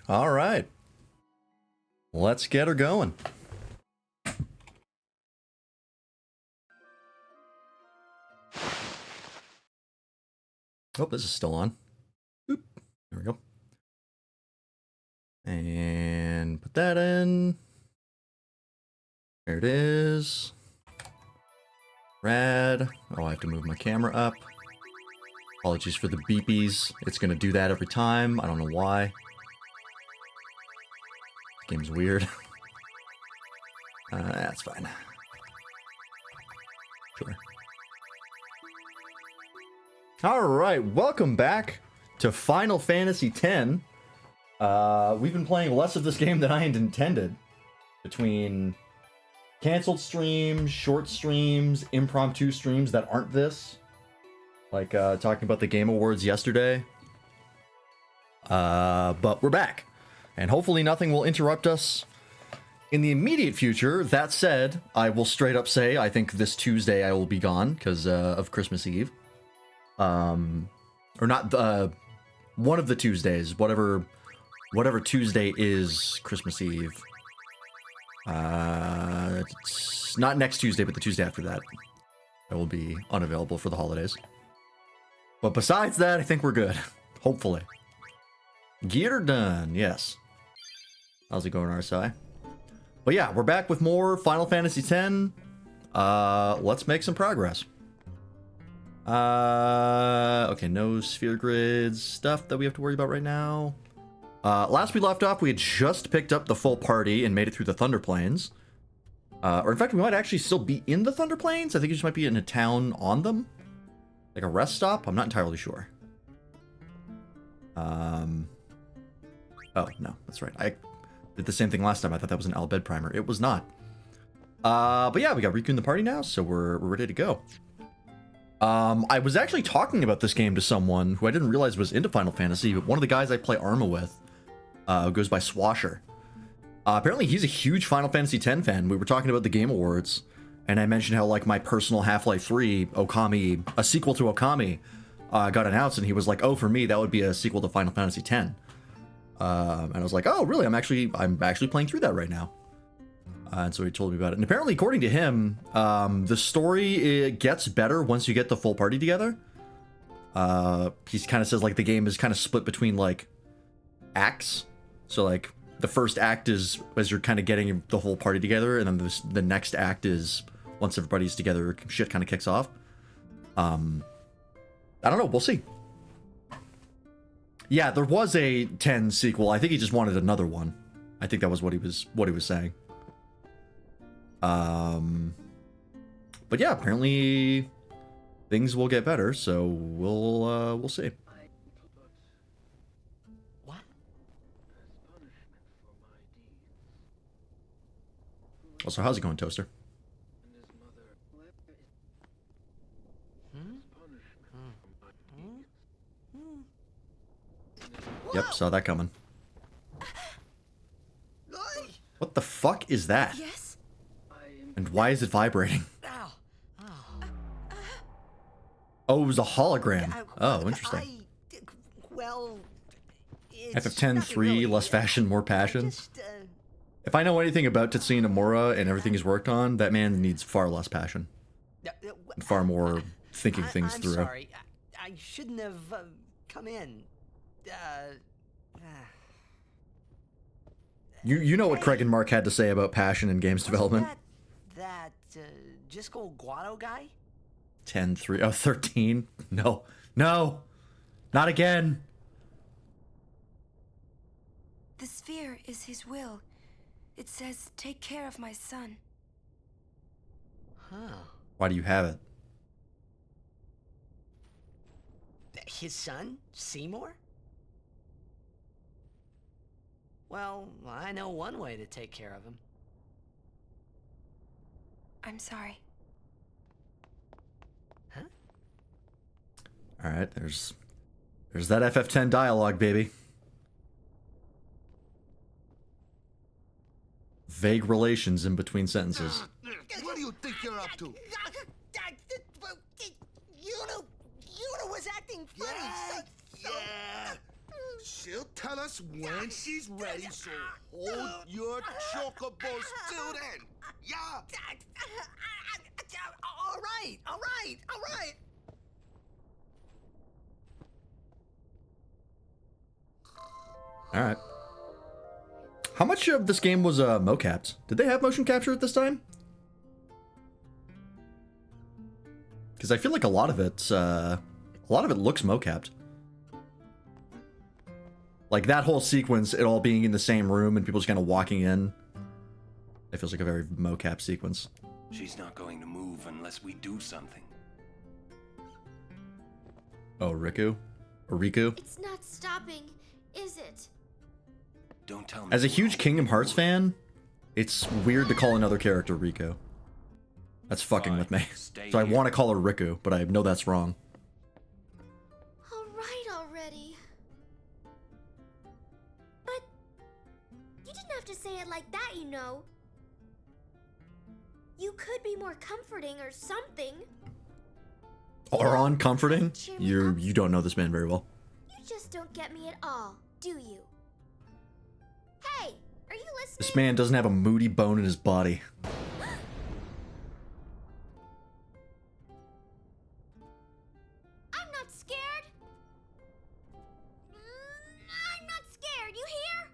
All right. Let's get her going. Oh, this is still on. Oop. There we go. And put that in. There it is. Rad. Oh, I have to move my camera up. Apologies for the beepies. It's going to do that every time. I don't know why. This game's weird. That's fine. Sure. Alright, welcome back to Final Fantasy X. We've been playing less of this game than I had intended. Between canceled streams, short streams, impromptu streams that aren't this. Like, talking about the Game Awards yesterday. But we're back. And hopefully nothing will interrupt us in the immediate future. That said, I will straight up say, I think this Tuesday I will be gone because of Christmas Eve. Or not, one of the Tuesdays, whatever Tuesday is Christmas Eve. It's not next Tuesday, but the Tuesday after that. I will be unavailable for the holidays. But besides that, I think we're good. Hopefully. Get her done, yes. How's it going, RSI? But yeah, we're back with more Final Fantasy X. Let's make some progress. Okay, no sphere grids stuff that we have to worry about right now. Last we left off, we had just picked up the full party and made it through the Thunder Plains. Or in fact, we might actually still be in the Thunder Plains. I think it just might be in a town on them. Like a rest stop? I'm not entirely sure. Oh, no, that's right. I did the same thing last time. I thought that was an Al Bhed primer. It was not. But yeah, we got Riku in the party now, so we're ready to go. I was actually talking about this game to someone who I didn't realize was into Final Fantasy, but one of the guys I play Arma with goes by Swasher. Apparently he's a huge Final Fantasy X fan. We were talking about the Game Awards, and I mentioned how like my personal Half-Life 3 Okami, a sequel to Okami, got announced, and he was like, oh, for me, that would be a sequel to Final Fantasy X. And I was like, oh, really? I'm actually playing through that right now. And so he told me about it. And apparently, according to him, the story, it gets better once you get the full party together. He kind of says, like, the game is kind of split between, like, acts. So, like, the first act is as you're kind of getting the whole party together, and then the next act is once everybody's together, shit kind of kicks off. I don't know. We'll see. Yeah, there was a 10 sequel. I think he just wanted another one. I think that was what he was saying. But yeah, apparently things will get better, so we'll see. What? Also, how's it going, Toaster? Yep, saw that coming. What the fuck is that? Yes. And why is it vibrating? Oh, it was a hologram. Oh, interesting. Well, FF10 3, less fashion, more passion. If I know anything about Tetsuya Nomura and everything he's worked on, that man needs far less passion. And far more thinking things I'm through. Sorry, I shouldn't have come in. You know what Craig and Mark had to say about passion in games development. That Jisco Guado guy? 10-3, oh, 13? No. No! Not again! The sphere is his will. It says, take care of my son. Huh. Why do you have it? His son? Seymour? Well, I know one way to take care of him. I'm sorry. Huh? Alright, there's that FF10 dialogue, baby. Vague relations in between sentences. What do you think you're up to? Yuna was acting funny. Yeah. She'll tell us when she's ready, so hold your chocobos till then. Yeah? All right, all right, all right. All right. How much of this game was mocapped? Did they have motion capture at this time? Because I feel like a lot of it looks mocapped. Like that whole sequence, it all being in the same room and people just kind of walking in. It feels like a very mocap sequence. She's not going to move unless we do something. Oh, Riku? Or Riku? It's not stopping, is it? Don't tell me. As a huge Kingdom Hearts fan, it's weird to call another character Riku. That's fucking with me. So I want to call her Riku, but I know that's wrong. All right already. But you didn't have to say it like that, you know. You could be more comforting or something. Auron comforting? You don't know this man very well. You just don't get me at all, do you? Hey, are you listening? This man doesn't have a moody bone in his body. I'm not scared. I'm not scared, you hear?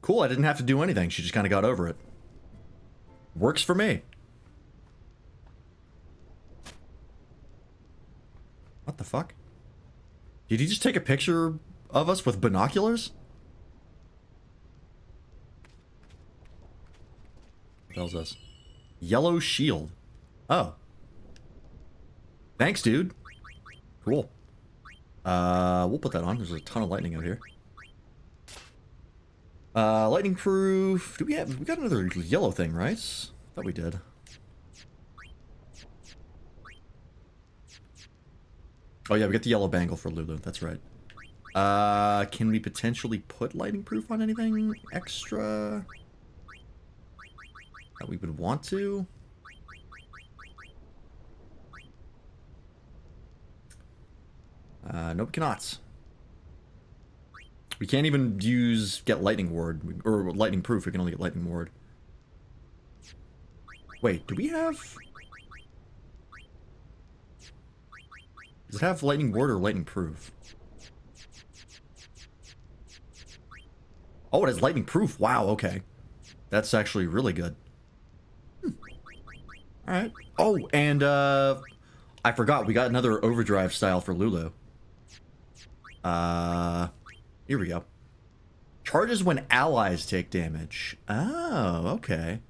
Cool, I didn't have to do anything. She just kind of got over it. Works for me. What the fuck? Did he just take a picture of us with binoculars? What the hell's this? Yellow shield. Oh. Thanks, dude. Cool. We'll put that on. There's a ton of lightning out here. Lightning proof. We got another yellow thing, right? Thought we did. Oh yeah, we got the yellow bangle for Lulu. That's right. Can we potentially put lightning proof on anything extra that we would want to? Nope, cannot. We can't even get lightning ward or lightning proof. We can only get lightning ward. Wait, do we have? Does it have lightning ward or lightning proof? Oh, it has lightning proof. Wow, okay. That's actually really good. Alright. Oh, and I forgot, we got another overdrive style for Lulu. Here we go. Charges when allies take damage. Oh, okay.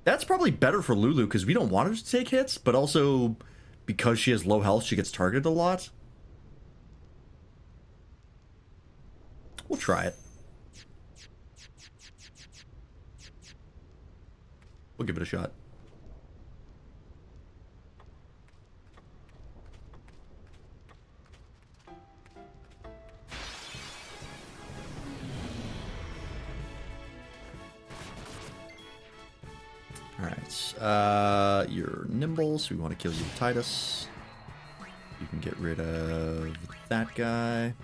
That's probably better for Lulu, because we don't want her to take hits, but also because she has low health, she gets targeted a lot. We'll try it. We'll give it a shot. Alright, you're nimble, so we want to kill you with Titus. You can get rid of that guy.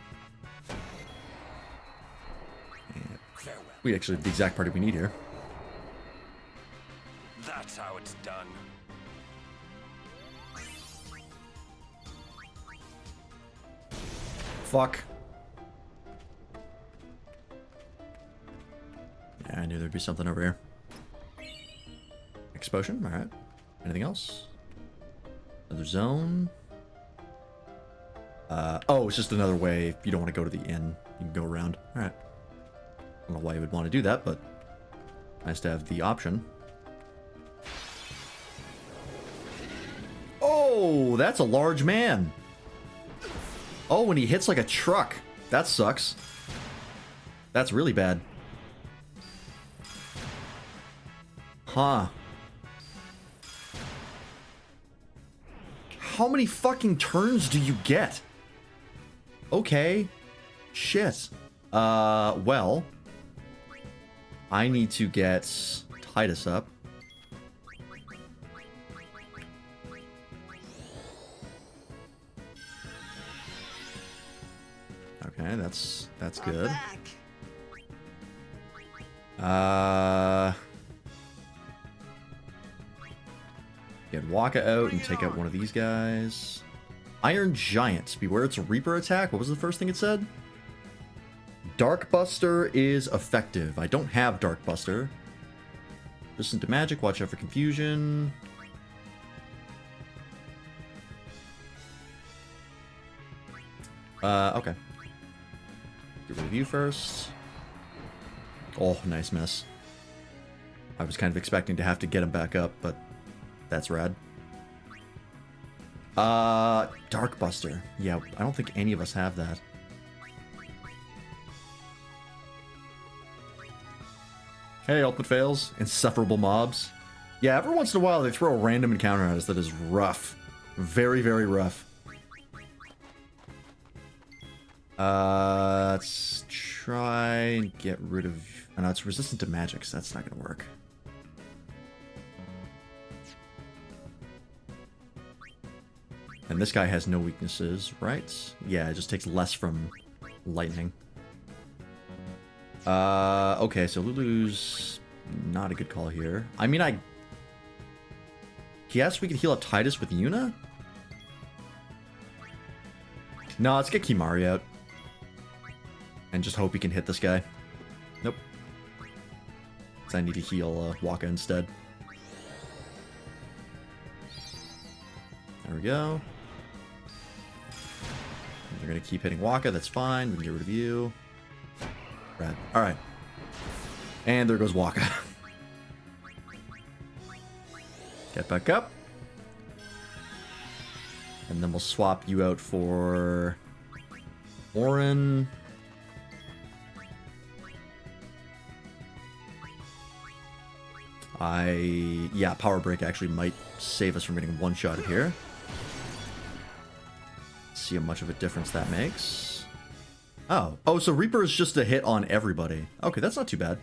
And we actually have the exact party we need here. That's how it's done. Fuck. Yeah, I knew there'd be something over here. Explosion, alright. Anything else? Another zone. Oh, it's just another way. If you don't want to go to the inn, you can go around. Alright. I don't know why you would want to do that, but nice to have the option. Oh, that's a large man. Oh, and he hits like a truck. That sucks. That's really bad. Huh. How many fucking turns do you get? Okay. Shit. Well. I need to get Titus up. Okay, that's I'm good. back. Get Waka out and take out one of these guys. Iron Giant. Beware its Reaper attack. What was the first thing it said? Darkbuster is effective. I don't have Darkbuster. Resistant to magic. Watch out for confusion. Okay. Get rid of you first. Oh, nice miss. I was kind of expecting to have to get him back up, but that's rad. Darkbuster. Yeah, I don't think any of us have that. Hey, ultimate fails. Insufferable mobs. Yeah, every once in a while they throw a random encounter at us that is rough. Very, very rough. Let's try and get rid of... Oh, no, it's resistant to magic, so that's not going to work. And this guy has no weaknesses, right? Yeah, it just takes less from lightning. Okay, so Lulu's not a good call here. I mean, he asked if we could heal up Titus with Yuna? No, let's get Kimari out. And just hope he can hit this guy. Nope. So I need to heal Waka instead. There we go. They're going to keep hitting Waka, that's fine. We can get rid of you. Rad. Alright. And there goes Waka. Get back up. And then we'll swap you out for... Orin. Yeah, Power Break actually might save us from getting one-shotted here. See how much of a difference that makes. Oh, so Reaper is just a hit on everybody. Okay, that's not too bad.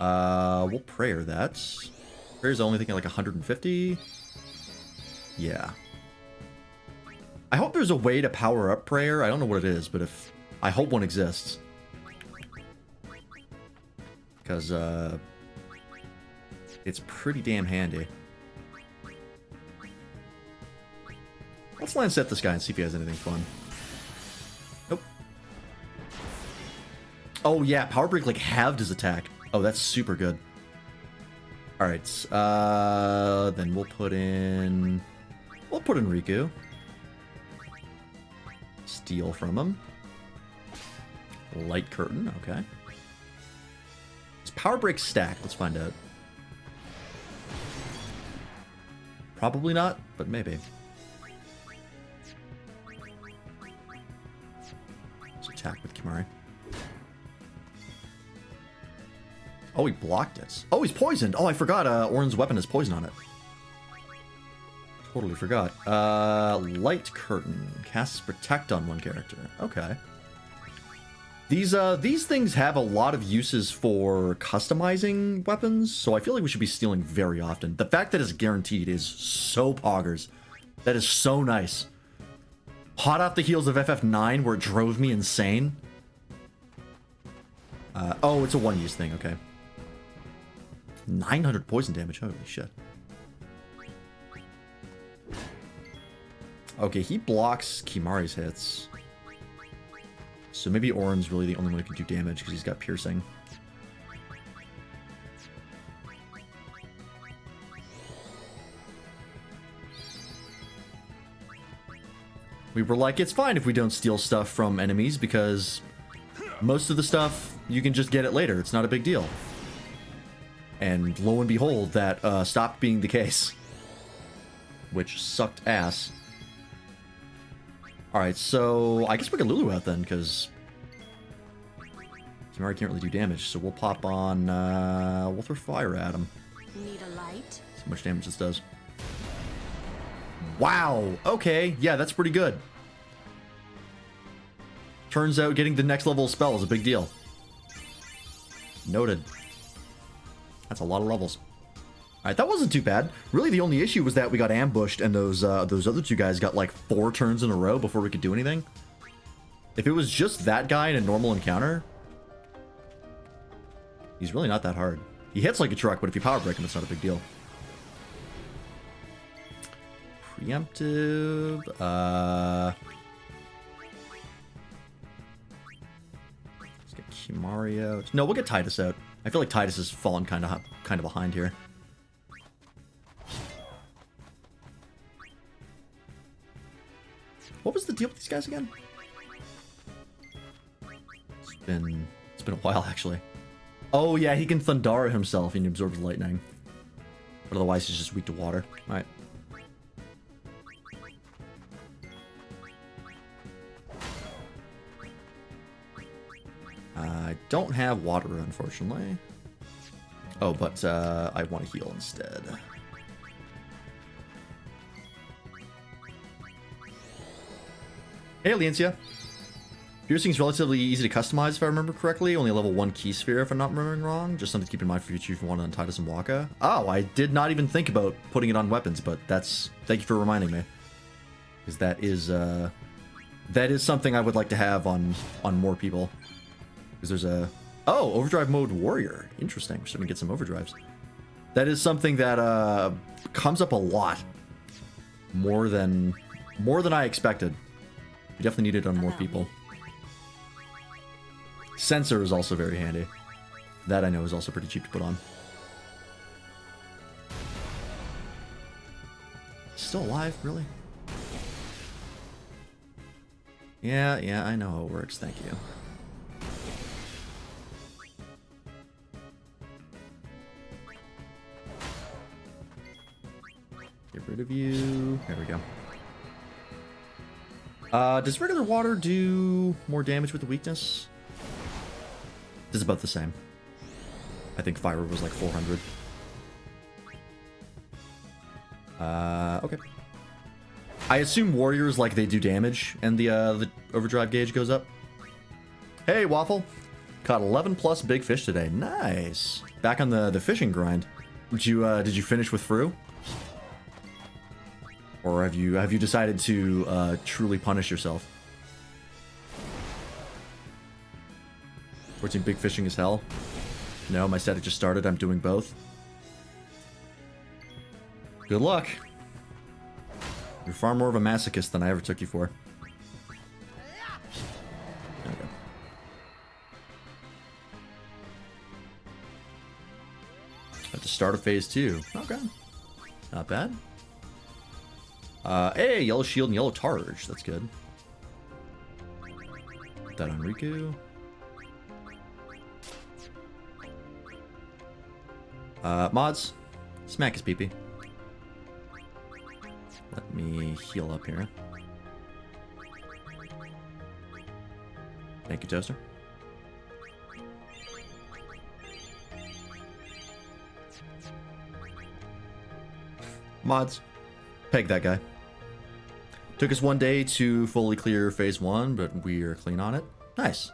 We'll prayer that. Prayer's only thinking like 150. Yeah. I hope there's a way to power up prayer. I don't know what it is, but I hope one exists. Because, it's pretty damn handy. Let's land set this guy and see if he has anything fun. Nope. Oh yeah, Power Break like halved his attack. Oh, that's super good. Alright, then we'll put in Riku. Steal from him. Light Curtain, okay. Is Power Break stacked? Let's find out. Probably not, but maybe. Let's attack with Kimari. Oh, he blocked it. Oh, he's poisoned. Oh, I forgot. Orin's weapon has poison on it. Totally forgot. Light Curtain. Casts Protect on one character. Okay. These things have a lot of uses for customizing weapons, so I feel like we should be stealing very often. The fact that it's guaranteed is so poggers. That is so nice. Hot off the heels of FF9, where it drove me insane. Oh, it's a one-use thing, okay. 900 poison damage, holy shit. Okay, he blocks Kimari's hits. So maybe Orin's really the only one who can do damage because he's got piercing. We were like, it's fine if we don't steal stuff from enemies because most of the stuff, you can just get it later. It's not a big deal. And lo and behold, that stopped being the case. Which sucked ass. Alright, so I guess we can Lulu out then, because Kimari can't really do damage, so we'll pop on, we'll throw fire at him. Need a light? See how much damage this does. Wow, okay, yeah, that's pretty good. Turns out getting the next level spell is a big deal. Noted. That's a lot of levels. Alright, that wasn't too bad. Really, the only issue was that we got ambushed and those other two guys got like 4 turns in a row before we could do anything. If it was just that guy in a normal encounter, he's really not that hard. He hits like a truck, but if you power break him, it's not a big deal. Preemptive. Let's get Kimari out. No, we'll get Titus out. I feel like Titus has fallen kind of behind here. What was the deal with these guys again? It's been a while actually. Oh yeah, he can Thundara himself and he absorbs lightning. But otherwise he's just weak to water. Alright. I don't have water, unfortunately. Oh, but I want to heal instead. Hey, Aliencia. Piercing's relatively easy to customize, if I remember correctly. Only a level 1 key sphere, if I'm not remembering wrong. Just something to keep in mind for future if you want to untie some Waka. Oh, I did not even think about putting it on weapons, but that's... Thank you for reminding me. Because that is something I would like to have on more people. Because there's a... Oh, overdrive mode warrior. Interesting. We're starting to get some overdrives. That is something that comes up a lot. More than I expected. We definitely need it on more people. Sensor is also very handy. That I know is also pretty cheap to put on. Still alive, really? Yeah, I know how it works, thank you. Get rid of you. There we go. Does regular water do more damage with the weakness? This is about the same. I think fire was like 400. Okay. I assume warriors, like, they do damage, and the overdrive gauge goes up. Hey, Waffle! Caught 11 plus big fish today. Nice! Back on the fishing grind. Did you finish with Fru? Or have you decided to truly punish yourself? 14 big fishing is hell. No, my static just started. I'm doing both. Good luck. You're far more of a masochist than I ever took you for. There we go. At the start of phase 2. Okay. Not bad. Hey, yellow shield and yellow targe. That's good. Put that on Riku. Mods, smack his pee-pee. Let me heal up here. Thank you, Toaster. Mods, peg that guy. Took us 1 day to fully clear phase 1, but we are clean on it. Nice.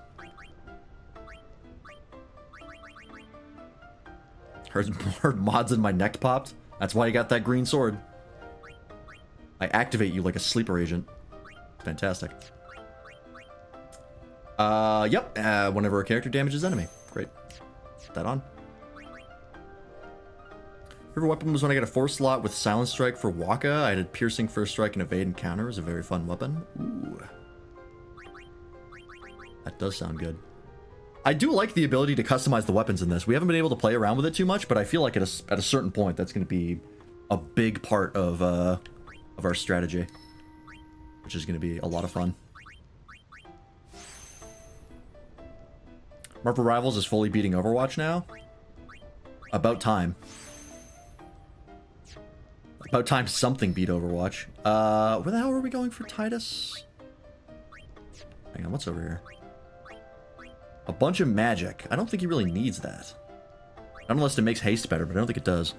Heard mods in my neck popped. That's why you got that green sword. I activate you like a sleeper agent. Fantastic. Yep. Whenever a character damages enemy. Great. Put that on. Favorite weapon was when I got a 4 slot with Silent Strike for Waka. I had Piercing, First Strike, and Evade and Counter. It was a very fun weapon. Ooh. That does sound good. I do like the ability to customize the weapons in this. We haven't been able to play around with it too much, but I feel like at a certain point, that's going to be a big part of our strategy, which is going to be a lot of fun. Marvel Rivals is fully beating Overwatch now. About time. About time something beat Overwatch. Where the hell are we going for Titus? Hang on, what's over here? A bunch of magic. I don't think he really needs that. Unless it makes haste better, but I don't think it does.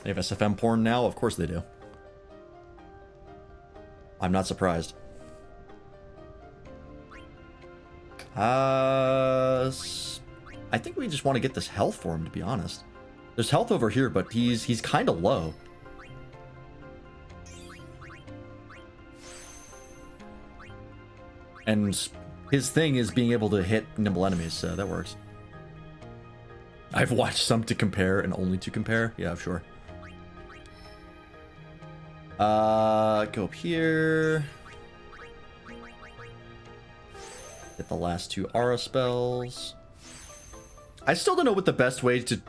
They have SFM porn now? Of course they do. I'm not surprised. I think we just want to get this health for him, to be honest. There's health over here, but he's kind of low. And his thing is being able to hit nimble enemies, so that works. I've watched some to compare and only to compare. Yeah, sure. Go up here. Get the last 2 aura spells. I still don't know what the best way to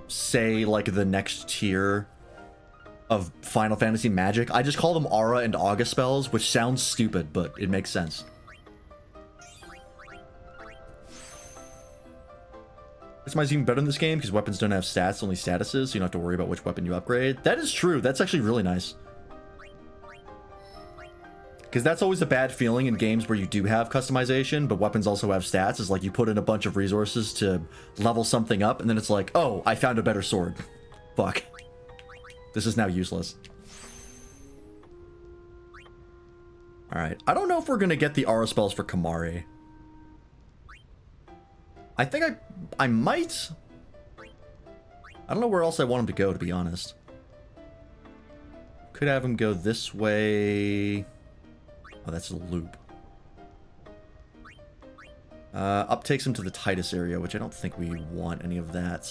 say, like, the next tier of Final Fantasy magic. I just call them aura and Auga spells, which sounds stupid, but it makes sense. Customize even better in this game because weapons don't have stats, only statuses, so you don't have to worry about which weapon you upgrade. That is true. That's actually really nice. Because that's always a bad feeling in games where you do have customization, but weapons also have stats. Is like you put in a bunch of resources to level something up, and then it's like, oh, I found a better sword. Fuck. This is now useless. Alright. I don't know if we're going to get the aura spells for Kamari. I think I might. I don't know where else I want him to go, to be honest. Could have him go this way. Oh, that's a loop. Up takes him to the Titus area, which I don't think we want any of that.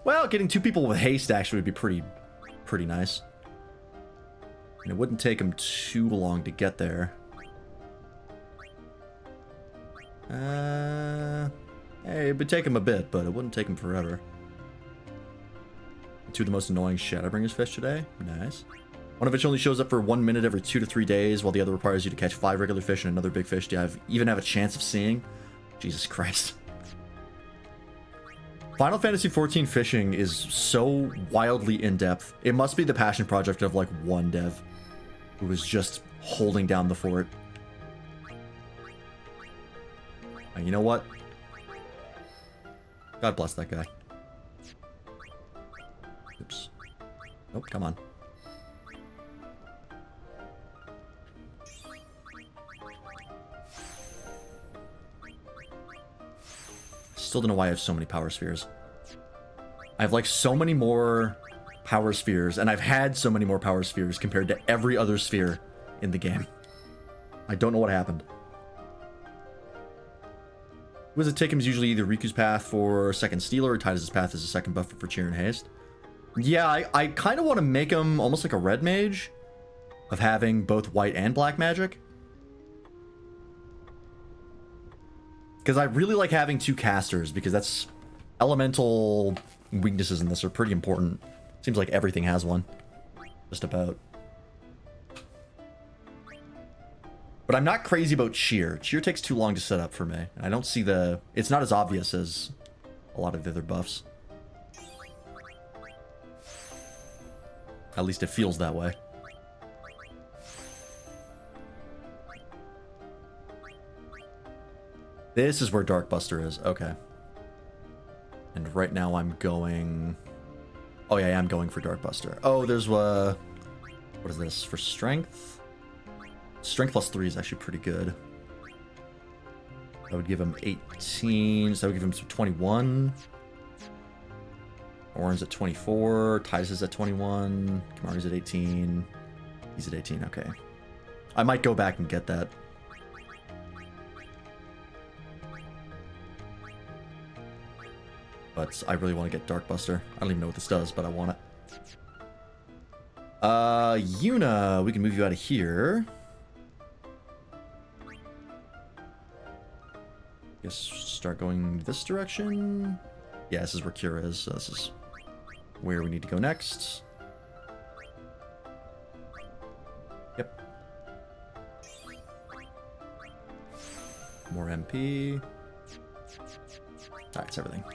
Well, getting 2 people with haste actually would be pretty nice. And it wouldn't take him too long to get there. Hey, it would take him a bit, but it wouldn't take him forever. 2 of the most annoying Shadowbringers fish today. Nice. One of which only shows up for 1 minute every 2 to 3 days, while the other requires you to catch 5 regular fish and another big fish to even have a chance of seeing. Jesus Christ. Final Fantasy XIV fishing is so wildly in-depth. It must be the passion project of, like, one dev who was just holding down the fort. And you know what? God bless that guy. Oops. Nope, come on. Still don't know why I have so many power spheres. I have like so many more power spheres, and I've had so many more power spheres compared to every other sphere in the game. I don't know what happened. Who does it take him is usually either Riku's path for second stealer or Titus' path as a second buffer for cheer and haste. Yeah, I kind of want to make him almost like a red mage of having both white and black magic. Because I really like having 2 casters, because that's elemental weaknesses in this are pretty important. Seems like everything has one. Just about. But I'm not crazy about cheer. Cheer takes too long to set up for me. I don't see the... It's not as obvious as a lot of the other buffs. At least it feels that way. This is where Darkbuster is. Okay. And right now I'm going... Oh yeah, I'm going for Darkbuster. Oh, there's what is this? For strength? Strength plus 3 is actually pretty good. That would give him 18, so that would give him 21. Orange at 24, Titus is at 21, Kamari's at 18. He's at 18, okay. I might go back and get that. But I really want to get Darkbuster. I don't even know what this does, but I want it. Yuna, we can move you out of here. Guess start going this direction. Yeah, this is where Kira is, so this is where we need to go next. Yep. More MP. Alright, it's everything.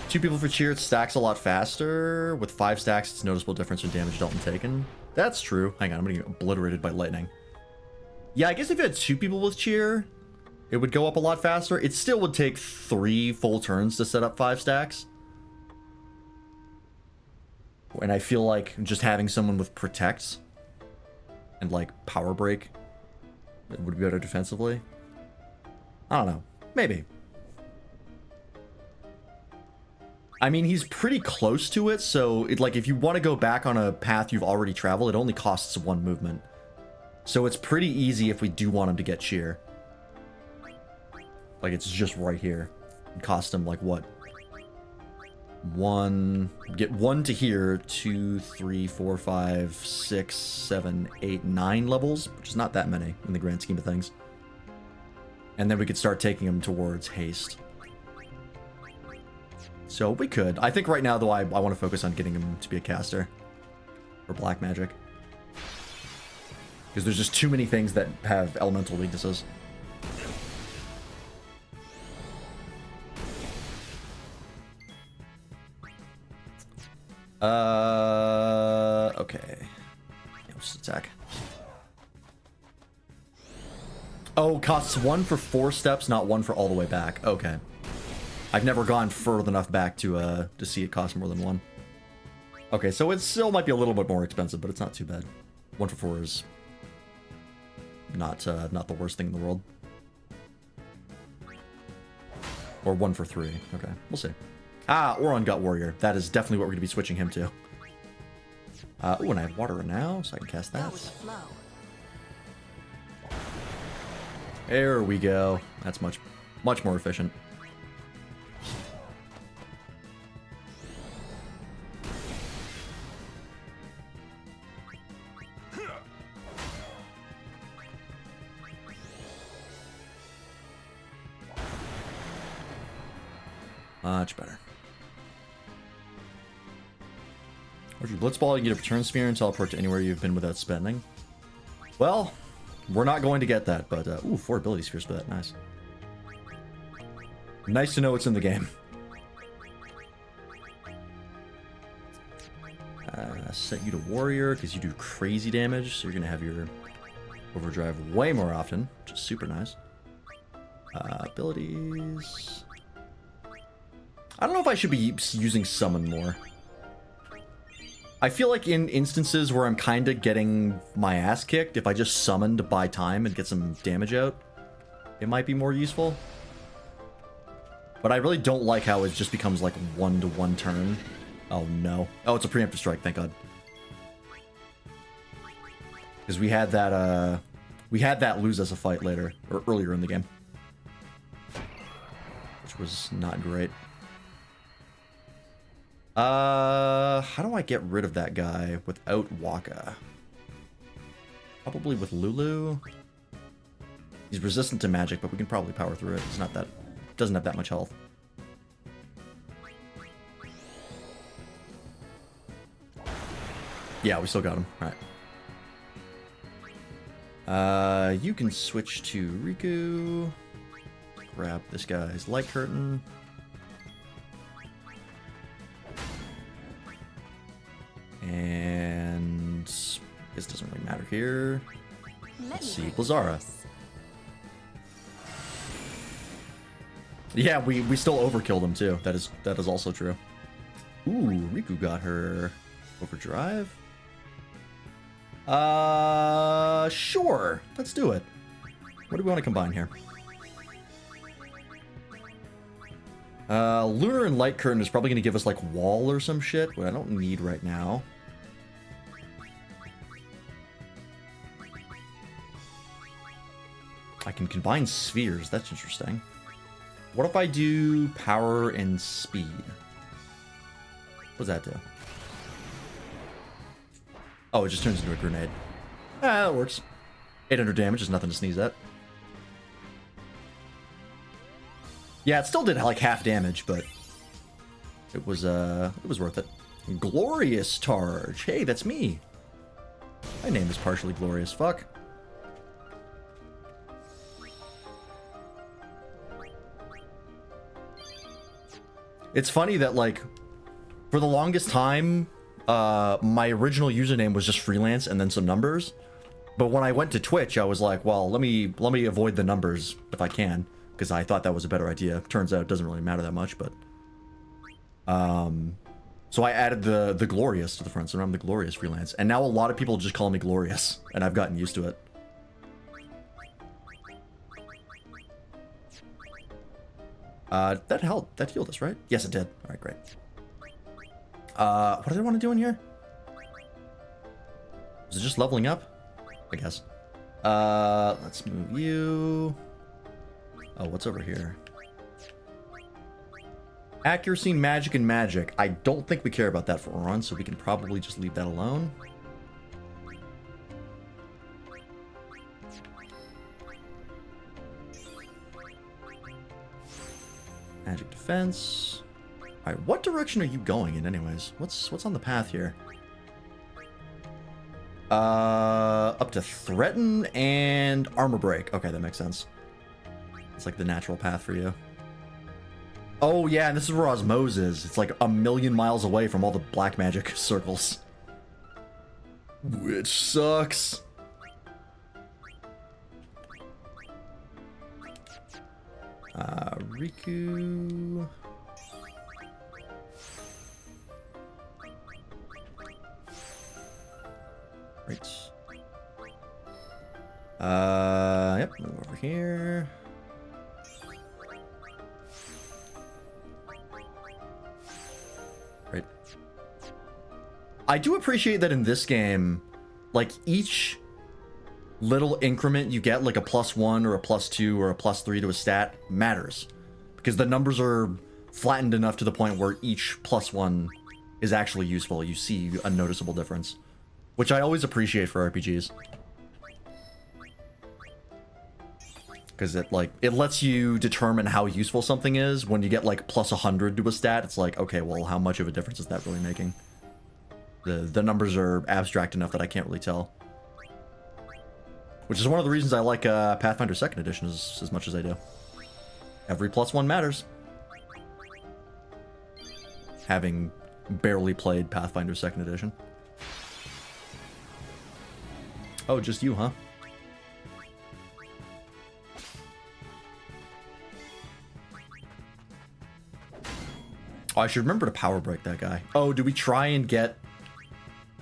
2 people for cheer, it stacks a lot faster. With 5 stacks, it's a noticeable difference in damage dealt and taken. That's true. Hang on, I'm gonna get obliterated by lightning. Yeah, I guess if you had 2 people with cheer, it would go up a lot faster. It still would take 3 full turns to set up 5 stacks. And I feel like just having someone with protect and like power break would be better defensively. I don't know. Maybe. I mean, he's pretty close to it, so it, like, if you want to go back on a path you've already traveled, it only costs 1 movement. So it's pretty easy if we do want him to get cheer. Like, it's just right here. It cost him, like, what? Get 1 to here, 2, 3, 4, 5, 6, 7, 8, 9 levels, which is not that many in the grand scheme of things. And then we could start taking him towards haste. So we could. I think right now, though, I want to focus on getting him to be a caster. For black magic. Because there's just too many things that have elemental weaknesses. Okay. Yeah, just attack. Oh, costs 1 for 4 steps, not 1 for all the way back. Okay. I've never gone further enough back to see it cost more than 1. Okay, so it still might be a little bit more expensive, but it's not too bad. 1 for 4 is not the worst thing in the world. Or 1 for 3. Okay, we'll see. Ah, Oron got Warrior. That is definitely what we're going to be switching him to. Oh, and I have Water now, so I can cast that. There we go. That's much more efficient. Much better. Or if you Blitzball, you get a return sphere and teleport to anywhere you've been without spending. Well, we're not going to get that, but ooh, 4 ability spheres for that. Nice. Nice to know what's in the game. Set you to Warrior because you do crazy damage, so you're gonna have your overdrive way more often, which is super nice. Abilities. I don't know if I should be using summon more. I feel like in instances where I'm kind of getting my ass kicked, if I just summon to buy time and get some damage out, it might be more useful. But I really don't like how it just becomes like 1-to-1 turn. Oh no. Oh, it's a preemptive strike, thank god. Because we had that lose us a fight later, or earlier in the game. Which was not great. How do I get rid of that guy without Waka? Probably with Lulu. He's resistant to magic, but we can probably power through it. He's not that, doesn't have that much health. Yeah, we still got him. All right. You can switch to Riku. Grab this guy's light curtain. And this doesn't really matter here. Let's see, Blazara. Yeah, we still overkilled him too. That is also true. Ooh, Riku got her overdrive. Sure. Let's do it. What do we want to combine here? Lunar and Light Curtain is probably going to give us like Wall or some shit, but I don't need right now. I can combine spheres. That's interesting. What if I do Power and Speed? What does that do? Oh, it just turns into a grenade. Ah, that works. 800 damage is nothing to sneeze at. Yeah, it still did like half damage, but it was worth it. Glorious Charge. Hey, that's me. My name is partially glorious. Fuck. It's funny that like for the longest time my original username was just freelance and then some numbers. But when I went to Twitch, I was like, well, let me avoid the numbers if I can, because I thought that was a better idea. Turns out it doesn't really matter that much, but so I added the Glorious to the front, so now I'm the Glorious freelance. And now a lot of people just call me Glorious, and I've gotten used to it. That healed us, right? Yes, it did. All right, great. What did I want to do in here? Was it just leveling up? I guess. Let's move you. Oh, what's over here? Accuracy, magic, and magic. I don't think we care about that for Oron, so we can probably just leave that alone. Magic defense. Alright, what direction are you going in anyways? What's on the path here? Up to threaten and armor break. Okay, that makes sense. It's like the natural path for you. Oh yeah, and this is where Osmose is. It's like a million miles away from all the black magic circles. Which sucks. Riku. Right. Yep, move over here. Right. I do appreciate that in this game, like, each little increment you get, like a +1 or a +2 or a +3 to a stat, matters. Because the numbers are flattened enough to the point where each +1 is actually useful. You see a noticeable difference. Which I always appreciate for RPGs. Because it lets you determine how useful something is. When you get like +100 to a stat, it's like, okay, well, how much of a difference is that really making? The numbers are abstract enough that I can't really tell. Which is one of the reasons I like Pathfinder 2nd Edition as much as I do. Every +1 matters. Having barely played Pathfinder 2nd Edition. Oh, just you, huh? Oh, I should remember to power break that guy. Oh, do we try and get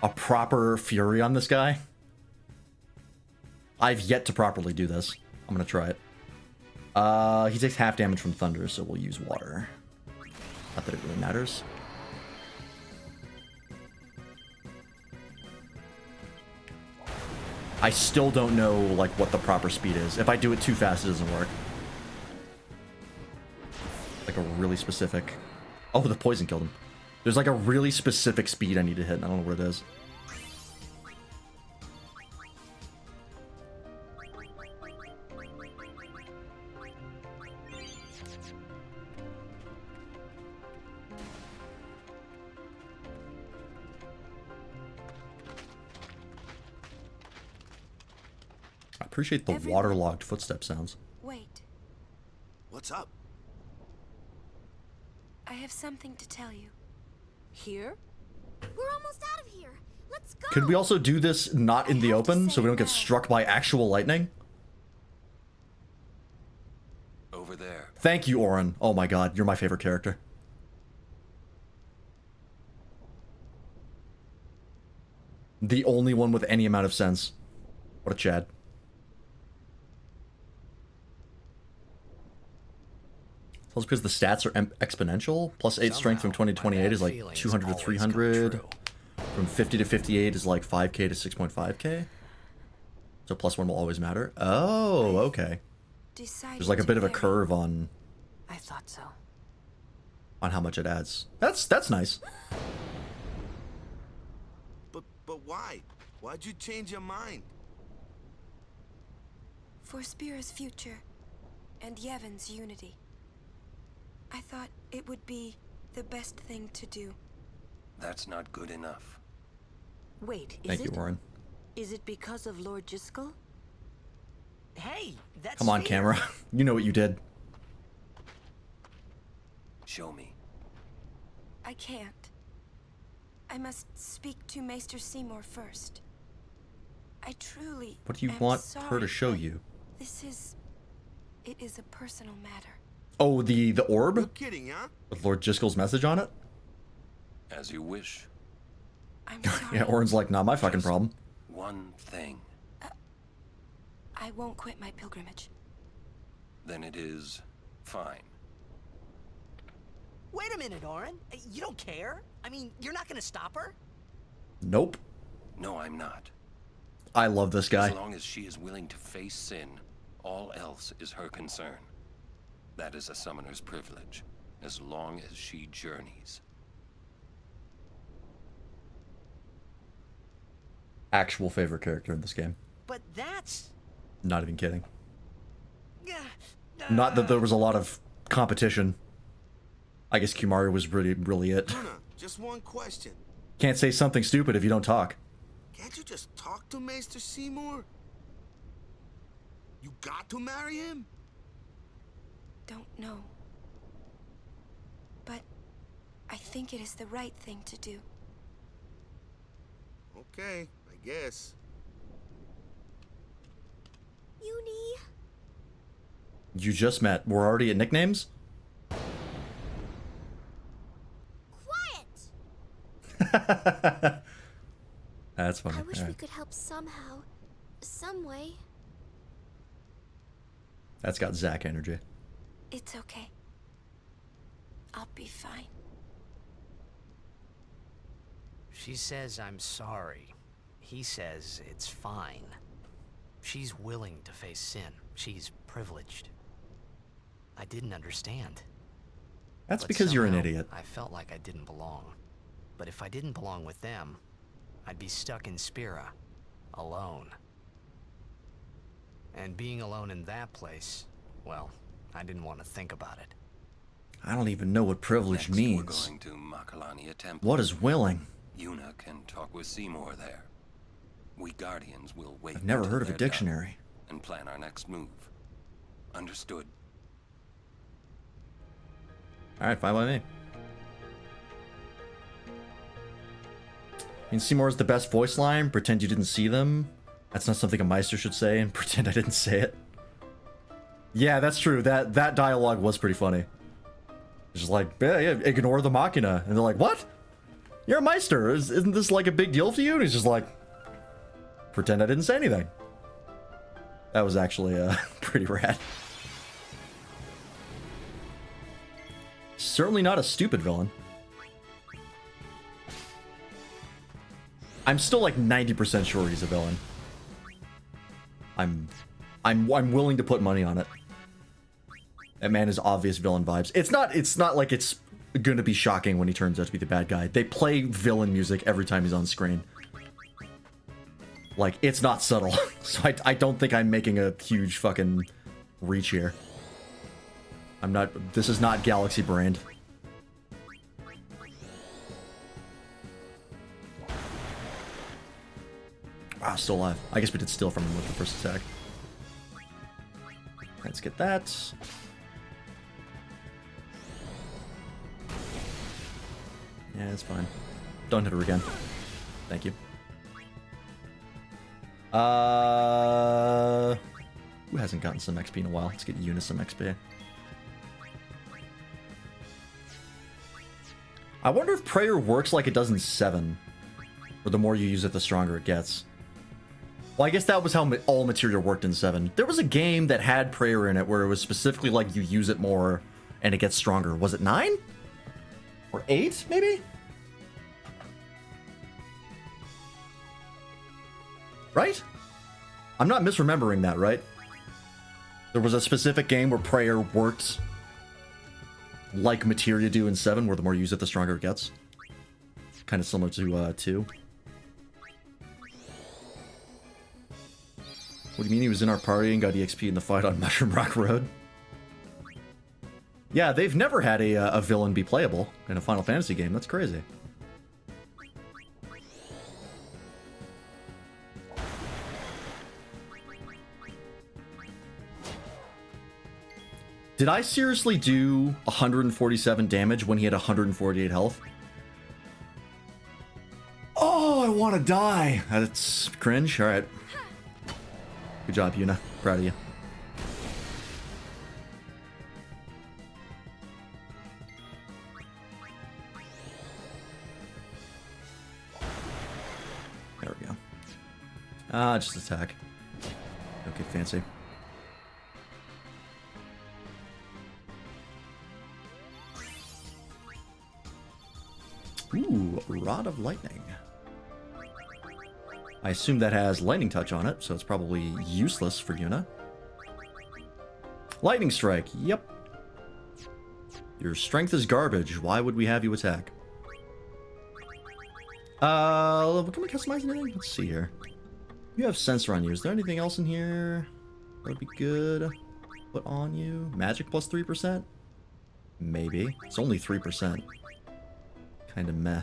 a proper fury on this guy? I've yet to properly do this. I'm gonna try it. He takes half damage from thunder, so we'll use water. Not that it really matters. I still don't know, like, what the proper speed is. If I do it too fast, it doesn't work. Like a really specific... Oh, the poison killed him. There's like a really specific speed I need to hit, and I don't know what it is. I appreciate the waterlogged footstep sounds. Wait, What's up? I have something to tell you. Here? We're almost out of here. Let's go. Could we also do this not in the open, so we don't get struck by actual lightning? Over there. Thank you, Oren. Oh my god, you're my favorite character. The only one with any amount of sense. What a Chad. That's because the stats are exponential. +8 strength from 20 to 28 is like 200 to 300. From 50 to 58 is like 5k to 6.5k. So +1 will always matter. Oh, okay. There's like a bit of a curve on I thought so. how much it adds. That's nice. But why? Why'd you change your mind? For Spira's future and Yevon's unity. I thought it would be the best thing to do. That's not good enough. Wait, is Thank it? you, Warren. Is it because of Lord Jiskel? Hey, that's Come on, fair. camera. You know what you did. Show me. I can't. I must speak to Maester Seymour first. I truly What do you am want sorry, her to show but you? It is a personal matter. Oh, the You're orb? kidding, huh? With Lord Jiskel's message on it? As you wish. I'm sorry. Yeah, Oren's like, not my fucking problem. One thing. I won't quit my pilgrimage. Then it is fine. Wait a minute, Oren. You don't care? I mean, you're not gonna stop her? Nope. No, I'm not. I love this guy. As long as she is willing to face sin, all else is her concern. That is a summoner's privilege, as long as she journeys. Actual favorite character in this game. But that's... Not even kidding. Not that there was a lot of competition. I guess Kimari was really it. Luna, just one question. Can't say something stupid if you don't talk. Can't you just talk to Maester Seymour? You got to marry him? Don't know. But I think it is the right thing to do. Okay, I guess. Uni. You just met. We're already at nicknames? Quiet! That's funny. I wish we Alright. could help somehow. Some way. That's got Zack energy. It's okay. I'll be fine. She says I'm sorry. He says it's fine. She's willing to face sin. She's privileged. I didn't understand. That's But because you're an somehow, idiot. I felt like I didn't belong. But if I didn't belong with them, I'd be stuck in Spira, alone. And being alone in that place, well, I didn't want to think about it. I don't even know what privilege Next, we're means. going to Makalania Temple. What is willing? Yuna can talk with Seymour there. We Guardians will wait. I've never until heard of a they're done dictionary. and plan our next move. Understood. Alright, fine by me. I mean, Seymour's the best voice line. Pretend you didn't see them. That's not something a Meister should say, and pretend I didn't say it. Yeah, that's true. That dialogue was pretty funny. It's just like, yeah, ignore the Machina. And they're like, what? You're a Meister. Isn't this like a big deal to you? And he's just like, pretend I didn't say anything. That was actually pretty rad. Certainly not a stupid villain. I'm still like 90% sure he's a villain. I'm willing to put money on it. That man has obvious villain vibes. It's not like it's gonna be shocking when he turns out to be the bad guy. They play villain music every time he's on screen. Like, it's not subtle. So I don't think I'm making a huge fucking reach here. I'm not, this is not Galaxy Brand. Wow, still alive. I guess we did steal from him with the first attack. Let's get that. Yeah, it's fine. Don't hit her again. Thank you. Who hasn't gotten some XP in a while? Let's get Yuna some XP. I wonder if prayer works like it does in 7. Or the more you use it, the stronger it gets. Well, I guess that was how all materia worked in 7. There was a game that had prayer in it where it was specifically like you use it more and it gets stronger. Was it 9? Or 8, maybe? Right? I'm not misremembering that, right? There was a specific game where prayer worked like materia do in 7, where the more you use it, the stronger it gets. Kind of similar to 2. What do you mean he was in our party and got EXP in the fight on Mushroom Rock Road? Yeah, they've never had a villain be playable in a Final Fantasy game. That's crazy. Did I seriously do 147 damage when he had 148 health? Oh, I want to die. That's cringe. All right. Good job, Yuna. Proud of you. There we go. Ah, just attack. Don't get fancy. Ooh, Rod of Lightning. I assume that has lightning touch on it, so it's probably useless for Yuna. Lightning strike, yep. Your strength is garbage. Why would we have you attack? Can we customize anything? Let's see here. You have sensor on you. Is there anything else in here that would be good? Put on you? Magic plus 3%? Maybe. It's only 3%. Kind of meh.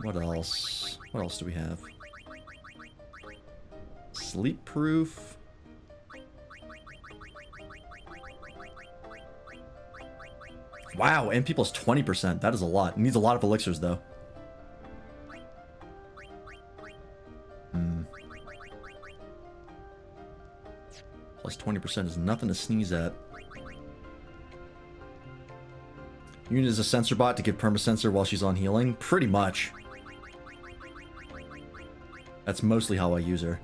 What else? What else do we have? Sleep proof. Wow, MP plus 20%. That is a lot. It needs a lot of elixirs, though. Plus 20% is nothing to sneeze at. Yuna is a sensor bot to give perma-sensor while she's on healing? Pretty much. That's mostly how I use her.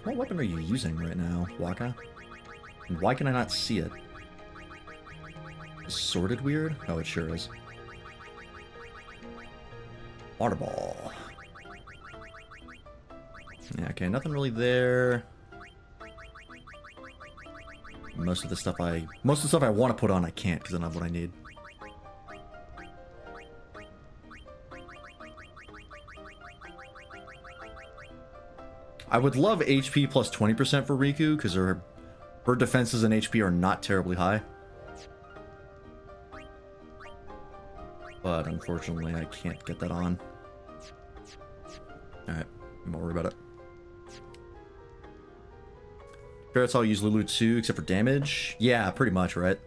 What weapon are you using right now, Waka? And why can I not see it? Is sorted weird? Oh, it sure is. Water ball. Yeah, okay, nothing really there. Most of the stuff I want to put on I can't because I don't have what I need. I would love HP plus 20% for Riku because her defenses and HP are not terribly high. But unfortunately I can't get that on. Alright, I'm not worried about it. Ferrets all use Lulu too, except for damage. Yeah, pretty much, right?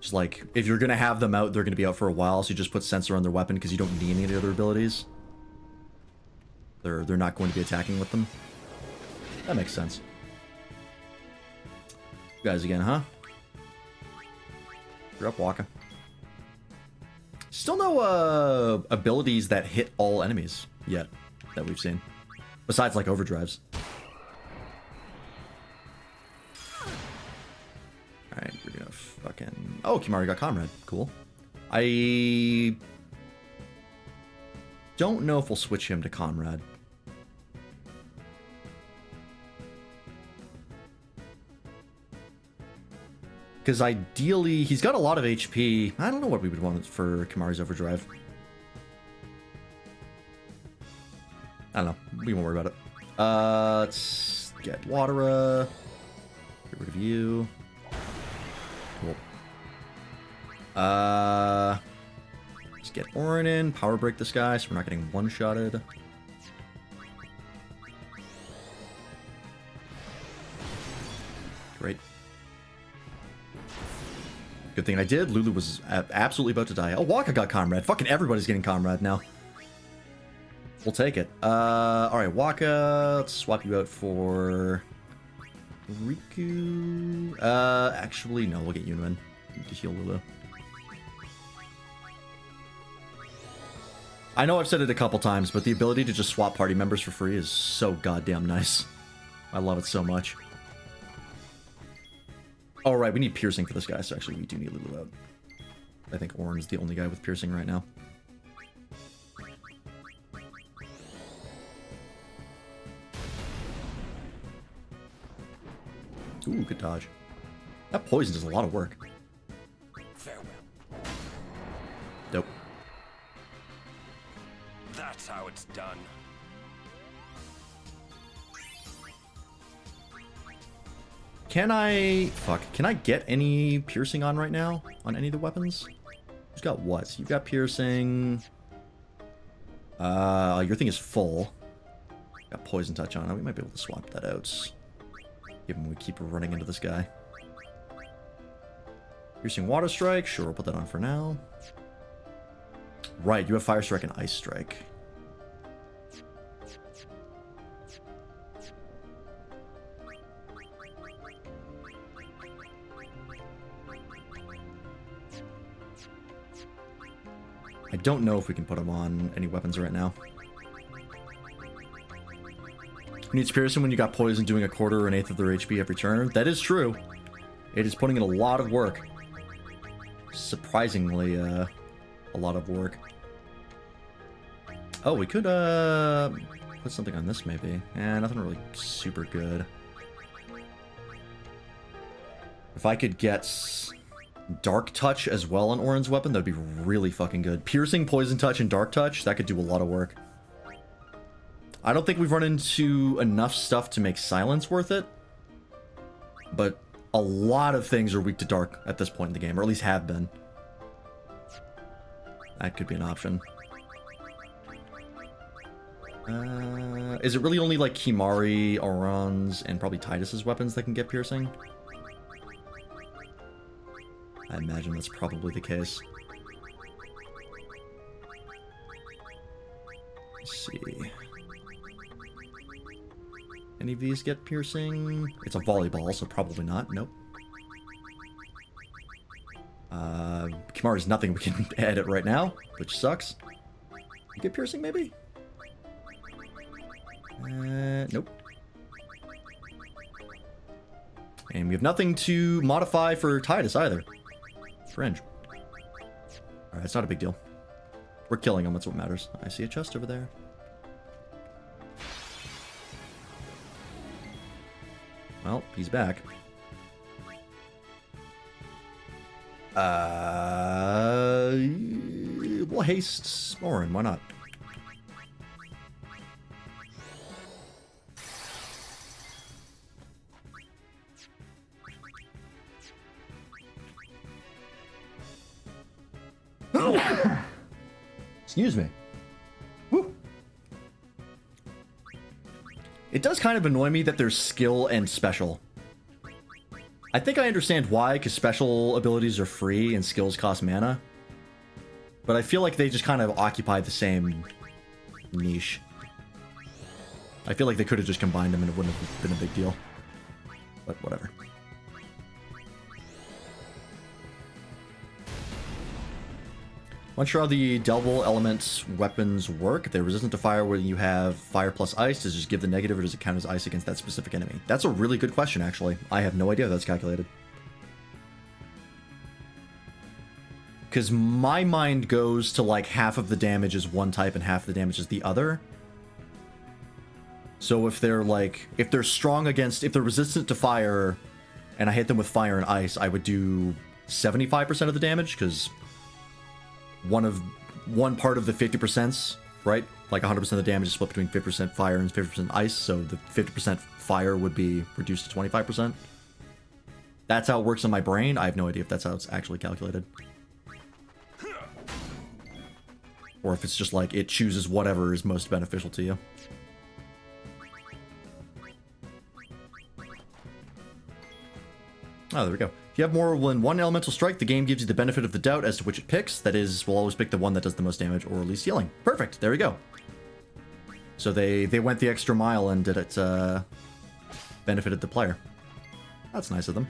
Just like, if you're gonna have them out, they're gonna be out for a while, so you just put sensor on their weapon because you don't need any of the other abilities. They're not going to be attacking with them. That makes sense. You guys again, huh? You're up, Waka. Still no abilities that hit all enemies yet that we've seen. Besides, like, overdrives. Alright, we're gonna fucking... Oh, Kimari got Comrade. Cool. I don't know if we'll switch him to Comrade. Because ideally, he's got a lot of HP. I don't know what we would want for Kimari's Overdrive. I don't know. We won't worry about it. Let's get Watera. Get rid of you. Cool. Let's get Orin in. Power break this guy so we're not getting one-shotted. Great. Good thing I did. Lulu was absolutely about to die. Oh, Waka got Comrade. Fucking everybody's getting Comrade now. We'll take it. Alright, Waka. Let's swap you out for Riku. Actually, no, we'll get Yuna in to heal Lulu. I know I've said it a couple times, but the ability to just swap party members for free is so goddamn nice. I love it so much. Oh, right, we need piercing for this guy, so actually we do need Lulu out. I think Orin's the only guy with piercing right now. Ooh, good dodge. That poison does a lot of work. Farewell. Dope. That's how it's done. Can I get any piercing on right now? On any of the weapons? Who's got what? You've got piercing. Your thing is full. Got poison touch on it. We might be able to swap that out. Given we keep running into this guy. Piercing water strike. Sure, we'll put that on for now. Right, you have fire strike and ice strike. I don't know if we can put him on any weapons right now. Who needs piercing when you got poison doing a quarter or an eighth of their HP every turn? That is true. It is putting in a lot of work. Surprisingly, a lot of work. Oh, we could, put something on this, maybe. Nothing really super good. If I could get Dark Touch as well on Orin's weapon, that'd be really fucking good. Piercing, Poison Touch, and Dark Touch, that could do a lot of work. I don't think we've run into enough stuff to make Silence worth it. But a lot of things are weak to Dark at this point in the game, or at least have been. That could be an option. Is it really only like Kimari, Auron's, and probably Titus's weapons that can get piercing? I imagine that's probably the case. Let's see. Any of these get piercing? It's a volleyball, so probably not. Nope. Kimari's nothing we can edit right now, which sucks. You get piercing, maybe? Nope. And we have nothing to modify for Titus either. Fringe. Alright, it's not a big deal. We're killing him, that's what matters. I see a chest over there. Well, he's back. We'll haste Orin, why not? Excuse me. Woo. It does kind of annoy me that there's skill and special. I think I understand why, because special abilities are free and skills cost mana. But I feel like they just kind of occupy the same niche. I feel like they could have just combined them and it wouldn't have been a big deal. But whatever. Not sure how the double element weapons work. They're resistant to fire when you have fire plus ice. Does it just give the negative, or does it count as ice against that specific enemy? That's a really good question, actually. I have no idea how that's calculated. Because my mind goes to like half of the damage is one type and half the damage is the other. So if they're like, if they're strong against, if they're resistant to fire and I hit them with fire and ice, I would do 75% of the damage, because one part of the 50%, right? Like 100% of the damage is split between 50% fire and 50% ice, so the 50% fire would be reduced to 25%. That's how it works in my brain. I have no idea if that's how it's actually calculated. Or if it's just like it chooses whatever is most beneficial to you. Oh, there we go. If you have more than one elemental strike, the game gives you the benefit of the doubt as to which it picks. That is, we'll always pick the one that does the most damage or least healing. Perfect. There we go. So they went the extra mile and did it, benefited the player. That's nice of them.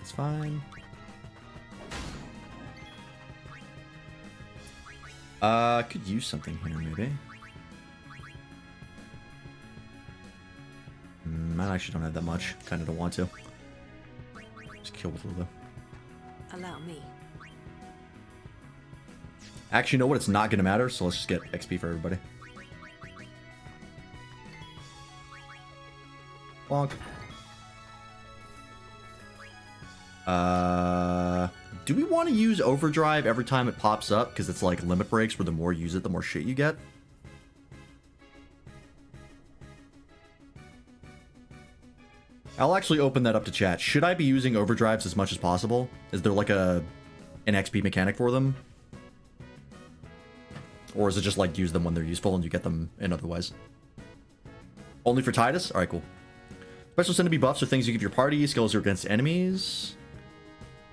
It's fine. Could use something here, maybe. I actually don't have that much. Kind of don't want to. Just kill with Lulu. Allow me. Actually, you know what? It's not going to matter, so let's just get XP for everybody. Bonk. Do we want to use Overdrive every time it pops up? Because it's like limit breaks where the more you use it, the more shit you get. I'll actually open that up to chat. Should I be using Overdrives as much as possible? Is there like an XP mechanic for them? Or is it just like use them when they're useful and you get them in other ways? Only for Titus? Alright, cool. Special enemy buffs are things you give your party. Skills are against enemies.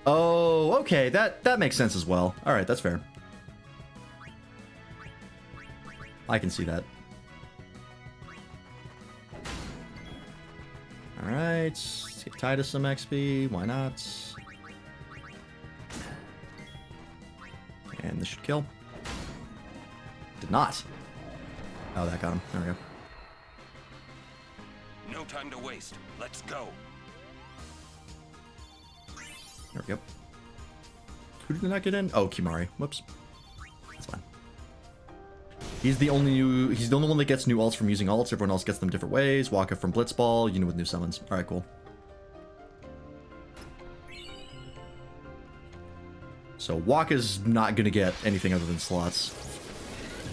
Oh, okay. That makes sense as well. Alright, that's fair. I can see that. Alright, let's get Titus some XP, why not? And this should kill. Did not. Oh, that got him. There we go. No time to waste. Let's go. There we go. Who did not get in? Oh, Kimari. Whoops. That's fine. He's the only one that gets new ults from using ults. Everyone else gets them different ways. Waka from Blitzball, with new summons. Alright, cool. So Waka's not gonna get anything other than slots,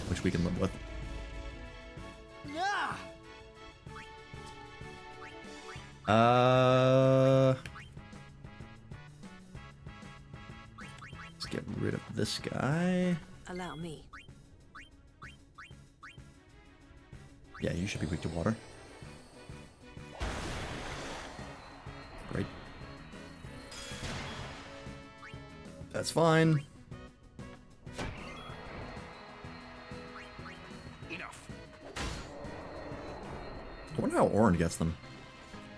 which we can live with. Let's get rid of this guy. Allow me. Yeah, you should be weak to water. Great. That's fine. Enough. I wonder how Orin gets them.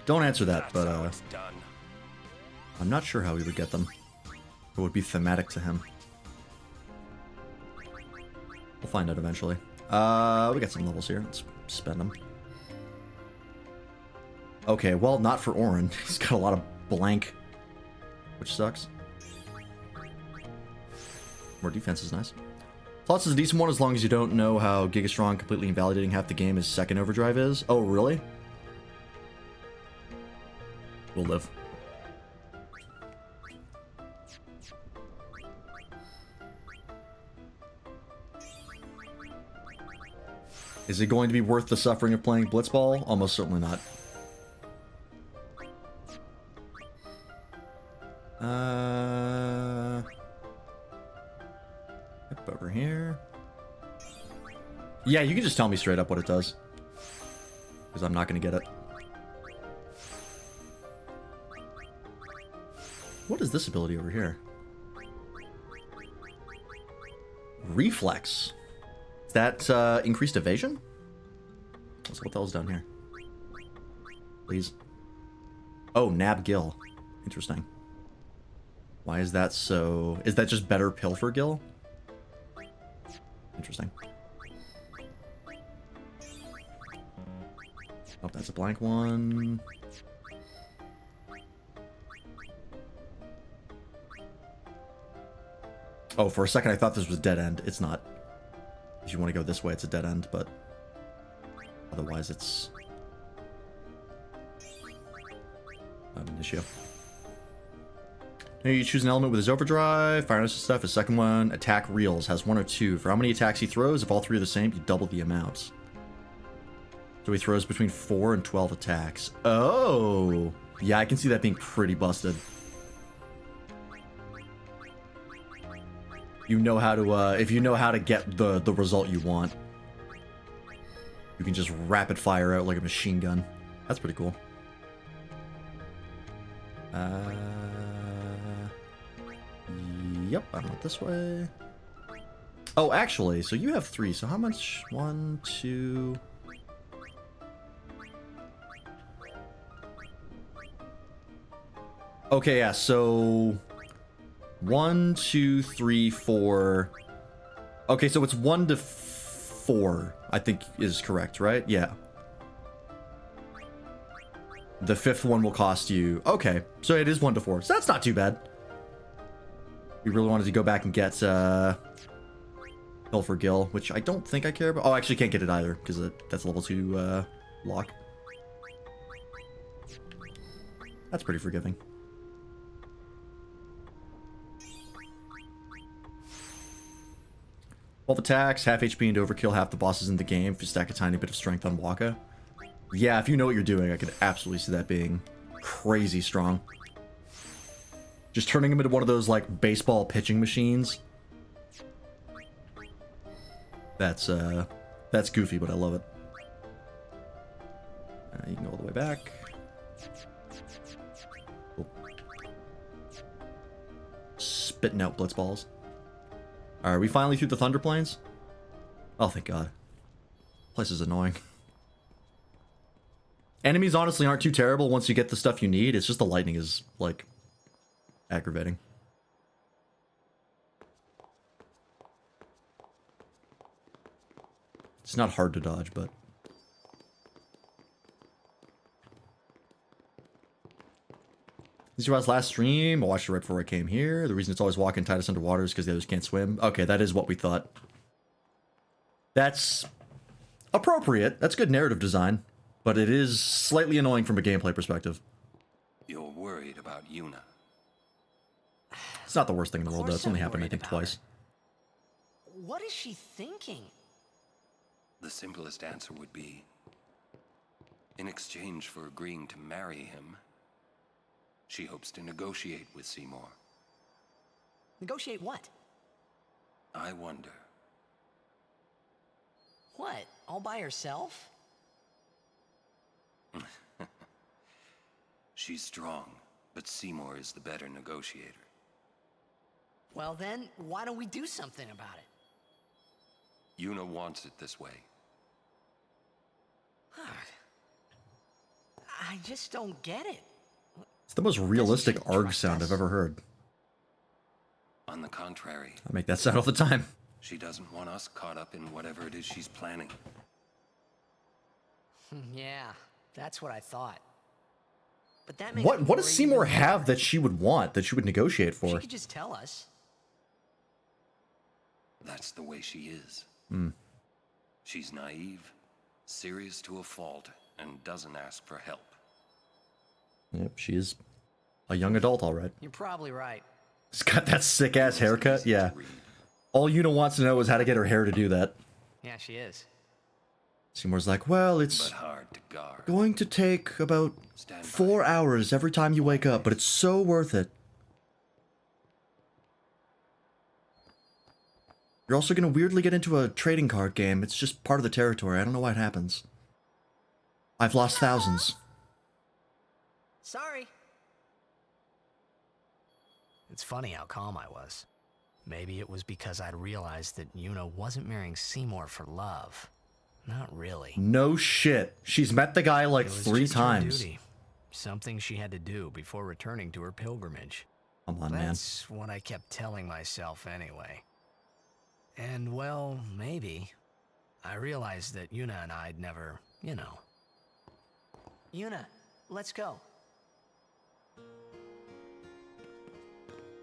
Don't answer that, That's how but it's done. I'm not sure how he would get them. It would be thematic to him. We'll find out eventually. We got some levels here. Let's spend them. Okay, well, not for Orin. He's got a lot of blank, which sucks. More defense is nice. Slots is a decent one as long as you don't know how Gigastrong completely invalidating half the game his second overdrive is. Oh, really? We'll live. Is it going to be worth the suffering of playing Blitzball? Almost certainly not. Yep, over here. Yeah, you can just tell me straight up what it does. Because I'm not going to get it. What is this ability over here? Reflex. Is that increased evasion? So what the hell's down here? Please. Oh, Nab Gill. Interesting. Why is that so... Is that just better Pilfer Gill? Interesting. Oh, that's a blank one. Oh, for a second I thought this was dead end. It's not. If you want to go this way, it's a dead end, but otherwise it's not an issue. Now you choose an element with his overdrive, fire and stuff. His second one, attack reels, has 1 or 2. For how many attacks he throws, if all 3 are the same, you double the amount. So he throws between 4 and 12 attacks. Oh! Yeah, I can see that being pretty busted. You know how to, if you know how to get the result you want, you can just rapid fire out like a machine gun. That's pretty cool. Yep, I went this way. Oh, actually, so you have 3. So how much? 1, 2. Okay, yeah, so 1, 2, 3, 4. Okay, so it's 1 to 4, I think is correct, right? Yeah. The 5th one will cost you... Okay, so it is 1 to 4. So that's not too bad. We really wanted to go back and get Pilfer Gill, which I don't think I care about. Oh, I actually can't get it either, because that's level 2 lock. That's pretty forgiving. 12 attacks, half HP into overkill, half the bosses in the game. If you stack a tiny bit of strength on Waka. Yeah, if you know what you're doing, I could absolutely see that being crazy strong. Just turning him into one of those, like, baseball pitching machines. That's goofy, but I love it. You can go all the way back. Cool. Spitting out blitzballs. Alright, are we finally through the Thunder Plains? Oh, thank God. Place is annoying. Enemies honestly aren't too terrible once you get the stuff you need. It's just the lightning is, like, aggravating. It's not hard to dodge, but... This is your last stream. I watched it right before I came here. The reason it's always walking tight us underwater is because the others can't swim. Okay, that is what we thought. That's appropriate. That's good narrative design. But it is slightly annoying from a gameplay perspective. You're worried about Yuna. It's not the worst thing in the world, though. It's Of course only I'm happened, I worried think, about twice. her. What is she thinking? The simplest answer would be, in exchange for agreeing to marry him, she hopes to negotiate with Seymour. Negotiate what? I wonder. What? All by herself? She's strong, but Seymour is the better negotiator. Well then, why don't we do something about it? Yuna wants it this way. I just don't get it. It's the most realistic she ARG trust sound us? I've ever heard. On the contrary, I make that sound all the time. she doesn't want us caught up in whatever it is she's planning. Yeah, that's what I thought. But that makes What me does worried Seymour even have more. that she would want, that she would negotiate She for? could just tell us. That's the way she is. She's naive, serious to a fault, and doesn't ask for help. Yep, she is a young adult, all right. You're probably right. She's got that sick-ass haircut, Easy to yeah. read. All Yuna wants to know is how to get her hair to do that. Yeah, she is. Seymour's like, well, it's But hard to guard. going to take about Stand by. 4 hours every time you wake up, but it's so worth it. You're also going to weirdly get into a trading card game. It's just part of the territory. I don't know why it happens. I've lost thousands. Sorry. It's funny how calm I was. Maybe it was because I'd realized that Yuna wasn't marrying Seymour for love. Not really. No shit. She's met the guy like It was 3 just her times. duty. Something she had to do before returning to her pilgrimage. Come on, man. That's what I kept telling myself anyway. And well, maybe. I realized that Yuna and I'd never, you know. Yuna, let's go.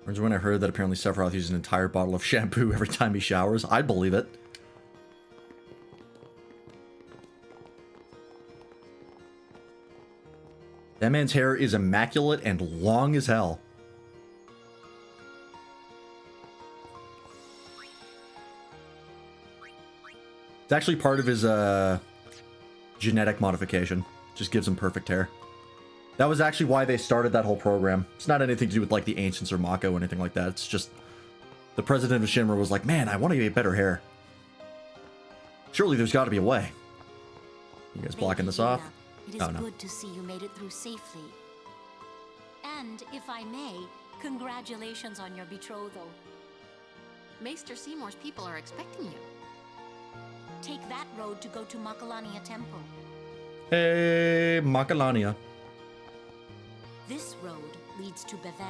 Remember when I heard that apparently Sephiroth uses an entire bottle of shampoo every time he showers? I'd believe it. That man's hair is immaculate and long as hell. It's actually part of his genetic modification. Just gives him perfect hair. That was actually why they started that whole program. It's not anything to do with like the Ancients or Mako or anything like that. It's just the president of Shinra was like, man, I want to get better hair. Surely there's got to be a way. You guys blocking this off? It is Oh, no. good to see you made it through safely. And, if I may, congratulations on your betrothal. Maester Seymour's people are expecting you. Take that road to go to Makalania Temple. Hey, Makalania. This road leads to Bevel.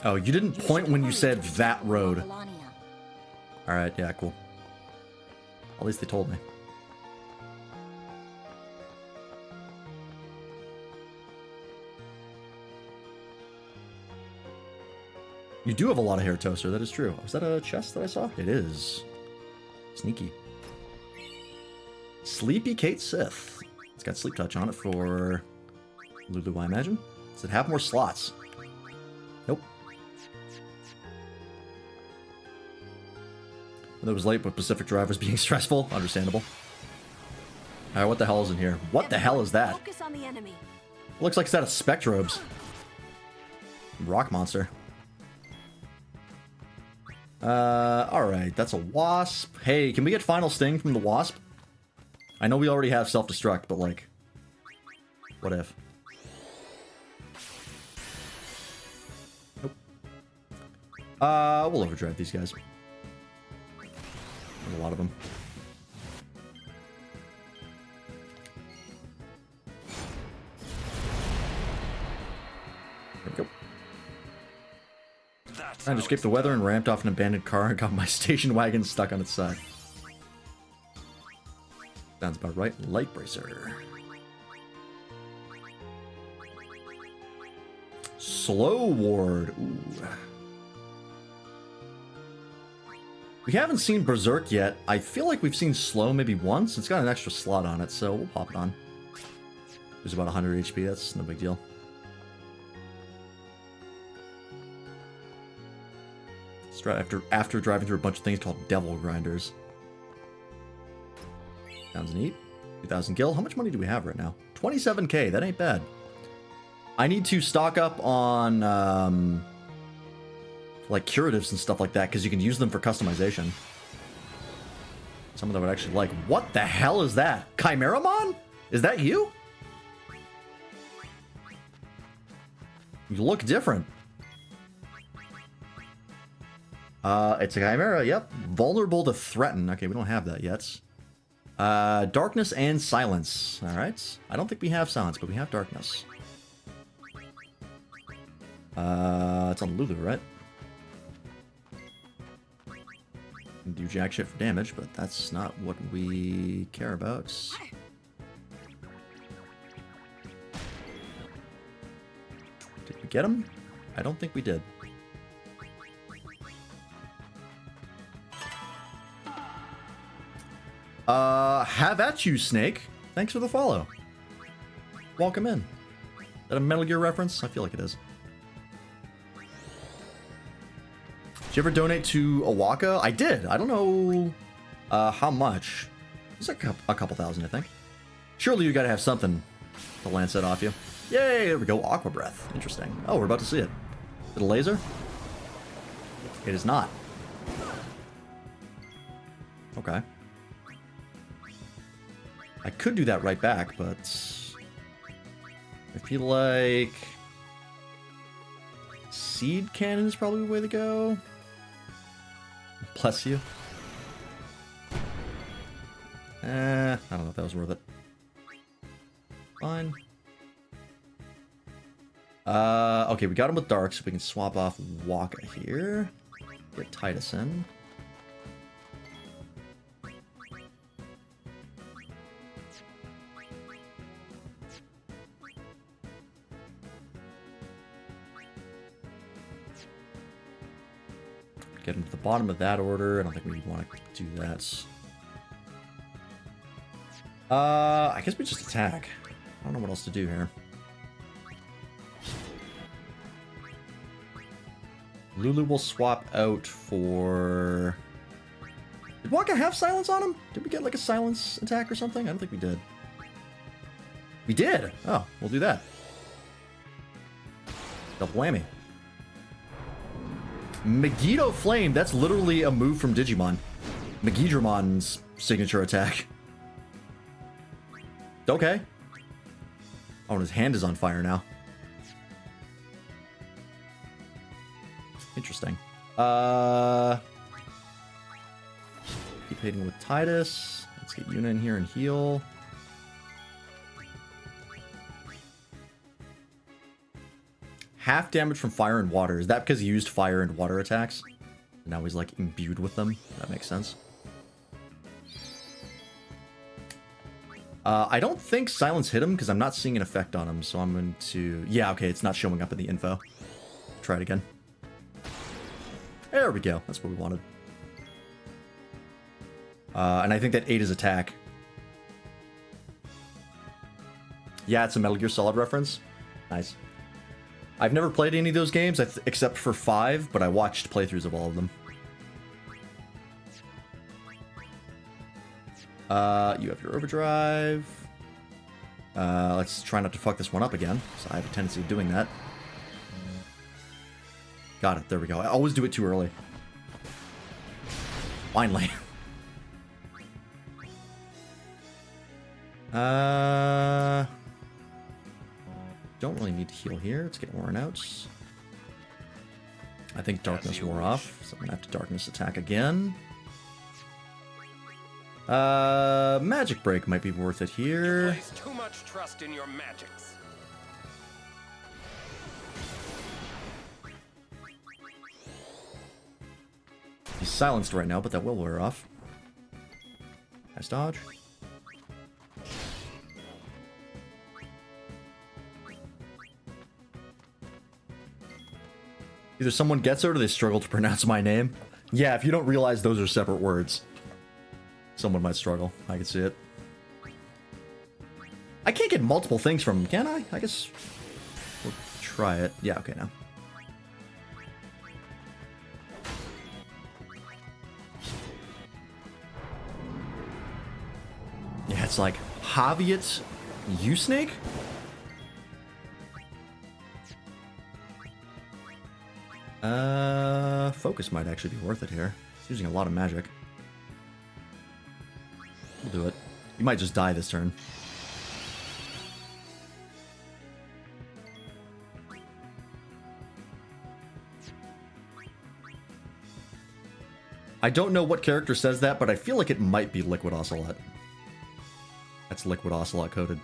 Oh, you didn't You point should when you hurry said to the that temple of road. Makalania. Alright, yeah, cool. At least they told me. You do have a lot of hair, Toaster. That is true. Was that a chest that I saw? It is. Sneaky. Sleepy Kate Sith. It's got sleep touch on it for Lulu, I imagine. Does it have more slots? Nope. That was late, but Pacific Drive was being stressful. Understandable. Alright, what the hell is in here? What the hell is that? Focus on the enemy. Looks like a set of Spectrobes. Rock monster. Alright, that's a wasp. Hey, can we get Final Sting from the wasp? I know we already have self-destruct, but like... What if? Nope. We'll overdrive these guys. There's a lot of them. There we go. That's Trying to how escape it's the weather done. and ramped off an abandoned car and got my station wagon stuck on its side. Sounds about right. Light bracer. Slow ward. Ooh. We haven't seen Berserk yet. I feel like we've seen Slow maybe once. It's got an extra slot on it, so we'll pop it on. There's about 100 HP. That's no big deal. After driving through a bunch of things called Devil Grinders. Sounds neat. 2,000 gil. How much money do we have right now? 27k. That ain't bad. I need to stock up on like curatives and stuff like that because you can use them for customization. Someone that would actually like. What the hell is that? Chimeramon? Is that you? You look different. It's a Chimera, yep. Vulnerable to threaten. Okay, we don't have that yet. Darkness and silence. Alright. I don't think we have silence, but we have darkness. It's on Lulu, right? Can do jack shit for damage, but that's not what we care about. Did we get him? I don't think we did. Have at you, Snake. Thanks for the follow. Welcome in. Is that a Metal Gear reference? I feel like it is. Did you ever donate to Awaka? I did. I don't know how much. It was a couple thousand, I think. Surely you gotta have something to lance that off you. Yay, there we go. Aqua Breath. Interesting. Oh, we're about to see it. Is it a laser? It is not. Okay. I could do that right back, but I feel like Seed Cannon is probably the way to go. Bless you. I don't know if that was worth it. Fine. Okay, we got him with Dark, so we can swap off Waka here. Get Titus in. Get him to the bottom of that order. I don't think we want to do that. I guess we just attack. I don't know what else to do here. Lulu will swap out for... Did Waka have silence on him? Did we get like a silence attack or something? I don't think we did. We did! Oh, we'll do that. Double whammy. Megiddo Flame, that's literally a move from Digimon. Megidramon's signature attack. Okay. Oh, and his hand is on fire now. Interesting. Keep hitting with Titus. Let's get Yuna in here and heal. Half damage from fire and water. Is that because he used fire and water attacks? Now he's like imbued with them. That makes sense. I don't think silence hit him because I'm not seeing an effect on him. So I'm going to... Yeah, okay. It's not showing up in the info. Try it again. There we go. That's what we wanted. And I think that ate his attack. Yeah, it's a Metal Gear Solid reference. Nice. I've never played any of those games except for 5, but I watched playthroughs of all of them. You have your overdrive. Let's try not to fuck this one up again, so I have a tendency of doing that. Got it. There we go. I always do it too early. Finally. Don't really need to heal here. Let's get worn out. I think darkness wore off, so I'm gonna have to darkness attack again. Magic break might be worth it here. Place too much trust in your magics. silenced right now, but that will wear off. Nice dodge. Either someone gets it or they struggle to pronounce my name. Yeah, if you don't realize those are separate words, someone might struggle. I can see it. I can't get multiple things from him, can I? I guess we'll try it. Yeah, okay, now. Yeah, it's like Javiet U-Snake? Focus might actually be worth it here. He's using a lot of magic. We'll do it. You might just die this turn. I don't know what character says that, but I feel like it might be Liquid Ocelot. That's Liquid Ocelot coded.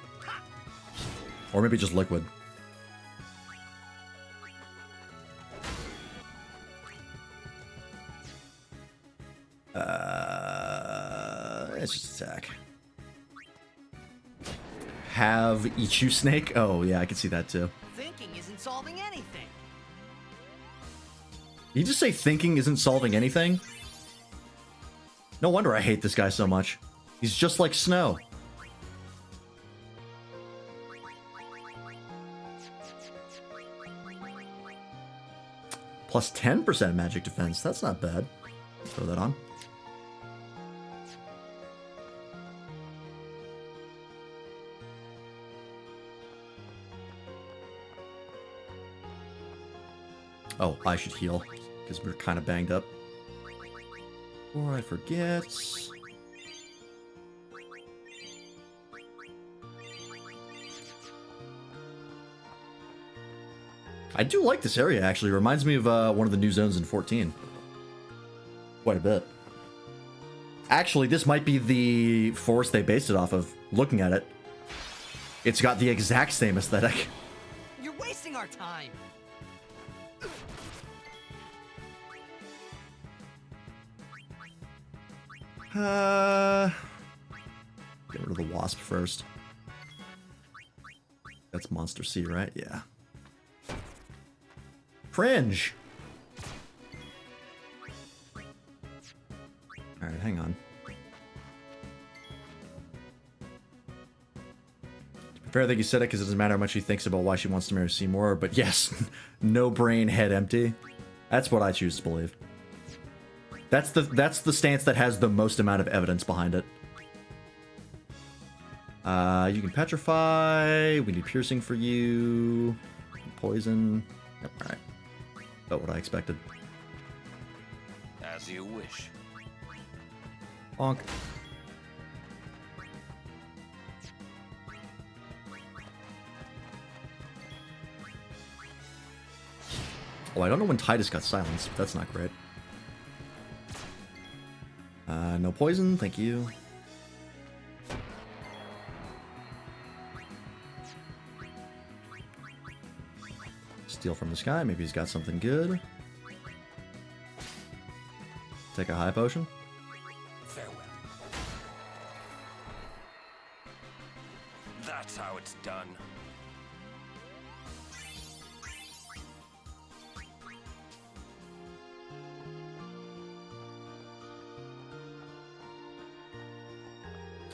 Or maybe just Liquid. Let's just attack. Have Ichu Snake? Oh, yeah, I can see that too. Thinking isn't solving anything. Did you just say thinking isn't solving anything? No wonder I hate this guy so much. He's just like Snow. Plus 10% magic defense. That's not bad. Throw that on. Oh, I should heal, because we're kind of banged up. Before I forget... I do like this area, actually. It reminds me of one of the new zones in 14. Quite a bit. Actually, this might be the forest they based it off of. Looking at it, it's got the exact same aesthetic. You're wasting our time. Get rid of the wasp first. That's Monster C, right? Yeah. Fringe! Alright, hang on. To be fair, I think you said it because it doesn't matter how much she thinks about why she wants to marry Seymour, but yes, no brain, head empty. That's what I choose to believe. That's the stance that has the most amount of evidence behind it. You can petrify. We need piercing for you. Poison. Yep, alright. About what I expected. As you wish. Bonk. Oh, I don't know when Titus got silenced, but that's not great. No poison, thank you. Steal from the sky, maybe he's got something good. Take a high potion. Farewell. That's how it's done.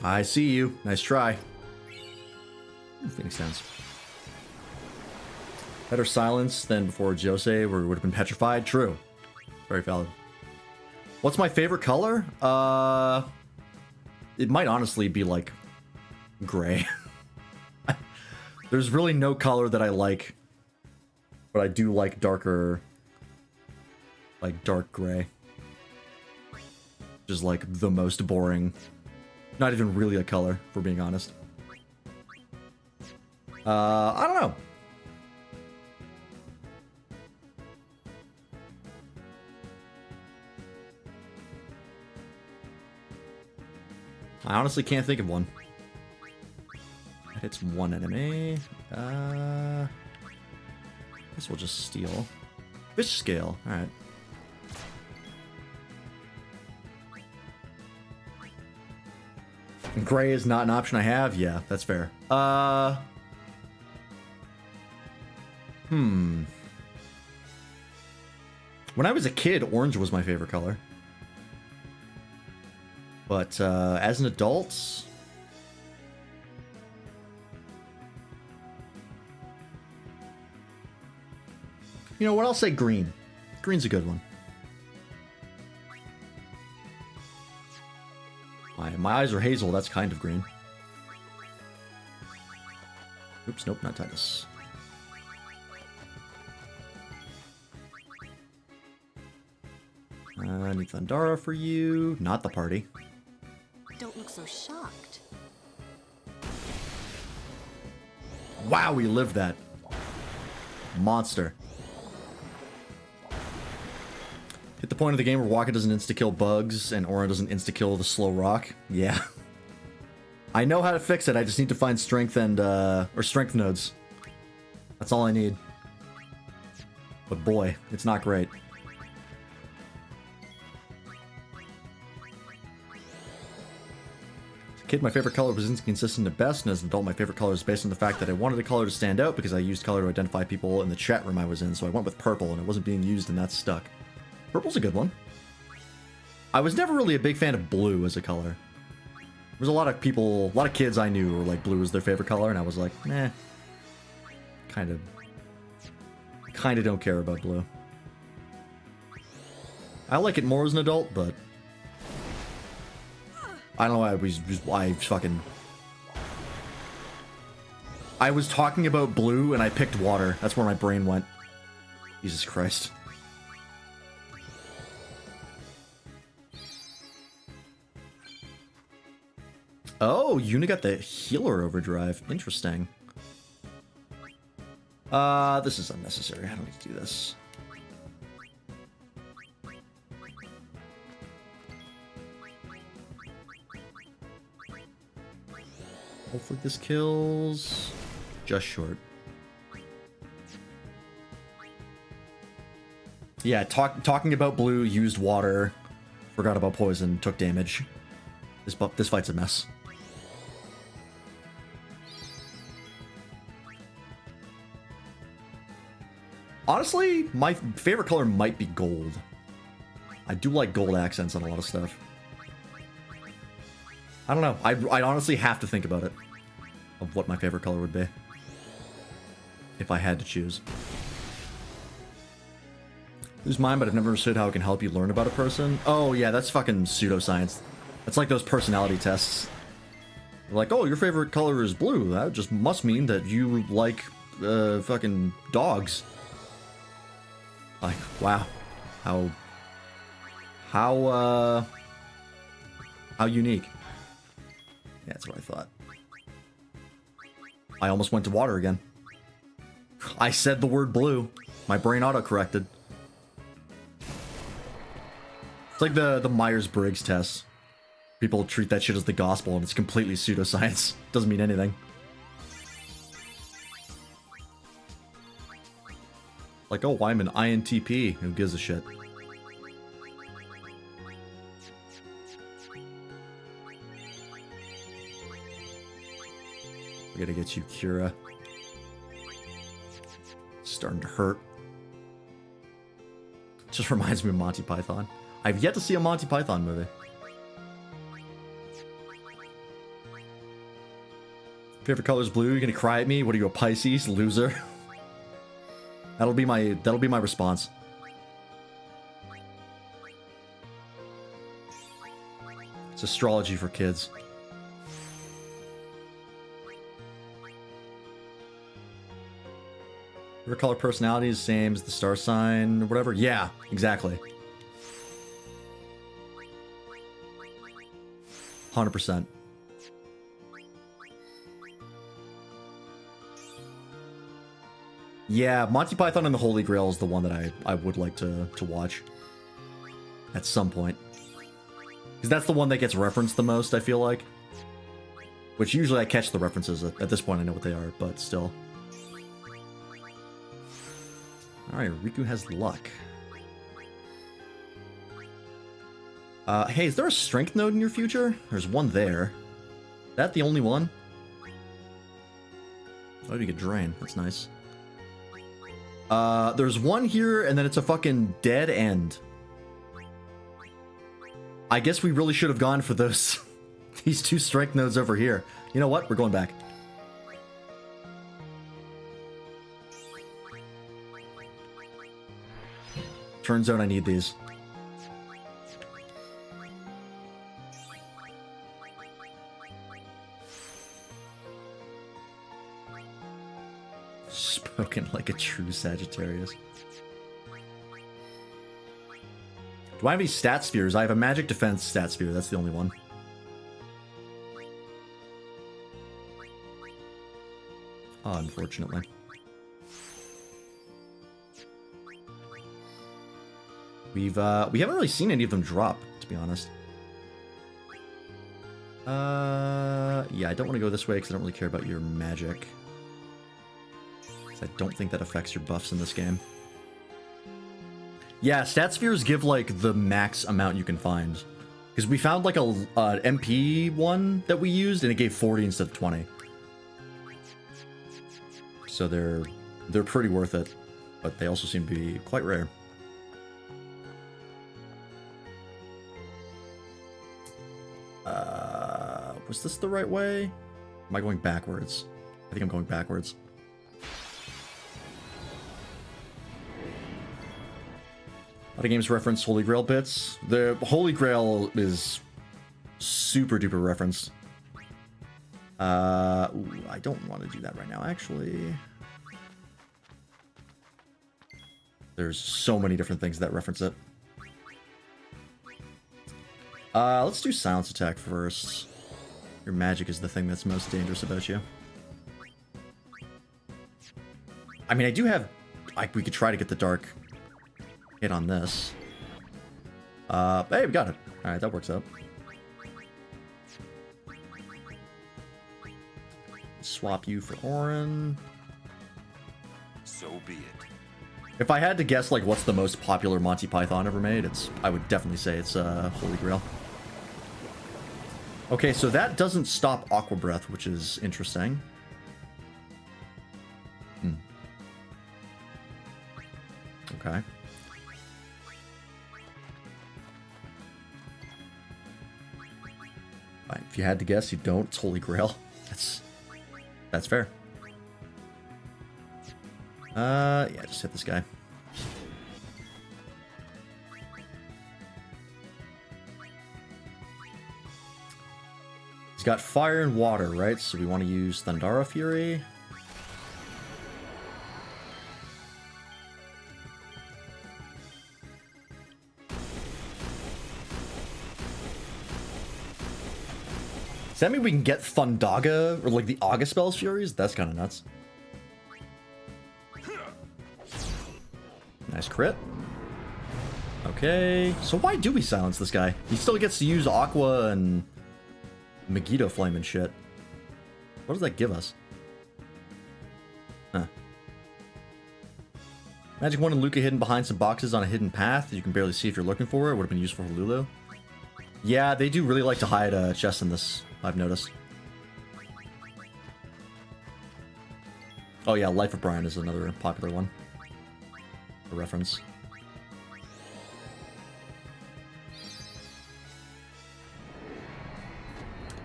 I see you. Nice try. Phoenix Downs. Better silence than before Jose, where it would have been petrified. True. Very valid. What's my favorite color? It might honestly be like gray. There's really no color that I like, but I do like darker, like dark gray. Just like the most boring. Not even really a color, for being honest. I don't know. I honestly can't think of one. That hits one enemy. Guess we'll just steal. Fish scale. Alright. Gray is not an option I have? Yeah, that's fair. When I was a kid, orange was my favorite color. But as an adult... You know what, I'll say green. Green's a good one. My eyes are hazel, that's kind of green. Oops, nope, not Titus. I need Thundara for you. Not the party. Don't look so shocked. Wow, we lived that. Monster. Hit the point of the game where Waka doesn't insta-kill bugs and Aura doesn't insta-kill the slow rock. Yeah. I know how to fix it, I just need to find strength and, or strength nodes. That's all I need. But boy, it's not great. As a kid, my favorite color was inconsistent at best, and as an adult, my favorite color is based on the fact that I wanted a color to stand out because I used color to identify people in the chat room I was in, so I went with purple, and it wasn't being used, and that stuck. Purple's a good one. I was never really a big fan of blue as a color. There's a lot of people, a lot of kids I knew were like blue was their favorite color, and I was like, meh. Kind of don't care about blue. I like it more as an adult, but I don't know why I was talking about blue and I picked water. That's where my brain went. Jesus Christ. Oh, Yuna got the healer overdrive. Interesting. This is unnecessary. I don't need to do this. Hopefully this kills just short. Yeah, talking about blue, used water, forgot about poison, took damage. This fight's a mess. Honestly, my favorite color might be gold. I do like gold accents on a lot of stuff. I don't know. I'd honestly have to think about it. Of what my favorite color would be. If I had to choose. Lose mine, but I've never understood how it can help you learn about a person. Oh yeah, that's fucking pseudoscience. That's like those personality tests. They're like, oh, your favorite color is blue. That just must mean that you like fucking dogs. Like, wow. How unique. Yeah, that's what I thought. I almost went to water again. I said the word blue. My brain auto-corrected. It's like the Myers-Briggs test. People treat that shit as the gospel and it's completely pseudoscience. Doesn't mean anything. Like, oh, I'm an INTP. Who gives a shit? We gotta get you, Kira. Starting to hurt. Just reminds me of Monty Python. I've yet to see a Monty Python movie. Favorite color is blue. You're gonna cry at me? What are you, a Pisces? Loser. That'll be my response. It's astrology for kids. Favorite color personality is same as the star sign or whatever. Yeah, exactly. 100%. Yeah, Monty Python and the Holy Grail is the one that I would like to watch. At some point. Because that's the one that gets referenced the most, I feel like. Which usually I catch the references. At this point I know what they are, but still. Alright, Riku has luck. Hey, is there a strength node in your future? There's one there. That the only one? Oh, you get drain. That's nice. There's one here, and then it's a fucking dead end. I guess we really should have gone for those these 2 strength nodes over here. You know what? We're going back. Turns out I need these. Spoken like a true Sagittarius. Do I have any stat spheres? I have a magic defense stat sphere. That's the only one. Oh, unfortunately. We haven't really seen any of them drop, to be honest. Yeah, I don't want to go this way because I don't really care about your magic. I don't think that affects your buffs in this game. Yeah, stat spheres give like the max amount you can find. Because we found like a MP one that we used and it gave 40 instead of 20. So they're pretty worth it, but they also seem to be quite rare. Was this the right way? Am I going backwards? I think I'm going backwards. A lot of games reference Holy Grail bits. The Holy Grail is super duper reference. Ooh, I don't want to do that right now, actually. There's so many different things that reference it. Let's do silence attack first. Your magic is the thing that's most dangerous about you. I mean, I do have... we could try to get the dark hit on this. Hey, we got it. Alright, that works out. Swap you for Orin. So be it. If I had to guess, like, what's the most popular Monty Python ever made, I would definitely say it's Holy Grail. Okay, so that doesn't stop Aqua Breath, which is interesting. Okay. Fine. If you had to guess, you don't. It's Holy Grail. That's fair. Yeah, just hit this guy. He's got fire and water, right? So we want to use Thundara Fury. Does that mean we can get Thundaga, or like the August Spells Furies? That's kind of nuts. Nice crit. Okay, so why do we silence this guy? He still gets to use Aqua and Megiddo Flame and shit. What does that give us? Huh. Magic Wand and Luca hidden behind some boxes on a hidden path that you can barely see if you're looking for it. Would have been useful for Lulu. Yeah, they do really like to hide chests in this, I've noticed. Oh yeah, Life of Brian is another popular one. A reference.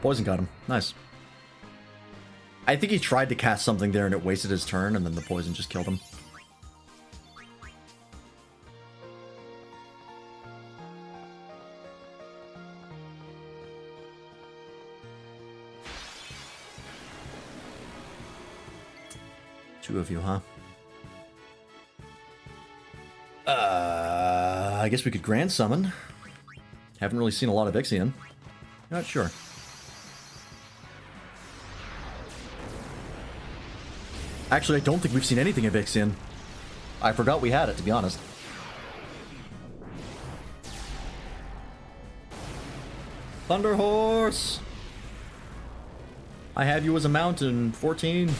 Poison got him. Nice. I think he tried to cast something there and it wasted his turn, and then the poison just killed him. Two of you, huh? I guess we could Grand Summon. Haven't really seen a lot of Ixion. Not sure. Actually, I don't think we've seen anything of Ixion. I forgot we had it, to be honest. Thunder Horse! I have you as a mountain. 14.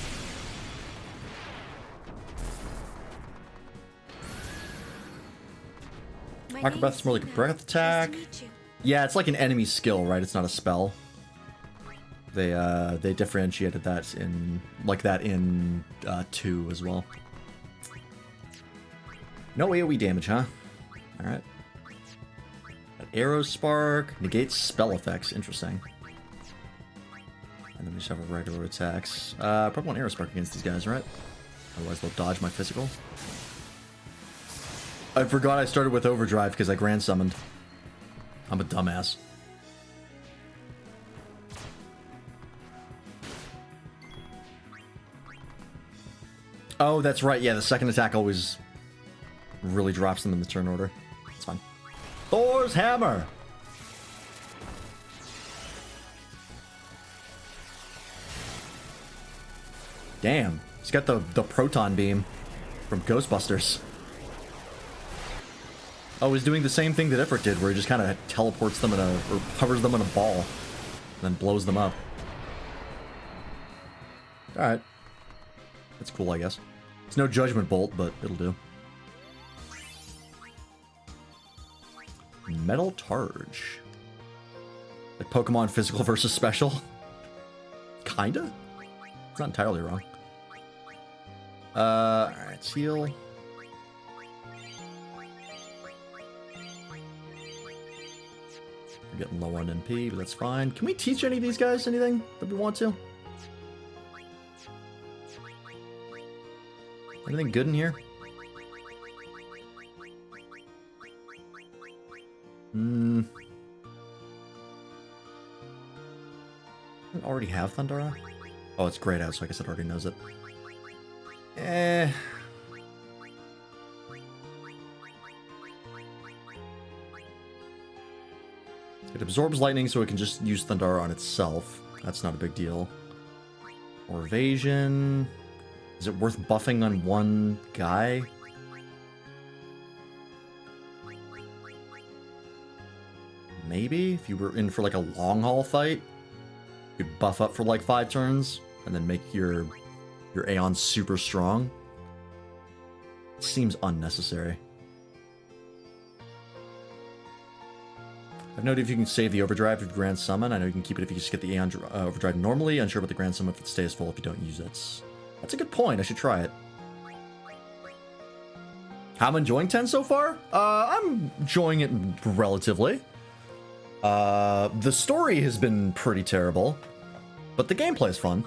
Aqua Breath is more like a breath attack. Yeah, it's like an enemy skill, right? It's not a spell. They differentiated that in like that in 2 as well. No AoE damage, huh? All right. Arrow spark negates spell effects. Interesting. And then we just have a regular attacks. Probably want arrow spark against these guys, right? Otherwise they'll dodge my physical. I forgot I started with overdrive because I grand summoned. I'm a dumbass. Oh, that's right. Yeah, the second attack always really drops them in the turn order. It's fine. Thor's hammer. Damn, he's got the proton beam from Ghostbusters. Oh, he's doing the same thing that Ifrit did, where he just kind of teleports them in a, or hovers them in a ball, and then blows them up. Alright. That's cool, I guess. It's no Judgment Bolt, but it'll do. Metal Targe. Like Pokemon physical versus special? Kinda? It's not entirely wrong. Alright, heal. We're getting low on MP, but that's fine. Can we teach any of these guys anything that we want to? Anything good in here? I already have Thundara? Oh, it's grayed out, so I guess it already knows it. It absorbs lightning, so it can just use Thundara on itself. That's not a big deal. Or evasion. Is it worth buffing on one guy? Maybe, if you were in for like a long haul fight, you could buff up for like 5 turns, and then make your Aeon super strong. Seems unnecessary. I've noted if you can save the overdrive of Grand Summon. I know you can keep it if you just get the Aeon overdrive normally. Unsure about the Grand Summon if it stays full if you don't use it. That's a good point. I should try it. How I'm enjoying 10 so far? I'm enjoying it relatively. The story has been pretty terrible, but the gameplay is fun.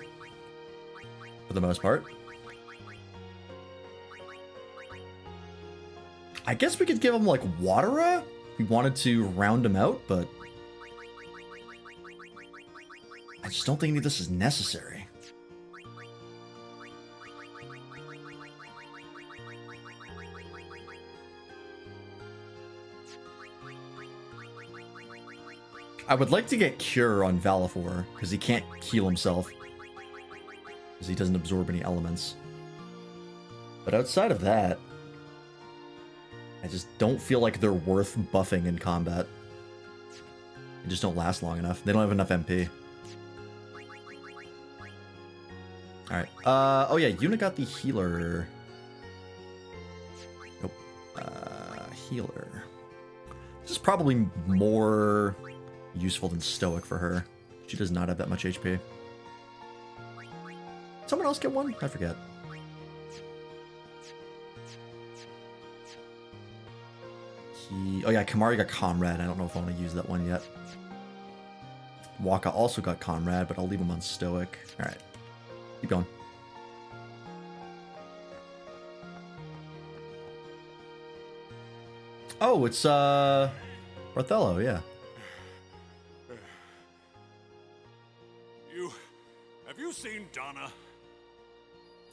For the most part. I guess we could give him, like, Watera? We wanted to round him out, but I just don't think any of this is necessary. I would like to get Cure on Valifor, because he can't heal himself. Because he doesn't absorb any elements. But outside of that, I just don't feel like they're worth buffing in combat. They just don't last long enough. They don't have enough MP. Alright. Oh yeah, Yuna got the healer. Nope. Healer. This is probably more useful than Stoic for her. She does not have that much HP. Someone else get one? I forget. Oh yeah, Kamari got Comrade. I don't know if I want to use that one yet. Waka also got Comrade, but I'll leave him on Stoic. Alright. Keep going. Oh, it's Barthelo, yeah. Have you seen Donna?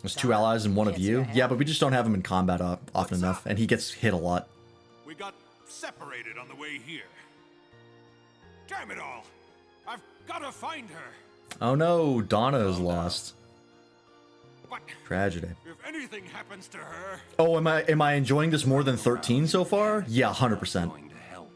There's 2 allies and one of you. Yeah, but we just don't have him in combat often enough, and he gets hit a lot. We got separated on the way here. Damn it all! I've got to find her. Oh no, Donna is lost. But Tragedy. if anything happens to her... Oh, am I enjoying this more than 13 so far? Yeah, 100%. Going to help.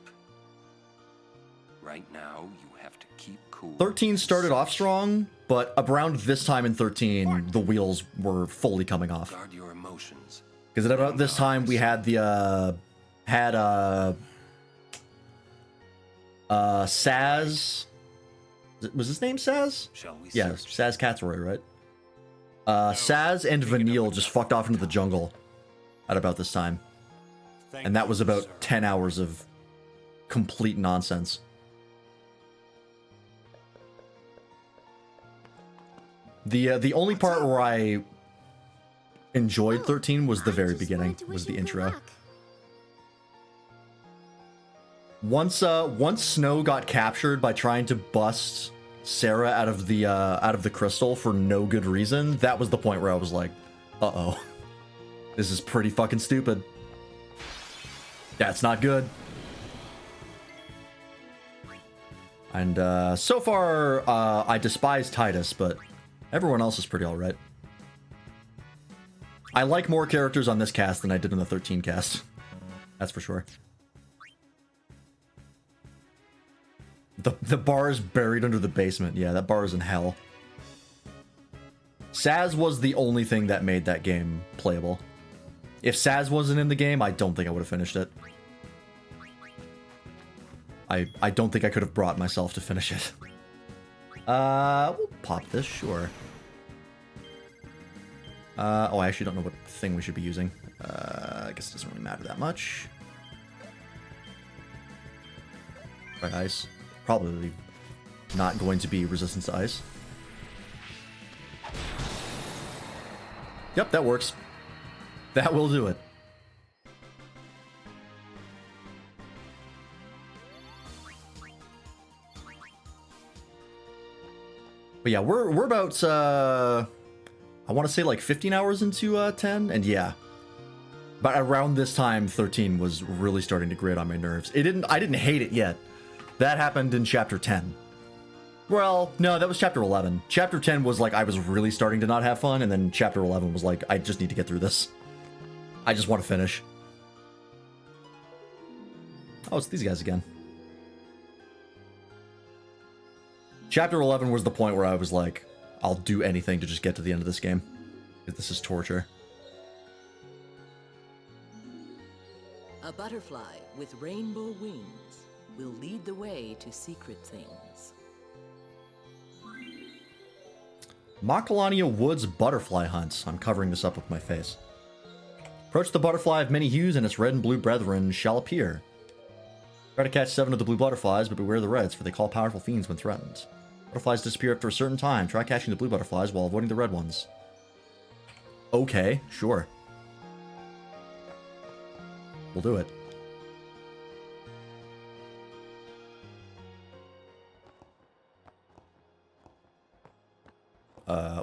Right now, you have to keep cool. 13 started off strong, but around this time in 13, the wheels were fully coming off. Guard your emotions. Because at about this time, we had the, Saz, Was his name Saz? Shall we Yeah, search? Saz Catsroy, right? Saz and Vanille just fucked off into the jungle at about this time. And that was about 10 hours of complete nonsense. The only part where I enjoyed 13 was the very beginning, was the intro. Once Snow got captured by trying to bust Sarah out of the crystal for no good reason, that was the point where I was like, uh-oh. This is pretty fucking stupid. That's not good. And so far, I despise Titus, but everyone else is pretty alright. I like more characters on this cast than I did in the 13 cast. That's for sure. The bar is buried under the basement. Yeah, that bar is in hell. Saz was the only thing that made that game playable. If Saz wasn't in the game, I don't think I would have finished it. I don't think I could have brought myself to finish it. We'll pop this, sure. Oh, I actually don't know what thing we should be using. I guess it doesn't really matter that much. Right, ice. Probably not going to be resistant to ice. Yep, that works. That will do it. But yeah, we're about I want to say like 15 hours into 10, and yeah. But around this time 13 was really starting to grate on my nerves. I didn't hate it yet. That happened in chapter 10. Well, no, that was chapter 11. Chapter 10 was like I was really starting to not have fun, and then chapter 11 was like I just need to get through this. I just want to finish. Oh, it's these guys again. Chapter 11 was the point where I was like, I'll do anything to just get to the end of this game. This is torture. A butterfly with rainbow wings will lead the way to secret things. Macalania Woods Butterfly Hunt. I'm covering this up with my face. Approach the butterfly of many hues and its red and blue brethren shall appear. Try to catch 7 of the blue butterflies, but beware the reds, for they call powerful fiends when threatened. Butterflies disappear after a certain time. Try catching the blue butterflies while avoiding the red ones. Okay, sure. We'll do it.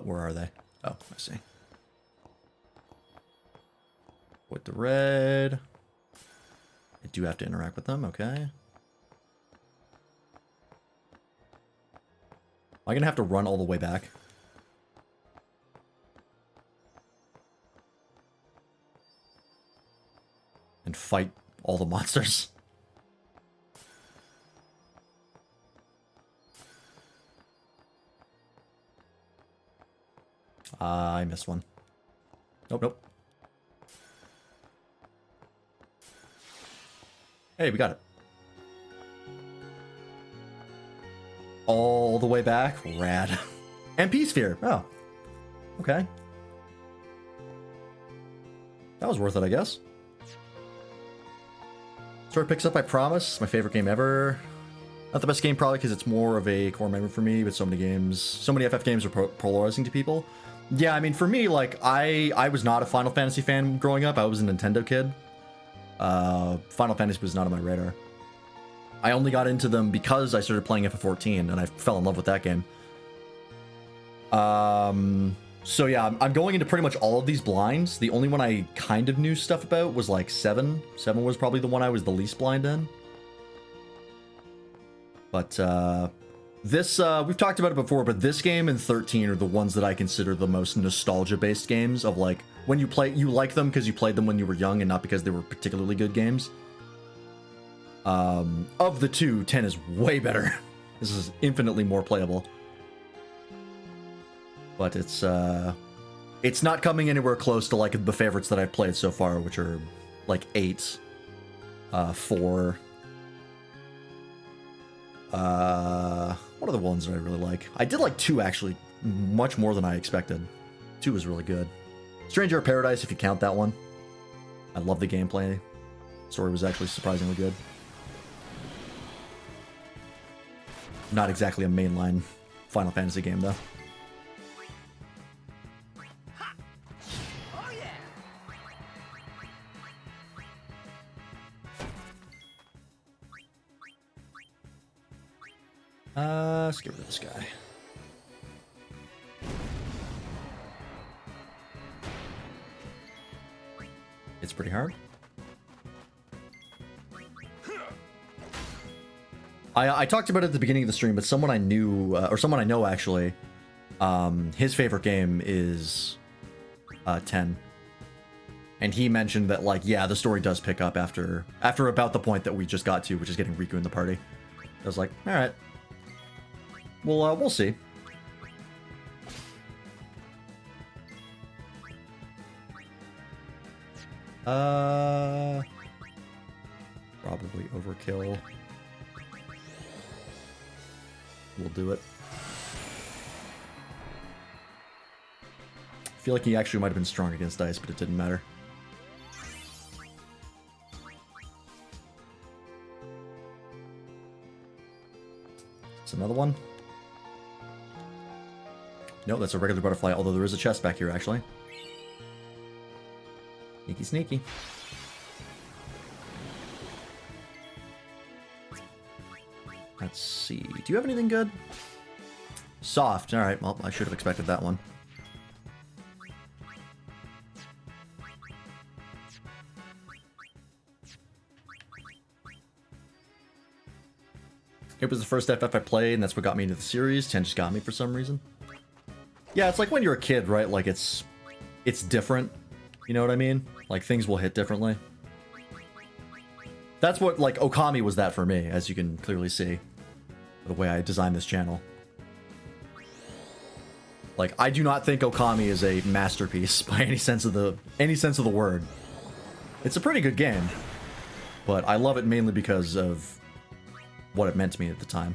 Where are they? Oh, I see. With the red. I do have to interact with them, okay. Am I gonna have to run all the way back? And fight all the monsters? I missed one. Nope, nope. Hey, we got it. All the way back? Rad. MP Sphere. Oh. Okay. That was worth it, I guess. Story picks up, I promise. My favorite game ever. Not the best game probably because it's more of a core memory for me, but so many games, so many FF games are polarizing to people. Yeah, I mean, for me, like, I was not a Final Fantasy fan growing up. I was a Nintendo kid. Final Fantasy was not on my radar. I only got into them because I started playing FF14, and I fell in love with that game. So yeah, I'm going into pretty much all of these blinds. The only one I kind of knew stuff about was, like, 7. 7 was probably the one I was the least blind in. But, this, we've talked about it before, but this game and 13 are the ones that I consider the most nostalgia-based games of, like, when you play, you like them because you played them when you were young and not because they were particularly good games. Of the two, 10 is way better. This is infinitely more playable. But it's not coming anywhere close to, like, the favorites that I've played so far, which are, like, 8, 4, What are the ones that I really like? I did like 2 actually, much more than I expected. 2 was really good. Stranger of Paradise, if you count that one. I love the gameplay. Story was actually surprisingly good. Not exactly a mainline Final Fantasy game though. Let's get rid of this guy. It's pretty hard. I talked about it at the beginning of the stream, but someone I knew, or someone I know actually, his favorite game is 10. And he mentioned that, like, yeah, the story does pick up after about the point that we just got to, which is getting Riku in the party. I was like, all right. We'll see. Probably overkill. We'll do it. I feel like he actually might have been strong against ice, but it didn't matter. It's another one. No, that's a regular butterfly, although there is a chest back here, actually. Sneaky, sneaky. Let's see. Do you have anything good? Soft. Alright, well, I should have expected that one. It was the first FF I played, and that's what got me into the series. 10 just got me for some reason. Yeah, it's like when you're a kid, right? Like, it's different. You know what I mean? Like, things will hit differently. That's what, like, Okami was that for me, as you can clearly see. The way I designed this channel. Like, I do not think Okami is a masterpiece by any sense of the word. It's a pretty good game, but I love it mainly because of what it meant to me at the time.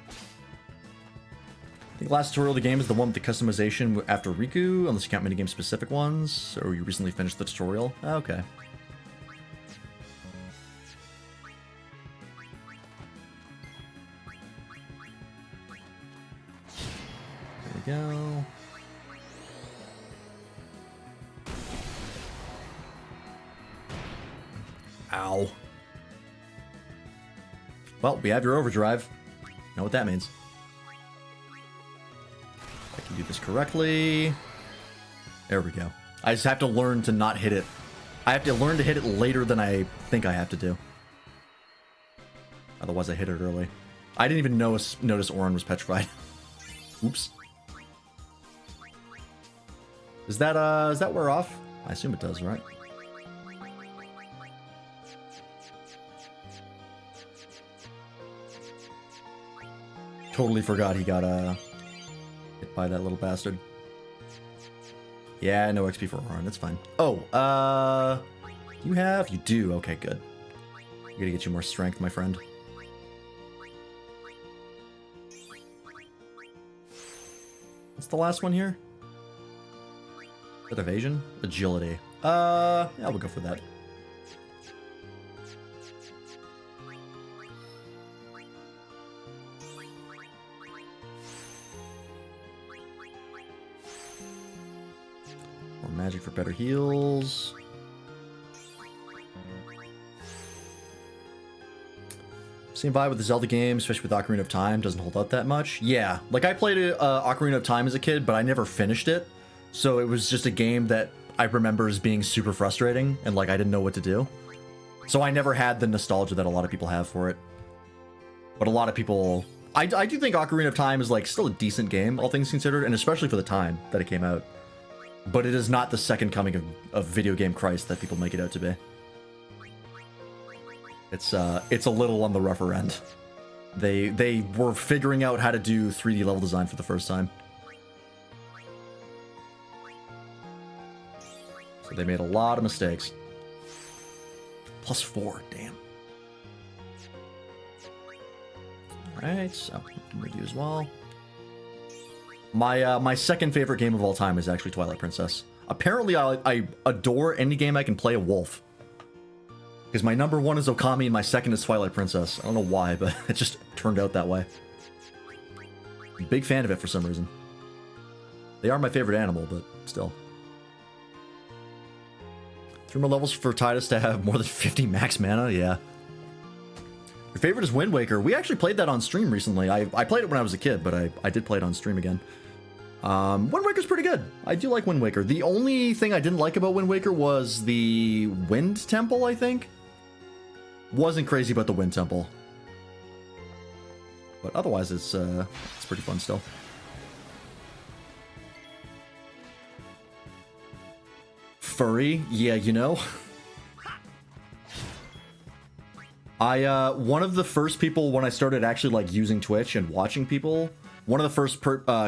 I think the last tutorial of the game is the one with the customization after Riku, unless you count minigame specific ones, or you recently finished the tutorial. Okay. There we go. Ow. Well, we have your overdrive. Know what that means. I can do this correctly. There we go. I just have to learn to not hit it. I have to learn to hit it later than I think I have to do. Otherwise I hit it early. I didn't even notice Orin was petrified. Oops. Does that wear off? I assume it does, right? Totally forgot he got hit by that little bastard. Yeah, no XP for Orin, that's fine. Oh, you have? You do, okay, good. I'm gonna get you more strength, my friend. What's the last one here? Is that evasion? Agility. Yeah, we'll go for that. More magic for better heals. Same vibe with the Zelda games, especially with Ocarina of Time. Doesn't hold up that much. Yeah, like I played Ocarina of Time as a kid, but I never finished it. So it was just a game that I remember as being super frustrating, and like I didn't know what to do. So I never had the nostalgia that a lot of people have for it. But a lot of people... I do think Ocarina of Time is like still a decent game, all things considered, and especially for the time that it came out. But it is not the second coming of video game Christ that people make it out to be. It's a little on the rougher end. They were figuring out how to do 3D level design for the first time. So they made a lot of mistakes. +4, damn. Alright, so I'm gonna do as well. My second favorite game of all time is actually Twilight Princess. Apparently, I adore any game I can play a wolf. Because my number one is Okami and my second is Twilight Princess. I don't know why, but it just turned out that way. I'm a big fan of it for some reason. They are my favorite animal, but still. 3 more levels for Tidus to have more than 50 max mana? Yeah. Your favorite is Wind Waker. We actually played that on stream recently. I played it when I was a kid, but I did play it on stream again. Wind Waker's pretty good. I do like Wind Waker. The only thing I didn't like about Wind Waker was the Wind Temple, I think. Wasn't crazy about the Wind Temple. But otherwise, it's pretty fun still. Furry? Yeah, you know. One of the first people when I started actually like using Twitch and watching people, one of the first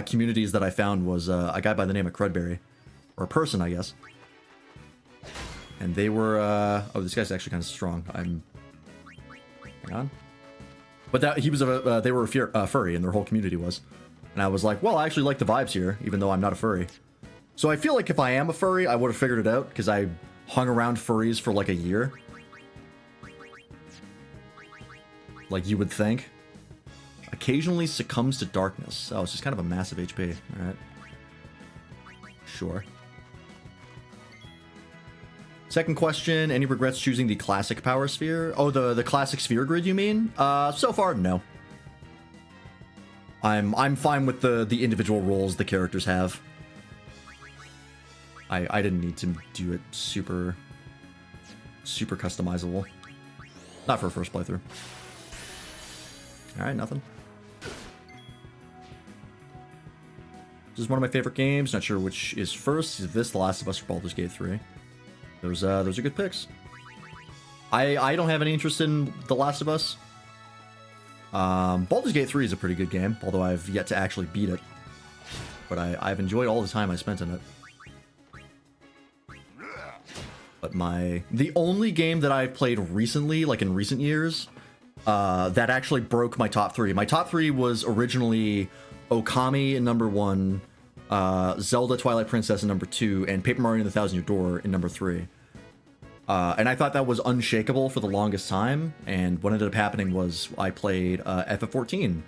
communities that I found was a guy by the name of Crudberry, or a person, I guess. And they were, oh, this guy's actually kind of strong. Hang on. But he was they were a furry, and their whole community was. And I was like, well, I actually like the vibes here, even though I'm not a furry. So I feel like if I am a furry, I would have figured it out, because I hung around furries for like a year. Like you would think. Occasionally succumbs to darkness. Oh, it's just kind of a massive HP. Alright. Sure. Second question, any regrets choosing the classic power sphere? Oh, the classic sphere grid, you mean? So far, no. I'm fine with the individual roles the characters have. I didn't need to do it super customizable. Not for a first playthrough. Alright, nothing. This is one of my favorite games. Not sure which is first. Is this The Last of Us or Baldur's Gate 3? Those are good picks. I don't have any interest in The Last of Us. Baldur's Gate 3 is a pretty good game, although I've yet to actually beat it. But I've enjoyed all the time I spent in it. But the only game that I've played recently, like in recent years, that actually broke my top 3. My top 3 was originally Okami in number 1, Zelda Twilight Princess in number 2, and Paper Mario and the Thousand Year Door in number 3. And I thought that was unshakable for the longest time, and what ended up happening was I played FF10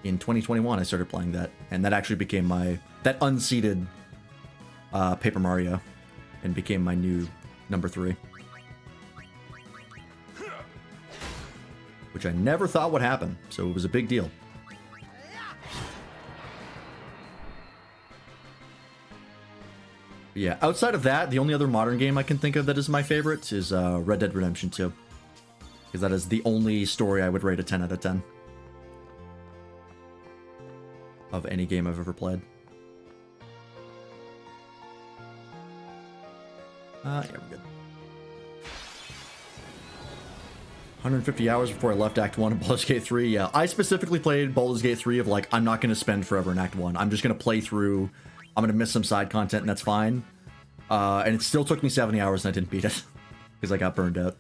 in 2021. I started playing that, and that actually became that unseated Paper Mario, and became my new number 3. Which I never thought would happen, so it was a big deal. Yeah, outside of that, the only other modern game I can think of that is my favorite is Red Dead Redemption 2. Because that is the only story I would rate a 10 out of 10. Of any game I've ever played. Yeah, we're good. 150 hours before I left Act 1 of Baldur's Gate 3. Yeah, I specifically played Baldur's Gate 3 of like, I'm not going to spend forever in Act 1. I'm just going to play through. I'm going to miss some side content, and that's fine. And it still took me 70 hours, and I didn't beat it. Because I got burned out.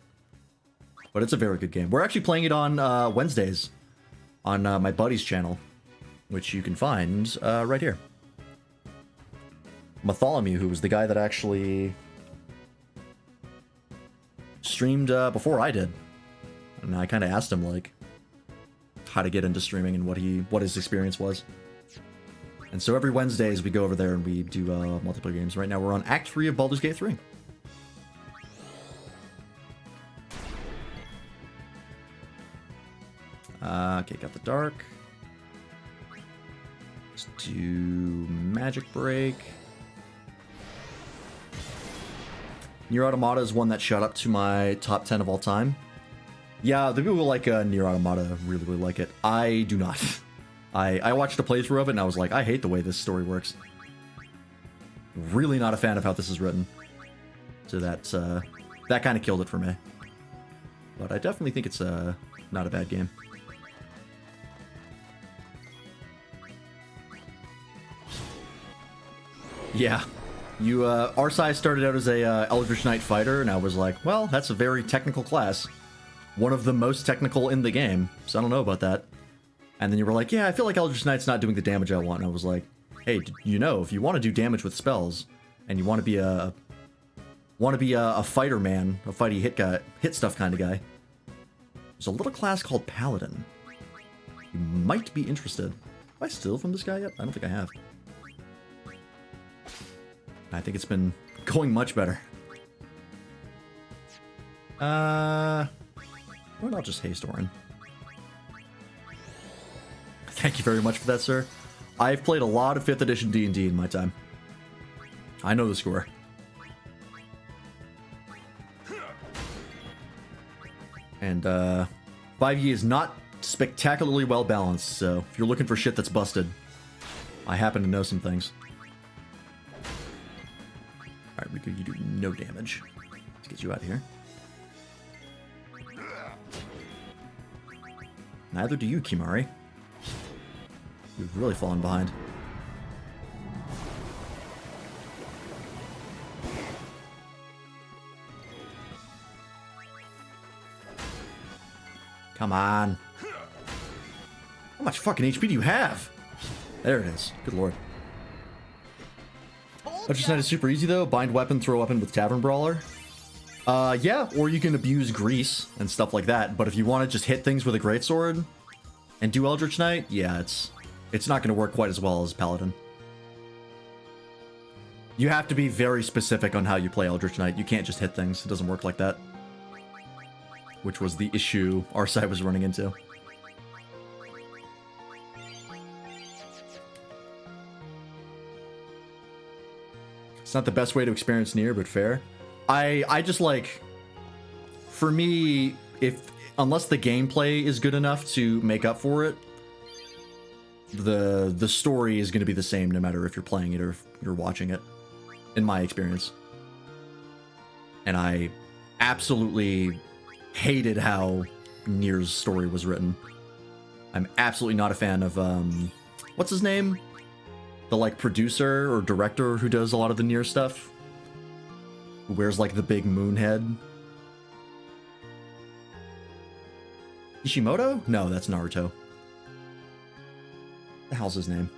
But it's a very good game. We're actually playing it on Wednesdays. On my buddy's channel. Which you can find right here. Bartholomew, who was the guy that actually streamed before I did. And I kind of asked him, like, how to get into streaming and what his experience was. And so every Wednesdays we go over there and we do multiplayer games. Right now we're on Act 3 of Baldur's Gate 3. Okay, got the dark. Let's do Magic Break. Nier Automata is one that shot up to my top 10 of all time. Yeah, the people who like Nier Automata really, really like it. I do not. I watched a playthrough of it and I was like, I hate the way this story works. Really not a fan of how this is written. So that kind of killed it for me. But I definitely think it's not a bad game. Yeah. Arsai started out as a Eldritch Knight fighter, and I was like, well, that's a very technical class. One of the most technical in the game, so I don't know about that. And then you were like, yeah, I feel like Eldritch Knight's not doing the damage I want. And I was like, hey, you know, if you want to do damage with spells and you want to be a fighter man, a fighty hit stuff kind of guy, there's a little class called Paladin. You might be interested. Have I steal from this guy yet? I don't think I have. I think it's been going much better. Why not just haste Orin? Thank you very much for that, sir. I've played a lot of 5th edition D&D in my time. I know the score. And 5e is not spectacularly well balanced, so if you're looking for shit that's busted, I happen to know some things. Alright, Riku, you do no damage. Let's get you out of here. Neither do you, Kimari. You've really fallen behind. Come on. How much fucking HP do you have? There it is. Good lord. Eldritch Knight is super easy though. Bind weapon, throw weapon with Tavern Brawler. Yeah, or you can abuse grease and stuff like that. But if you want to just hit things with a greatsword and do Eldritch Knight, yeah, it's not going to work quite as well as Paladin. You have to be very specific on how you play Eldritch Knight. You can't just hit things. It doesn't work like that. Which was the issue our side was running into. It's not the best way to experience Nier, but fair. I just like, for me, unless the gameplay is good enough to make up for it, the story is going to be the same no matter if you're playing it or if you're watching it, in my experience. And I absolutely hated how Nier's story was written. I'm absolutely not a fan of, what's his name? The, like, producer or director who does a lot of the Nier stuff. Who wears, like, the big moon head. Ishimoto? No, that's Naruto. What the hell's his name?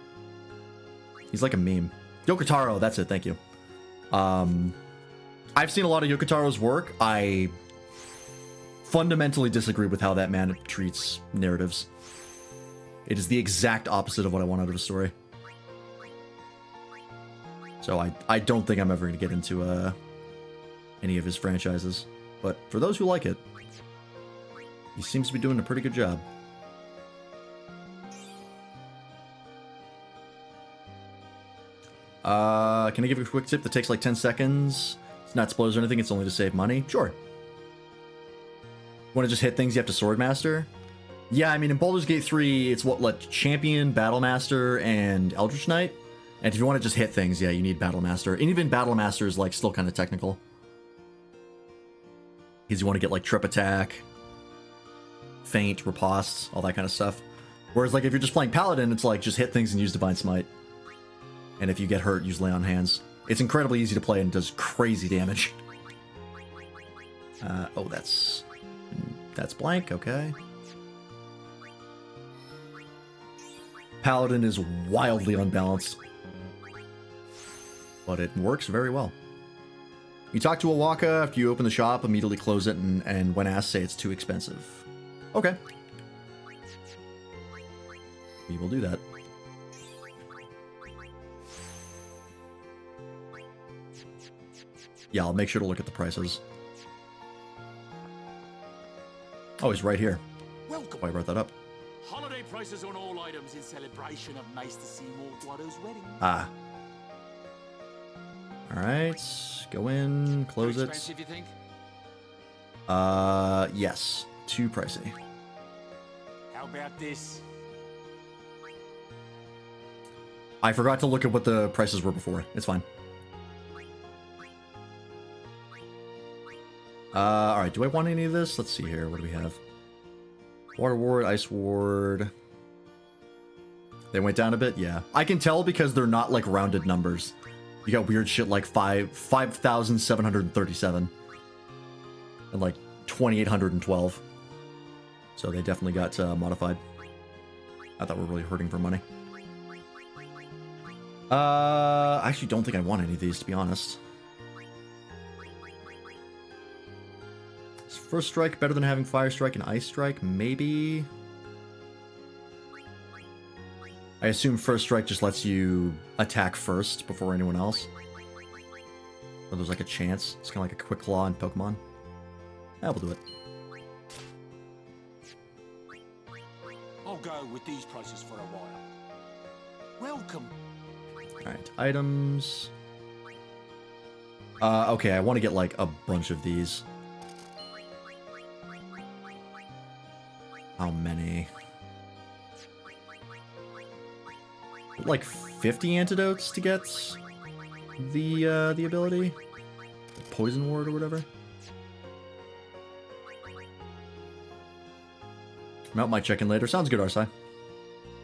He's like a meme. Yokotaro, that's it, thank you. I've seen a lot of Yokotaro's work. I fundamentally disagree with how that man treats narratives. It is the exact opposite of what I want out of a story. So I don't think I'm ever going to get into any of his franchises. But for those who like it, he seems to be doing a pretty good job. Can I give you a quick tip that takes like 10 seconds? It's not spoilers or anything, it's only to save money. Sure. Want to just hit things you have to sword master? Yeah, I mean, in Baldur's Gate 3, it's what, like, Champion, Battlemaster, and Eldritch Knight. And if you want to just hit things, yeah, you need Battlemaster. And even Battlemaster is, like, still kind of technical. Because you want to get, like, Trip Attack, Feint, Riposte, all that kind of stuff. Whereas, like, if you're just playing Paladin, it's like, just hit things and use Divine Smite. And if you get hurt, use Lay on Hands. It's incredibly easy to play and does crazy damage. Oh, that's blank, okay. Paladin is wildly unbalanced. But it works very well. You talk to a Waka after you open the shop, immediately close it, and when asked, say it's too expensive. Okay. We will do that. Yeah, I'll make sure to look at the prices. Oh, he's right here. Welcome. Oh, I brought that up. Holiday prices on all items in celebration of Maester Seymour Guado's wedding. Ah. Alright, go in, close it. Expensive, you think? Yes. Too pricey. How about this? I forgot to look at what the prices were before. It's fine. Alright, do I want any of this? Let's see here. What do we have? Water Ward, Ice Ward. They went down a bit? Yeah. I can tell because they're not, like, rounded numbers. You got weird shit like 5,737. And, like, 2,812. So they definitely got modified. I thought we were really hurting for money. I actually don't think I want any of these, to be honest. Is First Strike better than having Fire Strike and Ice Strike? Maybe. I assume First Strike just lets you attack first before anyone else. Or there's like a chance. It's kind of like a Quick Claw in Pokemon. Yeah, we'll do it. I'll go with these prices for a while. Welcome. Alright, items. Okay, I want to get like a bunch of these. How many? Like 50 antidotes to get the ability? The Poison Ward or whatever? Mount might check in later. Sounds good, Arsai.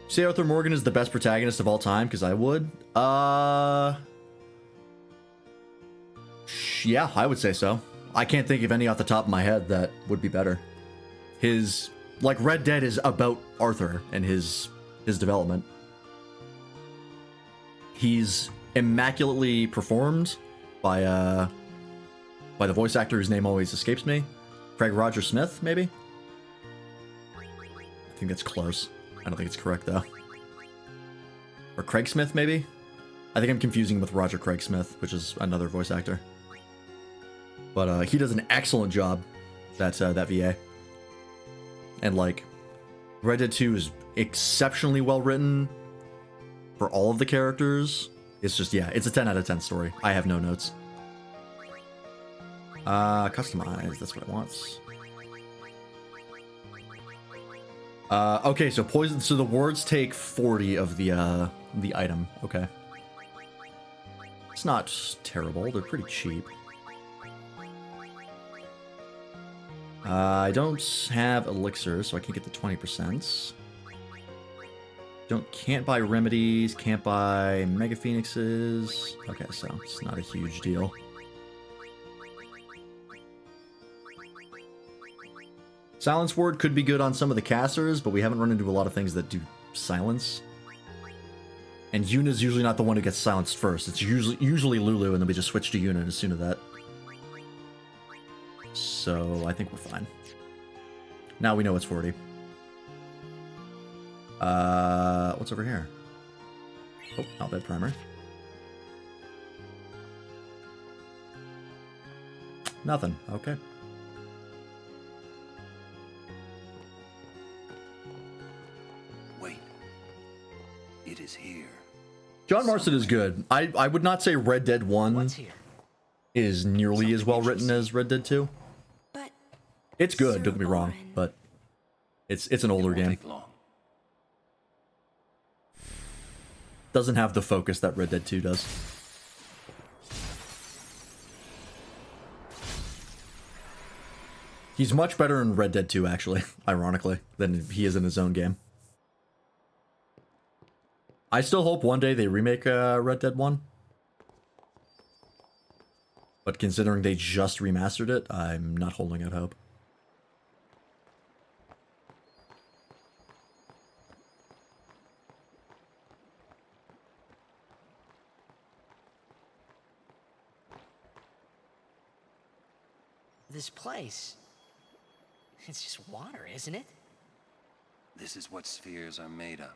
Say Arthur Morgan is the best protagonist of all time, because I would. Yeah, I would say so. I can't think of any off the top of my head that would be better. His, like, Red Dead is about Arthur and his development. He's immaculately performed by the voice actor whose name always escapes me. Craig Roger Smith, maybe? I think that's close. I don't think it's correct, though. Or Craig Smith, maybe? I think I'm confusing him with Roger Craig Smith, which is another voice actor. But he does an excellent job, that VA. And, like, Red Dead 2 is exceptionally well written for all of the characters. It's just, yeah, it's a 10 out of 10 story. I have no notes. Customize, that's what it wants. Okay, so poison. So the wards take 40 of the item. Okay, it's not terrible. They're pretty cheap. I don't have elixirs, so I can't get the 20%. Can't buy remedies. Can't buy mega phoenixes. Okay, so it's not a huge deal. Silence Ward could be good on some of the casters, but we haven't run into a lot of things that do silence. And Yuna's usually not the one who gets silenced first. It's usually Lulu, and then we just switch to Yuna as soon as that. So I think we're fine. Now we know it's 40. What's over here? Oh, not bad primer. Nothing. Okay. Wait. It is here. John Marston is good. I would not say Red Dead 1 is nearly as well written as Red Dead 2. But it's good, don't get me wrong, but it's an older game. Doesn't have the focus that Red Dead 2 does. He's much better in Red Dead 2, actually, ironically, than he is in his own game. I still hope one day they remake Red Dead 1. But considering they just remastered it, I'm not holding out hope. This place, it's just water, isn't it? This is what spheres are made of.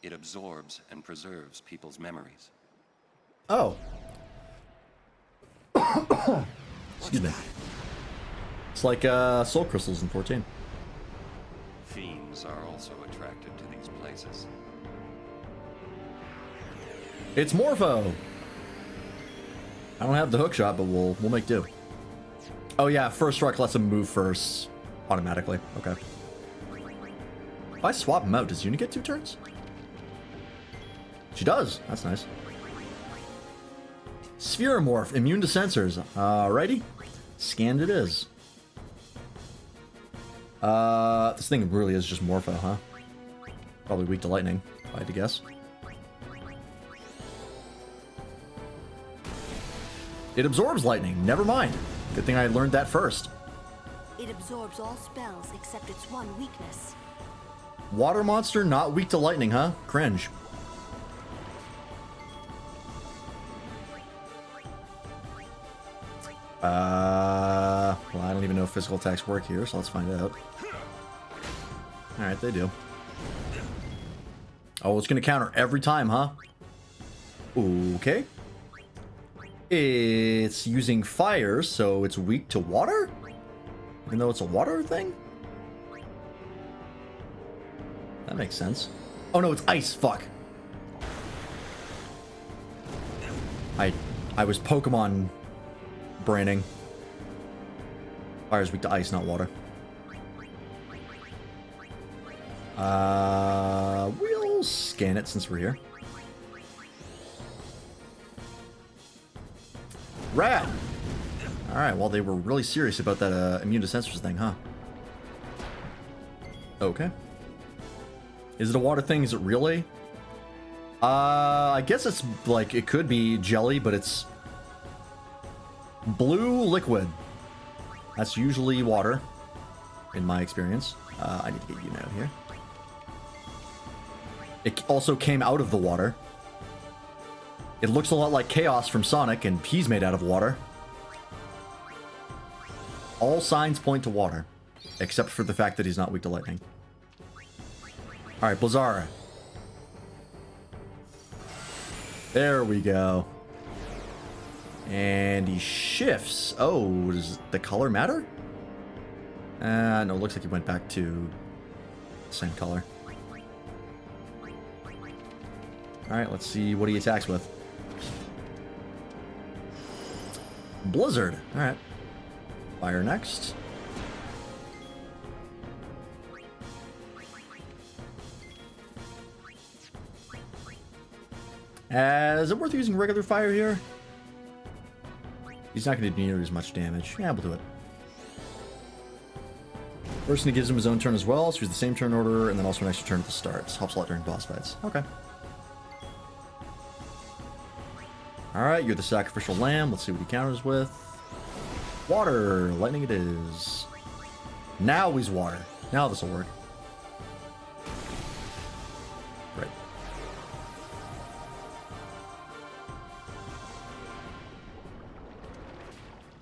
It absorbs and preserves people's memories. Oh. Excuse me. It's like soul crystals in 14. Fiends are also attracted to these places. It's Morpho! I don't have the hook shot, but we'll make do. Oh yeah, First Strike lets him move first. Automatically. Okay. If I swap him out, does Yuna get 2 turns? She does. That's nice. Spheromorph, immune to sensors. Alrighty. Scanned it is. This thing really is just Morpho, huh? Probably weak to lightning, if I had to guess. It absorbs lightning. Never mind. Good thing I learned that first. It absorbs all spells except its one weakness. Water monster not weak to lightning, huh? Cringe. Well, I don't even know if physical attacks work here, so let's find out. Alright, they do. Oh, it's gonna counter every time, huh? Okay. It's using fire, so it's weak to water? Even though it's a water thing? That makes sense. Oh no, it's ice, fuck. I was Pokemon braining. Fire is weak to ice, not water. We'll scan it since we're here. Rad! Alright, well, they were really serious about that immune to sensors thing, huh? Okay. Is it a water thing? Is it really? I guess it's like, it could be jelly, but it's blue liquid. That's usually water, in my experience. I need to get you out here. It also came out of the water. It looks a lot like Chaos from Sonic, and he's made out of water. All signs point to water, except for the fact that he's not weak to lightning. Alright, Blizzara. There we go. And he shifts. Oh, does the color matter? No, it looks like he went back to the same color. Alright, let's see what he attacks with. Blizzard. Alright. Fire next. Is it worth using regular fire here? He's not going to do near as much damage. Yeah, we'll do it. First, it gives him his own turn as well, so he's the same turn order, and then also an extra turn at the start. Helps a lot during boss fights. Okay. Alright, you're the sacrificial lamb. Let's see what he counters with. Water. Lightning it is. Now he's water. Now this will work. Right.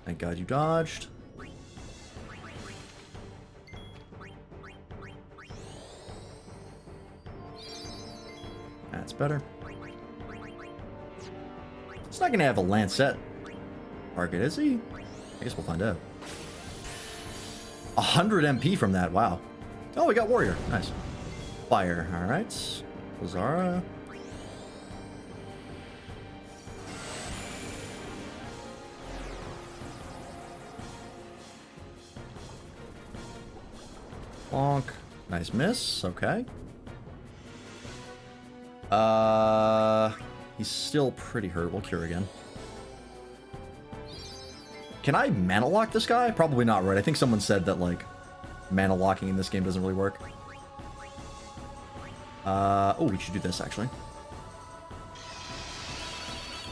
Thank God you dodged. That's better. He's not gonna have a Lancet target, is he? I guess we'll find out. 100 MP from that, wow. Oh, we got Warrior, nice. Fire, alright. Blizzara. Bonk. Nice miss, okay. He's still pretty hurt. We'll cure again. Can I mana lock this guy? Probably not, right? I think someone said that, like, mana locking in this game doesn't really work. Oh, we should do this, actually.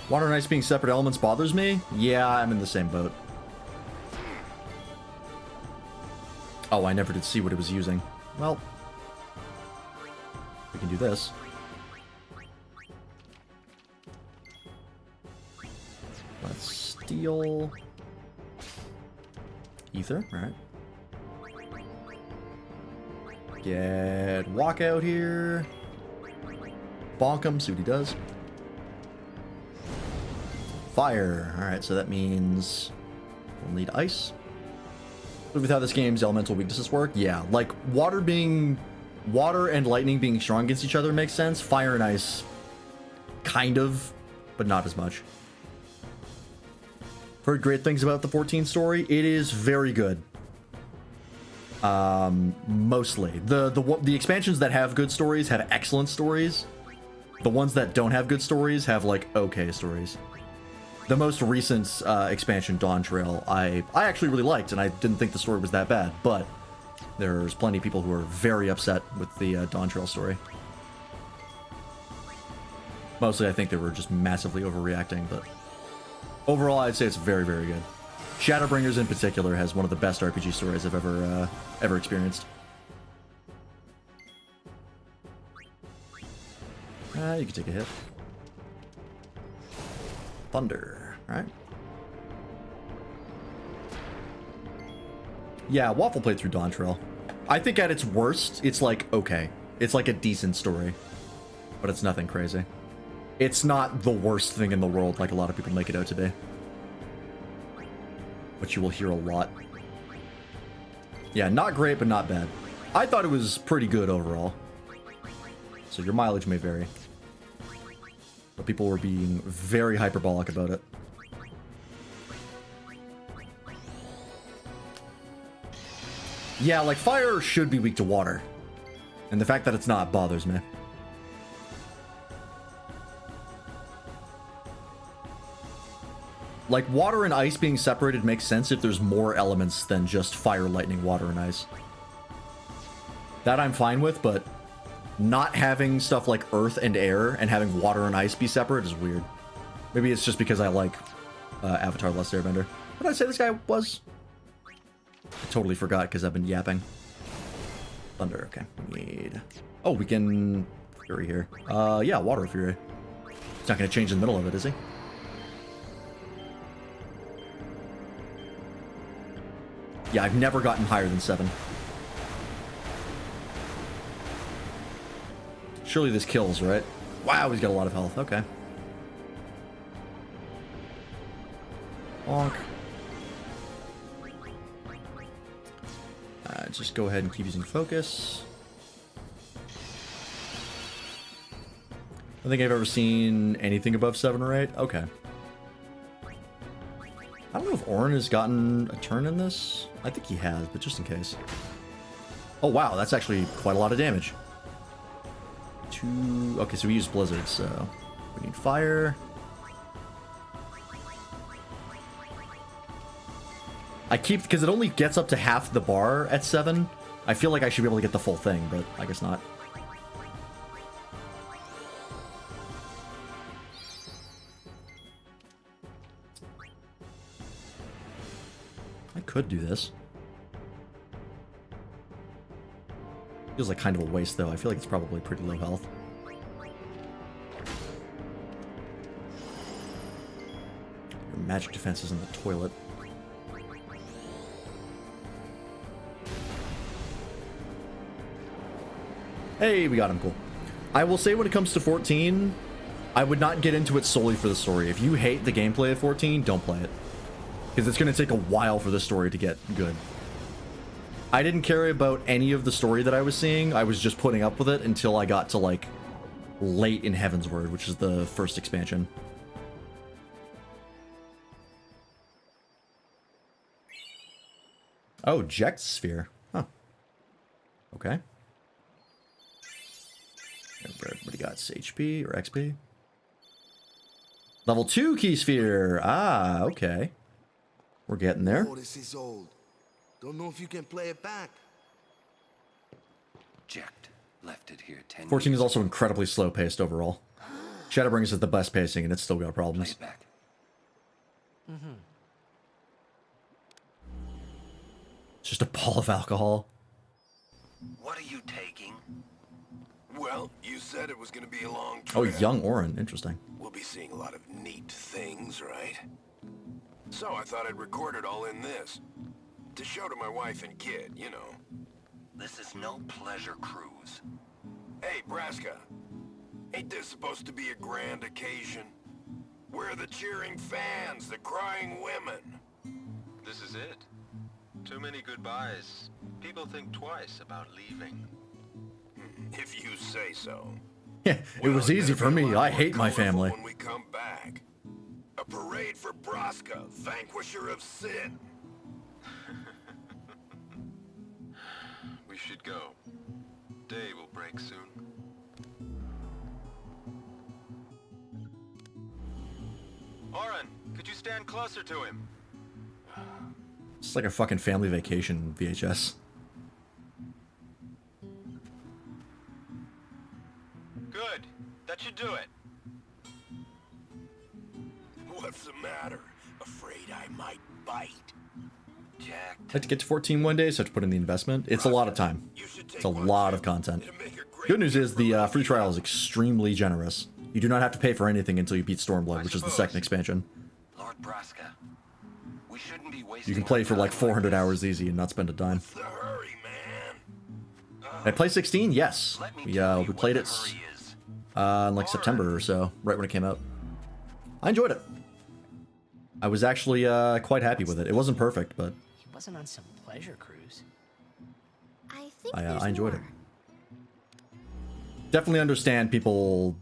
Water and ice being separate elements bothers me? Yeah, I'm in the same boat. Oh, I never did see what it was using. Well, we can do this. Let's steal ether, right? Get walk out here. Bonk him, see what he does. Fire. Alright, so that means we'll need ice. With how this game's elemental weaknesses work, yeah, like water and lightning being strong against each other makes sense. Fire and ice, kind of, but not as much. Heard great things about the 14 story. It is very good. Mostly the expansions that have good stories have excellent stories. The ones that don't have good stories have like okay stories. The most recent expansion, Dawn Trail, I actually really liked, and I didn't think the story was that bad, but there's plenty of people who are very upset with the Dawn Trail story. Mostly, I think they were just massively overreacting, but overall, I'd say it's very, very good. Shadowbringers, in particular, has one of the best RPG stories I've ever experienced. You can take a hit. Thunder. Alright. Yeah, Waffle played through Dawn Trail. I think at its worst, it's like, okay. It's like a decent story. But it's nothing crazy. It's not the worst thing in the world like a lot of people make it out to be. But you will hear a lot. Yeah, not great, but not bad. I thought it was pretty good overall. So your mileage may vary. But people were being very hyperbolic about it. Yeah, like fire should be weak to water. And the fact that it's not bothers me. Like, water and ice being separated makes sense if there's more elements than just fire, lightning, water, and ice. That I'm fine with, but not having stuff like earth and air and having water and ice be separate is weird. Maybe it's just because I like Avatar: The Last Airbender. What did I say this guy was? I totally forgot because I've been yapping. Thunder, okay. We need... Oh, we can... Fury here. Yeah, Water Fury. He's not going to change in the middle of it, is he? Yeah, I've never gotten higher than 7. Surely this kills, right? Wow, he's got a lot of health. Okay. Bonk. Just go ahead and keep using focus. I don't think I've ever seen anything above 7 or 8. Okay. I don't know if Orin has gotten a turn in this. I think he has, but just in case. Oh, wow. That's actually quite a lot of damage. 2... Okay, so we use Blizzard, so... We need Fire. I keep... Because it only gets up to half the bar at 7. I feel like I should be able to get the full thing, but I guess not. I could do this. Feels like kind of a waste, though. I feel like it's probably pretty low health. Your magic defense is in the toilet. Hey, we got him. Cool. I will say when it comes to 14, I would not get into it solely for the story. If you hate the gameplay of 14, don't play it. Because it's going to take a while for the story to get good. I didn't care about any of the story that I was seeing. I was just putting up with it until I got to, like, late in Heavensward, which is the first expansion. Oh, Ject Sphere. Huh. Okay. What do you got? It's HP or XP? Level 2 Key Sphere. Ah, okay. We're getting there. Oh, this is old. Don't know if you can play it back. Ject left it here 10 14 is also incredibly slow paced overall. Shadowbringers is the best pacing and it's still got problems. Play it back. It's just a ball of alcohol. What are you taking? Well, you said it was going to be a long Oh, trip. young Orin. Interesting. We'll be seeing a lot of neat things, right? So I thought I'd record it all in this. To show to my wife and kid, you know. This is no pleasure cruise. Hey, Braska. Ain't this supposed to be a grand occasion? We're the cheering fans, the crying women. This is it. Too many goodbyes. People think twice about leaving. If you say so. Yeah, it was easy for me. I hate my family. When we come back. A parade for Braska, vanquisher of sin. We should go. Day will break soon. Orin, could you stand closer to him? It's like a fucking family vacation VHS. Good. That should do it. What's the matter? Afraid I might bite? Jack. I had to get to 14 one day, so I had to put in the investment. It's a lot of time. It's a lot of content. It'll make a Good news is the free trial is extremely generous. You do not have to pay for anything until you beat Stormblood, which is the second expansion. Lord Braska, we shouldn't be wasting. You can play for like 400 hours easy and not spend a dime. Did I play 16? Yes. We played it in like September or so, right when it came out. I enjoyed it. I was actually quite happy with it. It wasn't perfect, but He wasn't on some pleasure cruise. I think I enjoyed it. Definitely understand people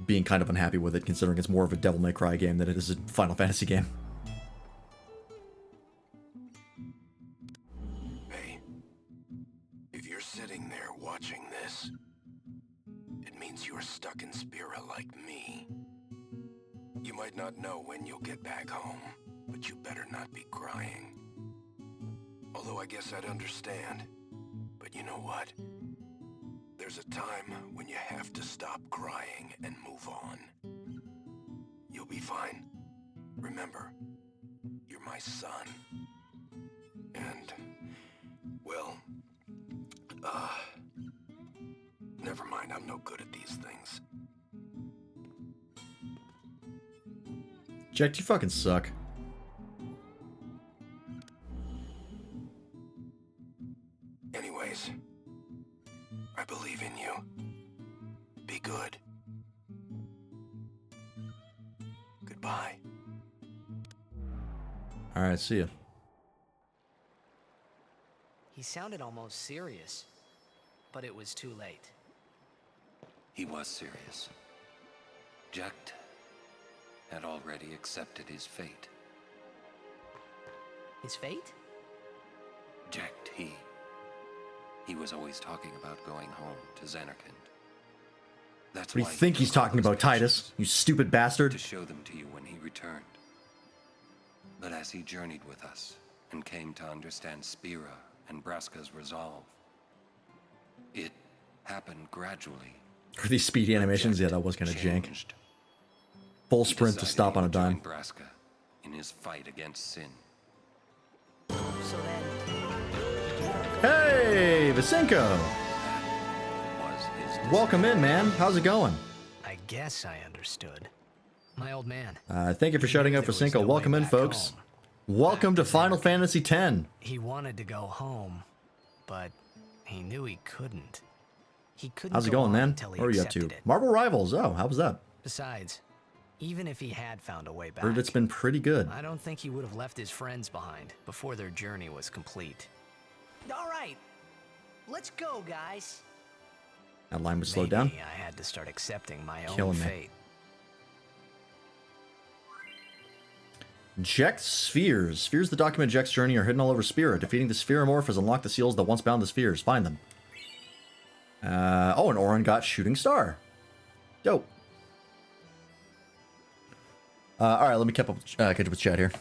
being kind of unhappy with it, considering it's more of a Devil May Cry game than it is a Final Fantasy game. Hey, if you're sitting there watching this, it means you're stuck in Spira like me. You might not know when you'll get back home, but you better not be crying. Although I guess I'd understand. But you know what? There's a time when you have to stop crying and move on. You'll be fine. Remember, you're my son. And, well, never mind, I'm no good at these things. Jack, you fucking suck. Anyways, I believe in you. Be good. Goodbye. Alright, see ya. He sounded almost serious, but it was too late. He was serious. Jack had already accepted his fate. His fate? Jack He was always talking about going home to Xanarkand. That's What do why you think he's talking about, Titus? You stupid bastard. to show them to you when he returned. But as he journeyed with us and came to understand Spira and Braska's resolve, it happened gradually. For these speedy animations, yeah, that was kind of jank. Changed. Full He sprint to decided stop he on a would join dime. Braska in his fight against sin. So then, Hey, Visenko! Was his decision. Welcome in, man. How's it going? I guess I understood. My old man. Thank you for shouting out, There was Visenko. no Welcome way in, back folks. home. Welcome to Back Final Xanarkand. Fantasy X. He wanted to go home, but he knew he couldn't. He couldn't How's it go going, on man? until he What are you up to? accepted it. Marvel Rivals. Oh, how was that? Besides, even if he had found a way back, Heard it's been pretty good. I don't think he would have left his friends behind before their journey was complete. All right, let's go, guys. That line was slowed Maybe down. I had to start accepting my own Killing me. fate. Jecht's Spheres. Spheres that document Jecht's journey are hidden all over Spira. Defeating the Spheromorph has unlocked the seals that once bound the spheres. Find them. Oh, and Orin got Shooting Star. Dope. Alright, let me catch up with chat here.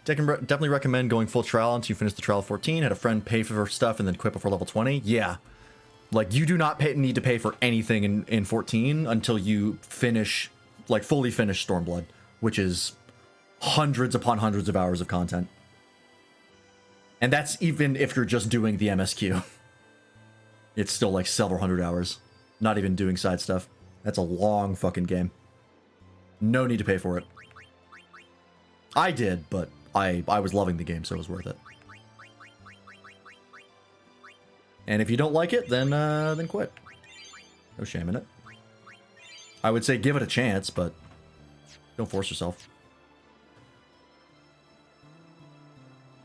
Definitely recommend going full trial until you finish the trial 14. Had a friend pay for stuff and then quit before level 20. Yeah. Like, you do not need to pay for anything in 14 until you finish, like, fully finish Stormblood, which is hundreds upon hundreds of hours of content. And that's even if you're just doing the MSQ. It's still like several hundred hours. Not even doing side stuff. That's a long fucking game. No need to pay for it. I did, but I was loving the game, so it was worth it. And if you don't like it, then quit. No shame in it. I would say give it a chance, but don't force yourself.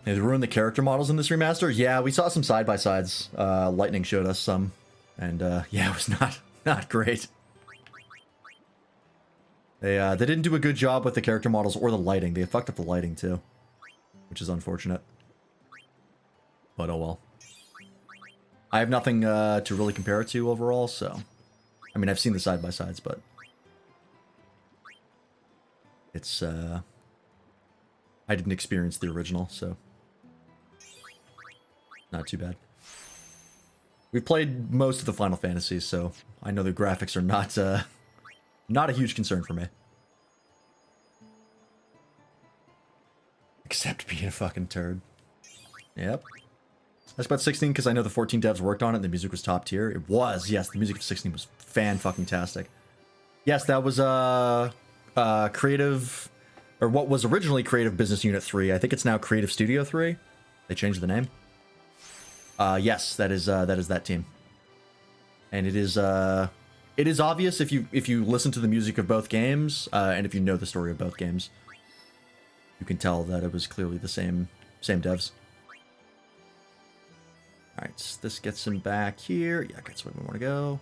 They ruined the character models in this remaster? Yeah, we saw some side-by-sides. Lightning showed us some. And, yeah, it was not great. They didn't do a good job with the character models or the lighting. They fucked up the lighting, too. Which is unfortunate. But oh well. I have nothing to really compare it to overall, so... I mean, I've seen the side-by-sides, but... It's, I didn't experience the original, so... Not too bad. We've played most of the Final Fantasies, so I know the graphics are not a huge concern for me. Except being a fucking turd. Yep. That's about 16 because I know the 14 devs worked on it and the music was top tier. It was, yes, the music of 16 was fan-fucking-tastic. Yes, that was Creative, or what was originally Creative Business Unit 3. I think it's now Creative Studio 3. They changed the name. Yes, that is that team. And it is obvious if you listen to the music of both games, and if you know the story of both games, you can tell that it was clearly the same devs. All right, so this gets him back here. Yeah, that's where we want to go.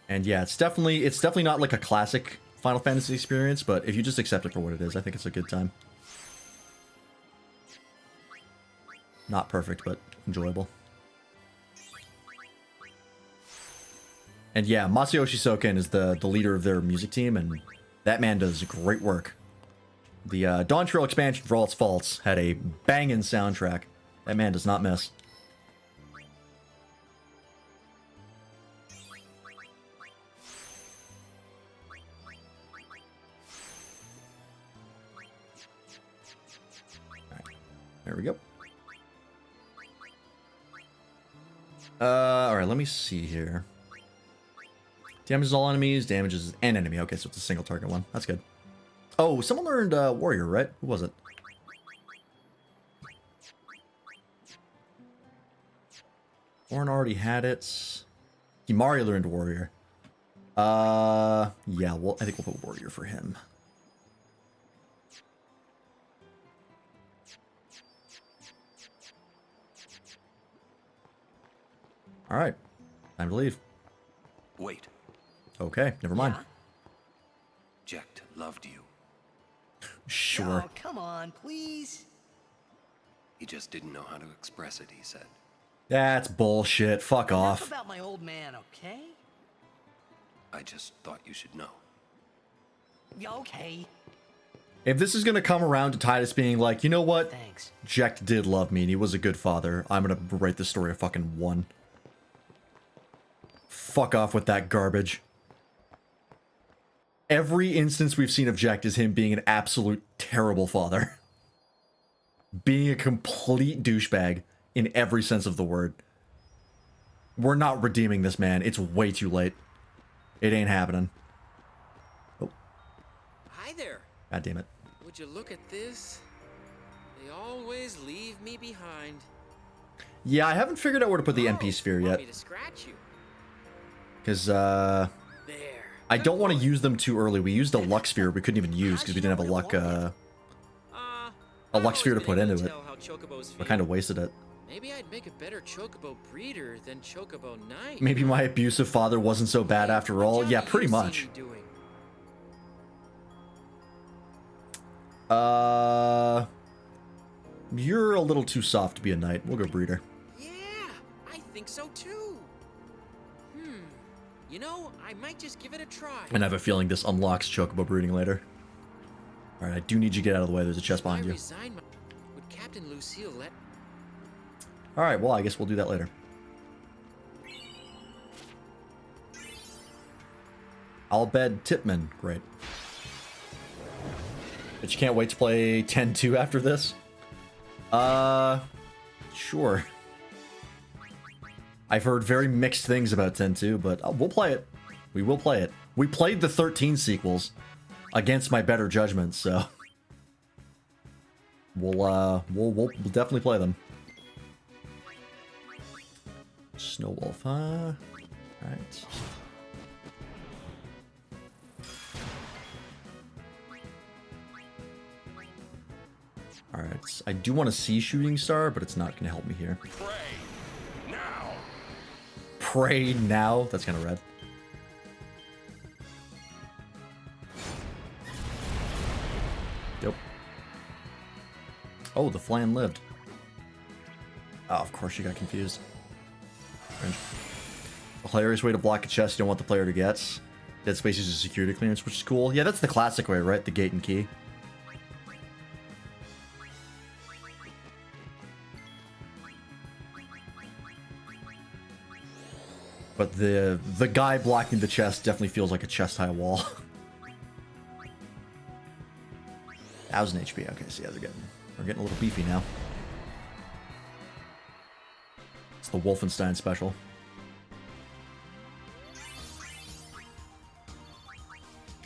And yeah, it's definitely not like a classic Final Fantasy experience, but if you just accept it for what it is, I think it's a good time. Not perfect, but enjoyable. And yeah, Masayoshi Soken is the leader of their music team, and that man does great work. The Dawn Trail expansion, for all its faults, had a banging soundtrack. That man does not miss. Alright, there we go. Alright, let me see here. Damages all enemies, damages an enemy. Okay, so it's a single target one. That's good. Oh, someone learned Warrior, right? Who was it? Warren already had it. Himari learned Warrior. Yeah, well, I think we'll put Warrior for him. Alright. Time to leave. Wait. Okay, never mind. Yeah. Jecht loved you. Sure. Oh, come on, please. He just didn't know how to express it, he said. That's bullshit. Fuck off. Enough about my old man, okay? I just thought you should know. Yeah, okay. If this is gonna come around to Titus being like, you know what? Thanks. Jecht did love me and he was a good father, I'm gonna write this story a fucking 1. Fuck off with that garbage. Every instance we've seen of Jecht is him being an absolute terrible father. Being a complete douchebag in every sense of the word. We're not redeeming this man. It's way too late. It ain't happening. Oh. Hi there. God damn it. Would you look at this? They always leave me behind. Yeah, I haven't figured out where to put the MP sphere yet. Me to scratch you. Because, I don't want to use them too early. We used a luck sphere we couldn't even use because we didn't have a luck sphere to put into it. We kind of wasted it. Maybe I'd make a better chocobo breeder than chocobo knight. Maybe my abusive father wasn't so bad after all. Yeah, pretty much. You're a little too soft to be a knight. We'll go breeder. Yeah, I think so too. You know, I might just give it a try. And I have a feeling this unlocks chocobo breeding later. Alright, I do need you to get out of the way. There's a chest behind you. Would Captain Lucille let... Alright, well, I guess we'll do that later. Albed Tipman. Great. But you can't wait to play 10-2 after this? Sure. I've heard very mixed things about 10-2, but we'll play it. We will play it. We played the 13 sequels against my better judgment, so we'll definitely play them. Snow Wolf, huh? Alright. Alright, I do want to see Shooting Star, but it's not going to help me here. Pray now? That's kind of red. Yep. Oh, the flan lived. Oh, of course you got confused. Cringe. A hilarious way to block a chest you don't want the player to get. Dead Space uses a security clearance, which is cool. Yeah, that's the classic way, right? The gate and key. But the guy blocking the chest definitely feels like a chest-high wall. 1000 HP. Okay, so yeah, we're getting a little beefy now. It's the Wolfenstein special.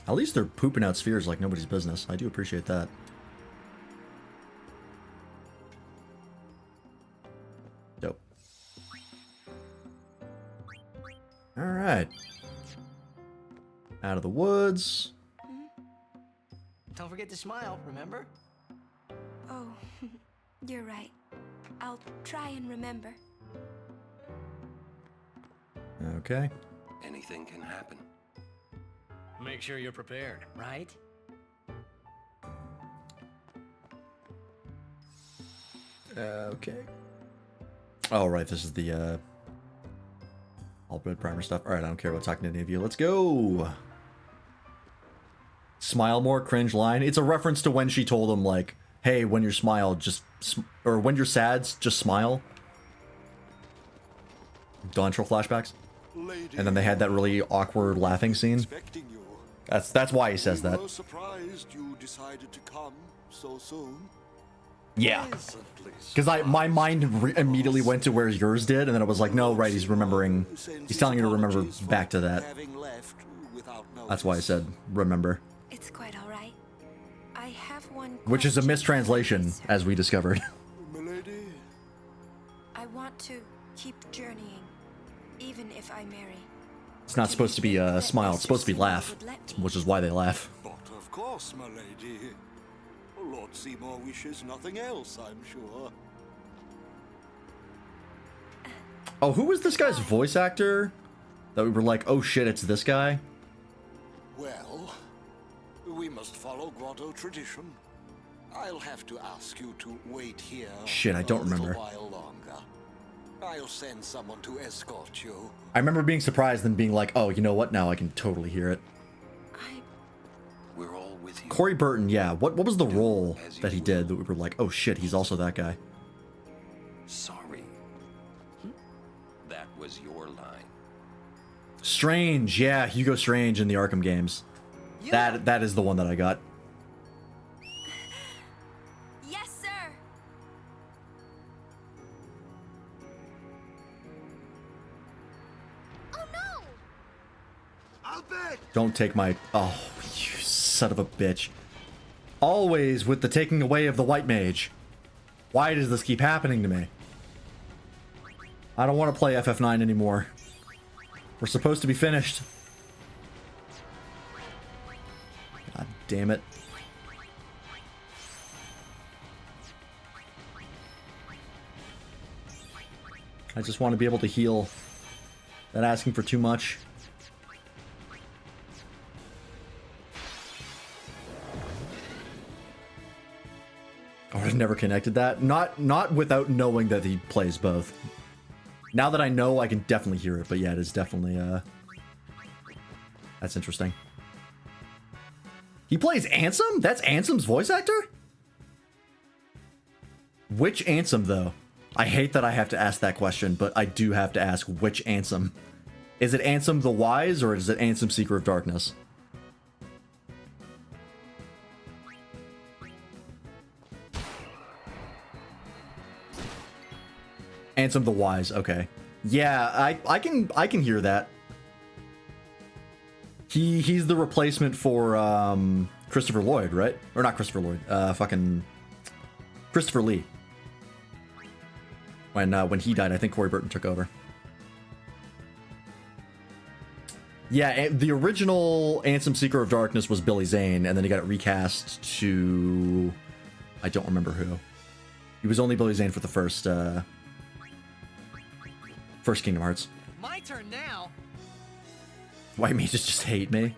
At least they're pooping out spheres like nobody's business. I do appreciate that. Dope. Alright. Out of the woods. Don't forget to smile, remember? Oh, you're right. I'll try and remember. Okay. Anything can happen. Make sure you're prepared, right? Okay. Oh, right, this is the, Albed primer stuff. Alright, I don't care about talking to any of you. Let's go! Smile more, cringe line. It's a reference to when she told him, like, hey, when you're smile, just... or when you're sad, just smile. Dawn Troll flashbacks. And then they had that really awkward laughing scene. That's why he says that. We were surprised you decided to come so soon. Yeah. Because my mind immediately went to where yours did, and then I was like, no, right, he's remembering. He's telling you to remember back to that. That's why I said remember. It's quite all right. I have one. Which is a mistranslation, as we discovered. Milady? I want to keep journeying, even if I marry. It's not supposed to be a smile, it's supposed to be laugh, which is why they laugh. But of course, my lady. Lord Seymour wishes nothing else, I'm sure. Oh, who was this guy's voice actor? That we were like, oh shit, it's this guy? Well, we must follow Grotto tradition. I'll have to ask you to wait here. Shit, I don't a little remember. while longer. I'll send someone to escort you. I remember being surprised and being like, oh, you know what? Now I can totally hear it. We're all with you. Corey Burton, yeah. What was the role that he did that we were like, oh shit, he's also that guy? Sorry. That was your line. Strange, yeah, Hugo Strange in the Arkham games. Yeah. That is the one that I got. Yes, sir. Oh no! I'll bet. Don't take my... Oh, you son of a bitch. Always with the taking away of the white mage. Why does this keep happening to me? I don't want to play FF9 anymore. We're supposed to be finished. God damn it. I just want to be able to heal. Not asking for too much. Oh, I've never connected that. Not without knowing that he plays both. Now that I know, I can definitely hear it, but yeah, it is definitely, that's interesting. He plays Ansem? That's Ansem's voice actor? Which Ansem, though? I hate that I have to ask that question, but I do have to ask which Ansem. Is it Ansem the Wise, or is it Ansem Seeker of Darkness? Ansem the Wise, okay. Yeah, I can hear that. He's the replacement for Christopher Lloyd, right? Or not Christopher Lloyd, fucking Christopher Lee. When he died, I think Corey Burton took over. Yeah, the original Ansem Seeker of Darkness was Billy Zane, and then he got it recast to... I don't remember who. He was only Billy Zane for the first Kingdom Hearts. My turn now. White mages just hate me.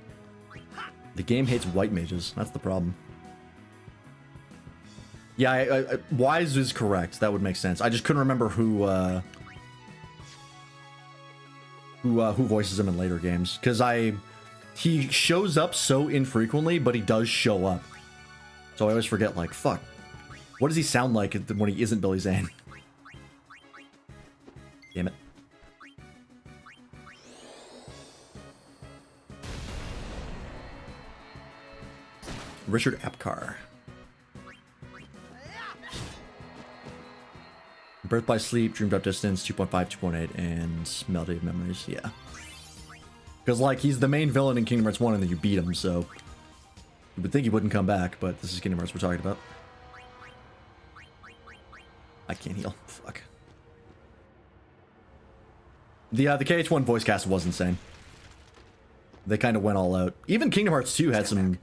The game hates white mages. That's the problem. Yeah, Wise is correct. That would make sense. I just couldn't remember who voices him in later games. Because he shows up so infrequently, but he does show up. So I always forget, like, fuck. What does he sound like when he isn't Billy Zane? Damn it. Richard Epcar. Birth by Sleep, Dreamed Out Distance, 2.5, 2.8, and Melody of Memories. Yeah. Because, like, he's the main villain in Kingdom Hearts 1 and then you beat him, so... You would think he wouldn't come back, but this is Kingdom Hearts we're talking about. I can't heal. Fuck. The KH1 voice cast was insane. They kind of went all out. Even Kingdom Hearts 2 had some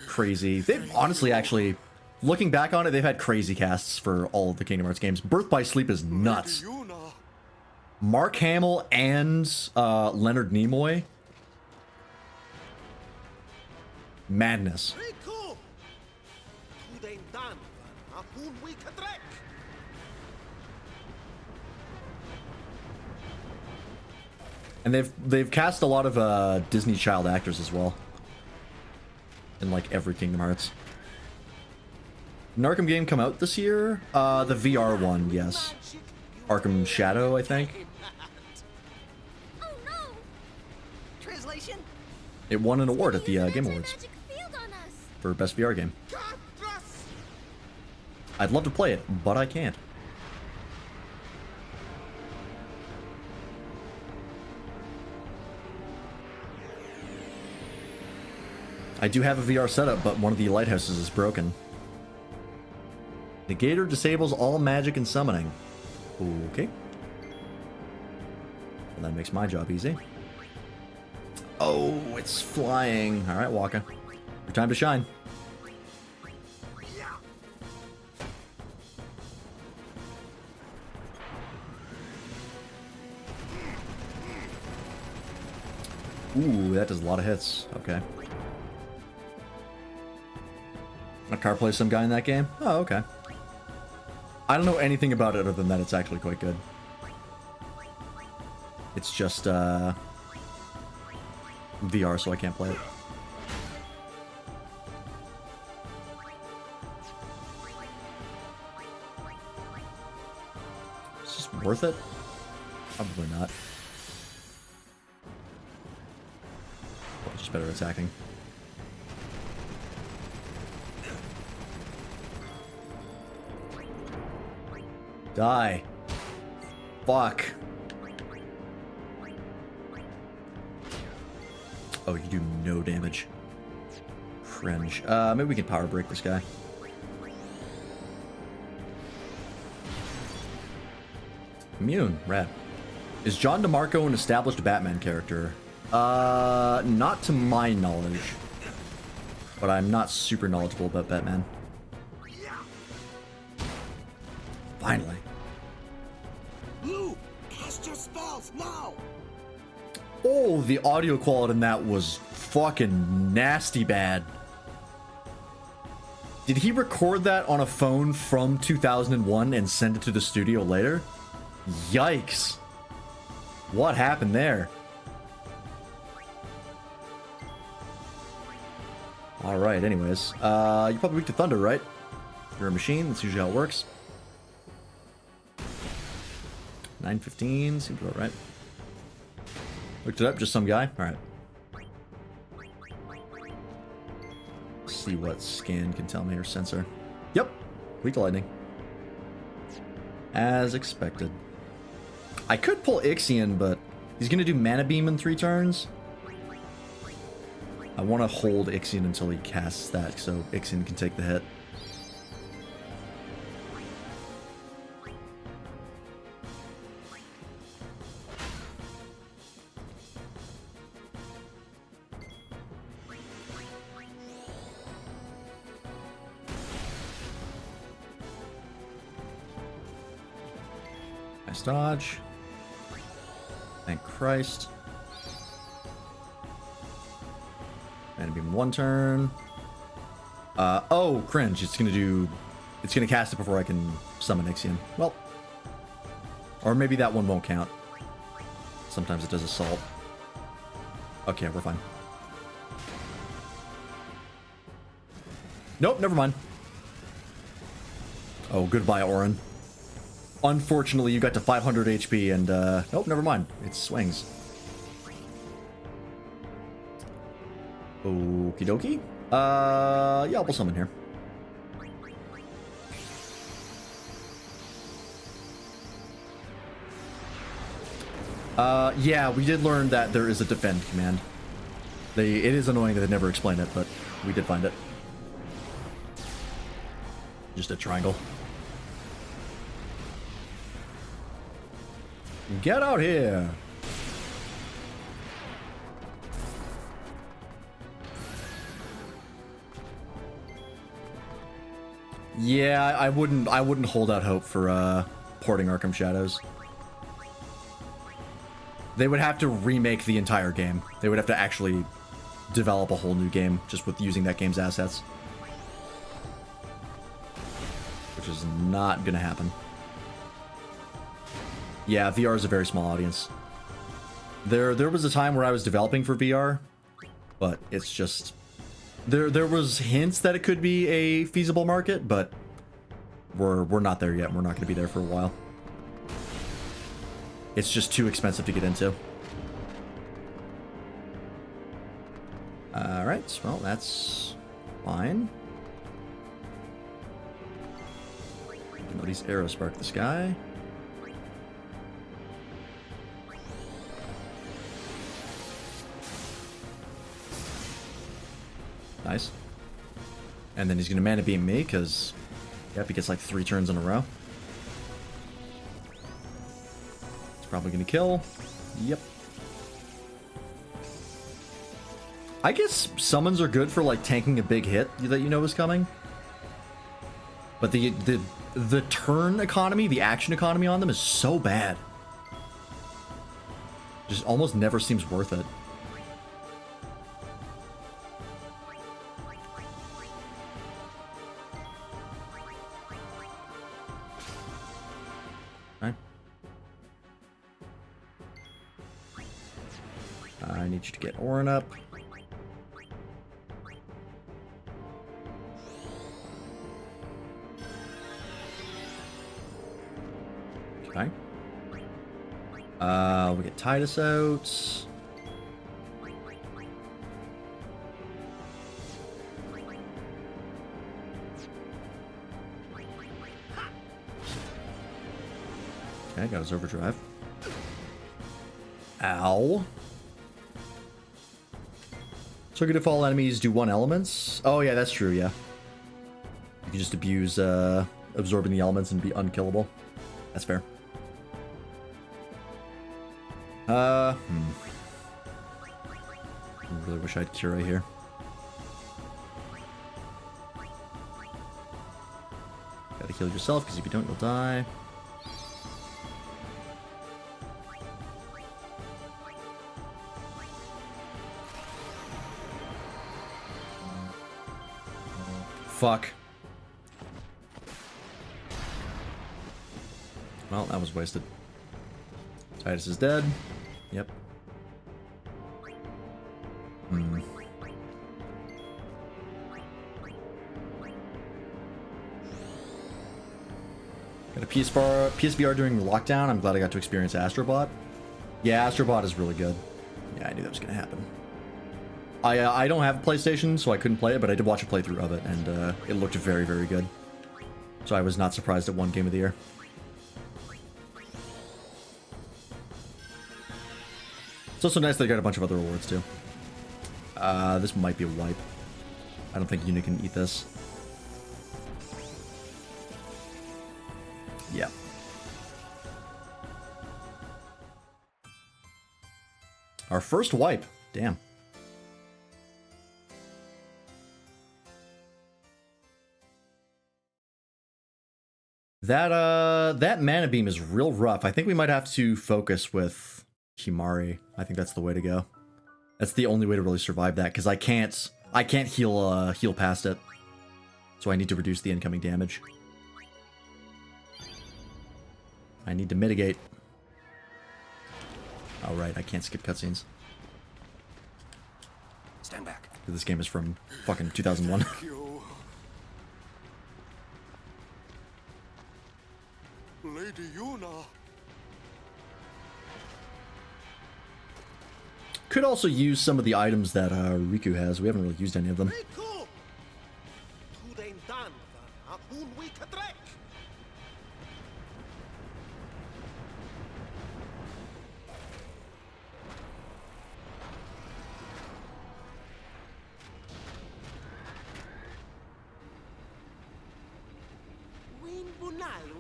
crazy... They've honestly, actually, looking back on it, they've had crazy casts for all of the Kingdom Hearts games. Birth by Sleep is nuts. Mark Hamill and Leonard Nimoy. Madness. And they've cast a lot of Disney child actors as well. In like every Kingdom Hearts. Did an Arkham game come out this year? The VR one, yes. Arkham Shadow, I think. Oh no! Translation? It won an award at the Game Awards for Best VR Game. I'd love to play it, but I can't. I do have a VR setup, but one of the lighthouses is broken. Negator disables all magic and summoning. Okay. Well, that makes my job easy. Oh, it's flying. All right, Waka. Your time to shine. Ooh, that does a lot of hits. Okay. A car plays some guy in that game? Oh, okay. I don't know anything about it other than that it's actually quite good. It's just, VR, so I can't play it. Is this worth it? Probably not. Well, just better attacking. Die. Fuck. Oh, you do no damage. Cringe. Maybe we can power break this guy. Immune. Rad. Is John DeMarco an established Batman character? Not to my knowledge. But I'm not super knowledgeable about Batman. Finally. Blue, cast your spells now. Oh, the audio quality in that was fucking nasty bad. Did he record that on a phone from 2001 and send it to the studio later? Yikes. What happened there? Alright, anyways. You're probably weak to thunder, right? You're a machine, that's usually how it works. 915, seems about right. Looked it up, just some guy? Alright. See what scan can tell me, or sensor. Yep, weak to lightning. As expected. I could pull Ixion, but he's gonna do Mana Beam in 3 turns. I want to hold Ixion until he casts that, so Ixion can take the hit. Nice dodge. Thank Christ. Mana Beam 1 turn. Oh, cringe. It's gonna cast it before I can summon Ixion. Well. Or maybe that one won't count. Sometimes it does Assault. Okay, we're fine. Nope, never mind. Oh, goodbye, Orin. Unfortunately, you got to 500 HP and, nope, never mind. It swings. Okie dokie. Yeah, I'll pull summon here. Yeah, we did learn that there is a defend command. It is annoying that they never explain it, but we did find it. Just a triangle. Get out here! Yeah, I wouldn't hold out hope for porting Arkham Shadows. They would have to remake the entire game. They would have to actually develop a whole new game just with using that game's assets. Which is not gonna happen. Yeah, VR is a very small audience. There was a time where I was developing for VR, but it's just there was hints that it could be a feasible market, but we're not there yet. We're not going to be there for a while. It's just too expensive to get into. All right, well that's fine. At least arrows spark the sky. Nice. And then he's gonna mana beam me because, yep, he gets like 3 turns in a row. It's probably gonna kill. Yep. I guess summons are good for like tanking a big hit that you know is coming. But the turn economy, the action economy on them is so bad. Just almost never seems worth it. I need you to get Orin up. Okay. We get Titus out. Okay, got his overdrive. Ow. So good if all enemies do 1 elements. Oh yeah, that's true, yeah. You can just abuse absorbing the elements and be unkillable. That's fair. I really wish I had Cura here. Gotta heal yourself, because if you don't, you'll die. Fuck. Well, that was wasted. Titus is dead. Yep. Got a PSVR during lockdown. I'm glad I got to experience Astrobot. Yeah, Astrobot is really good. Yeah, I knew that was gonna happen. I don't have a PlayStation, so I couldn't play it, but I did watch a playthrough of it, and it looked very, very good. So I was not surprised it won Game of the Year. It's also nice they got a bunch of other awards, too. This might be a wipe. I don't think Unit can eat this. Yeah. Our first wipe. Damn. That mana beam is real rough. I think we might have to focus with Himari. I think that's the way to go. That's the only way to really survive that, because I can't heal past it. So I need to reduce the incoming damage. I need to mitigate. Oh right, I can't skip cutscenes. Stand back. This game is from fucking 2001. Lady Yuna. Could also use some of the items that Riku has. We haven't really used any of them.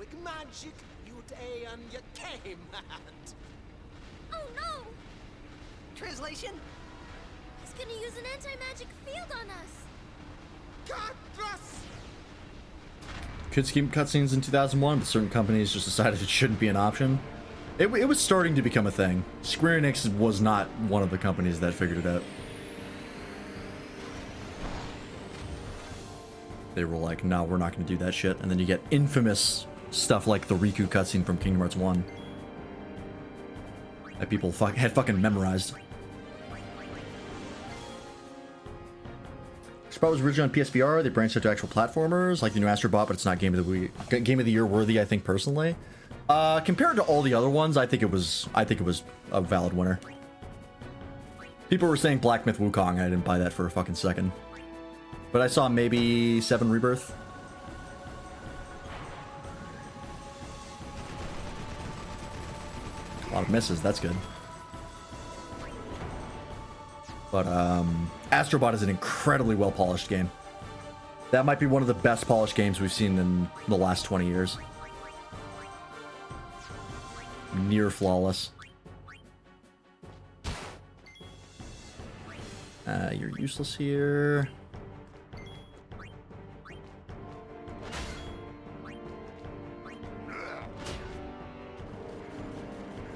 like magic, you'd and you came at. Oh no! Translation? He's gonna use an anti-magic field on us. Could scheme cutscenes in 2001, but certain companies just decided it shouldn't be an option. It was starting to become a thing. Square Enix was not one of the companies that figured it out. They were like, no, we're not going to do that shit. And then you get infamous stuff like the Riku cutscene from Kingdom Hearts 1. That people had fucking memorized. Spot was originally on PSVR. They branched out to actual platformers, like the new Astro Bot, but it's not Game of the Year worthy, I think, personally. Compared to all the other ones, I think it was a valid winner. People were saying Black Myth Wukong. I didn't buy that for a fucking second. But I saw maybe 7 Rebirth. A lot of misses, that's good. But Astrobot is an incredibly well-polished game. That might be one of the best polished games we've seen in the last 20 years. Near flawless. You're useless here.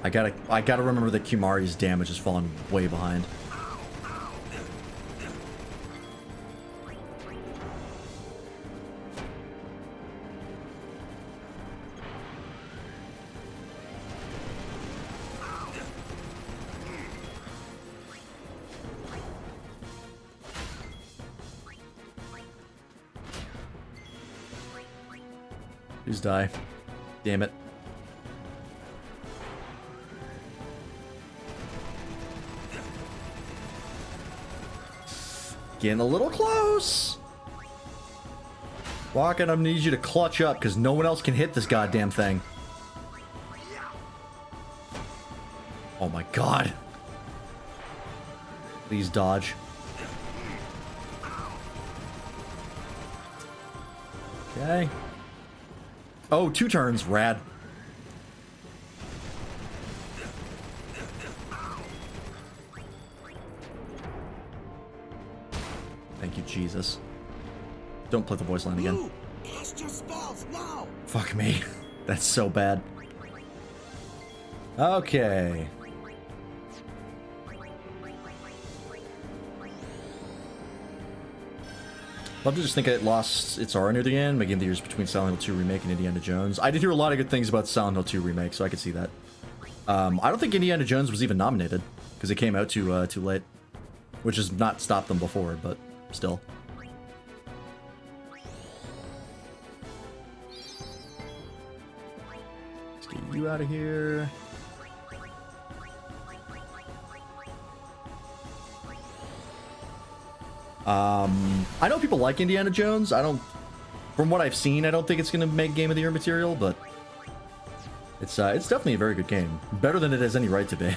I gotta remember that Kimari's damage has fallen way behind. Please die. Damn it. Getting a little close. Walking, I need you to clutch up because no one else can hit this goddamn thing. Oh my god. Please dodge. Okay. Oh, 2 turns. Rad. Thank you, Jesus. Don't play the voice line again. Cast your spells now. Fuck me. That's so bad. Okay. Love to just think it lost its aura near the end. My game of the year is between Silent Hill 2 Remake and Indiana Jones. I did hear a lot of good things about Silent Hill 2 Remake, so I could see that. I don't think Indiana Jones was even nominated, because it came out too late. Which has not stopped them before, but still. Let's get you out of here. I know people like Indiana Jones. From what I've seen, I don't think it's gonna make Game of the Year material, but it's definitely a very good game. Better than it has any right to be.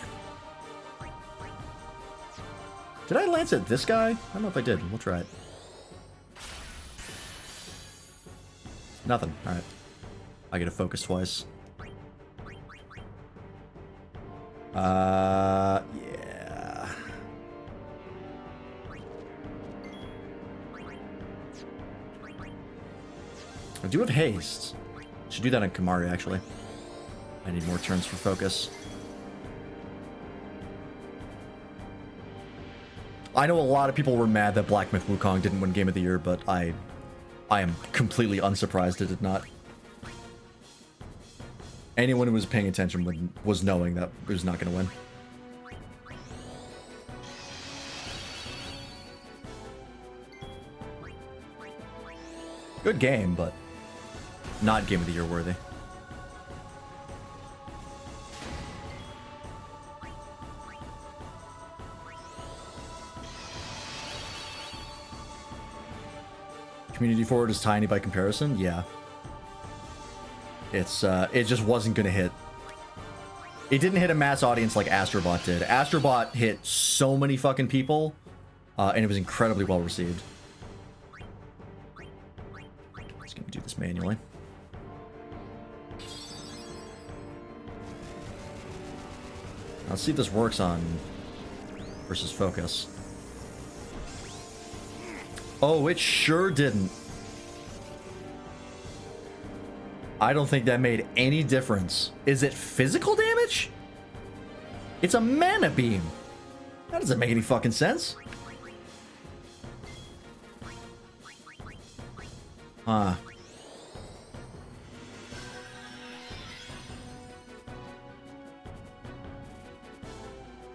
Did I lance at this guy? I don't know if I did. We'll try it. Nothing. Alright. I get to focus twice. Yeah. I do have haste. Should do that on Kimari, actually. I need more turns for focus. I know a lot of people were mad that Black Myth Wukong didn't win Game of the Year, but I am completely unsurprised it did not. Anyone who was paying attention was knowing that it was not going to win. Good game, but not Game of the Year worthy. Community Forward is tiny by comparison, yeah. It just wasn't gonna hit. It didn't hit a mass audience like Astrobot did. Astrobot hit so many fucking people, and it was incredibly well received. Just gonna do this manually. Let's see if this works on versus focus. Oh, it sure didn't. I don't think that made any difference. Is it physical damage? It's a mana beam. That doesn't make any fucking sense. Huh.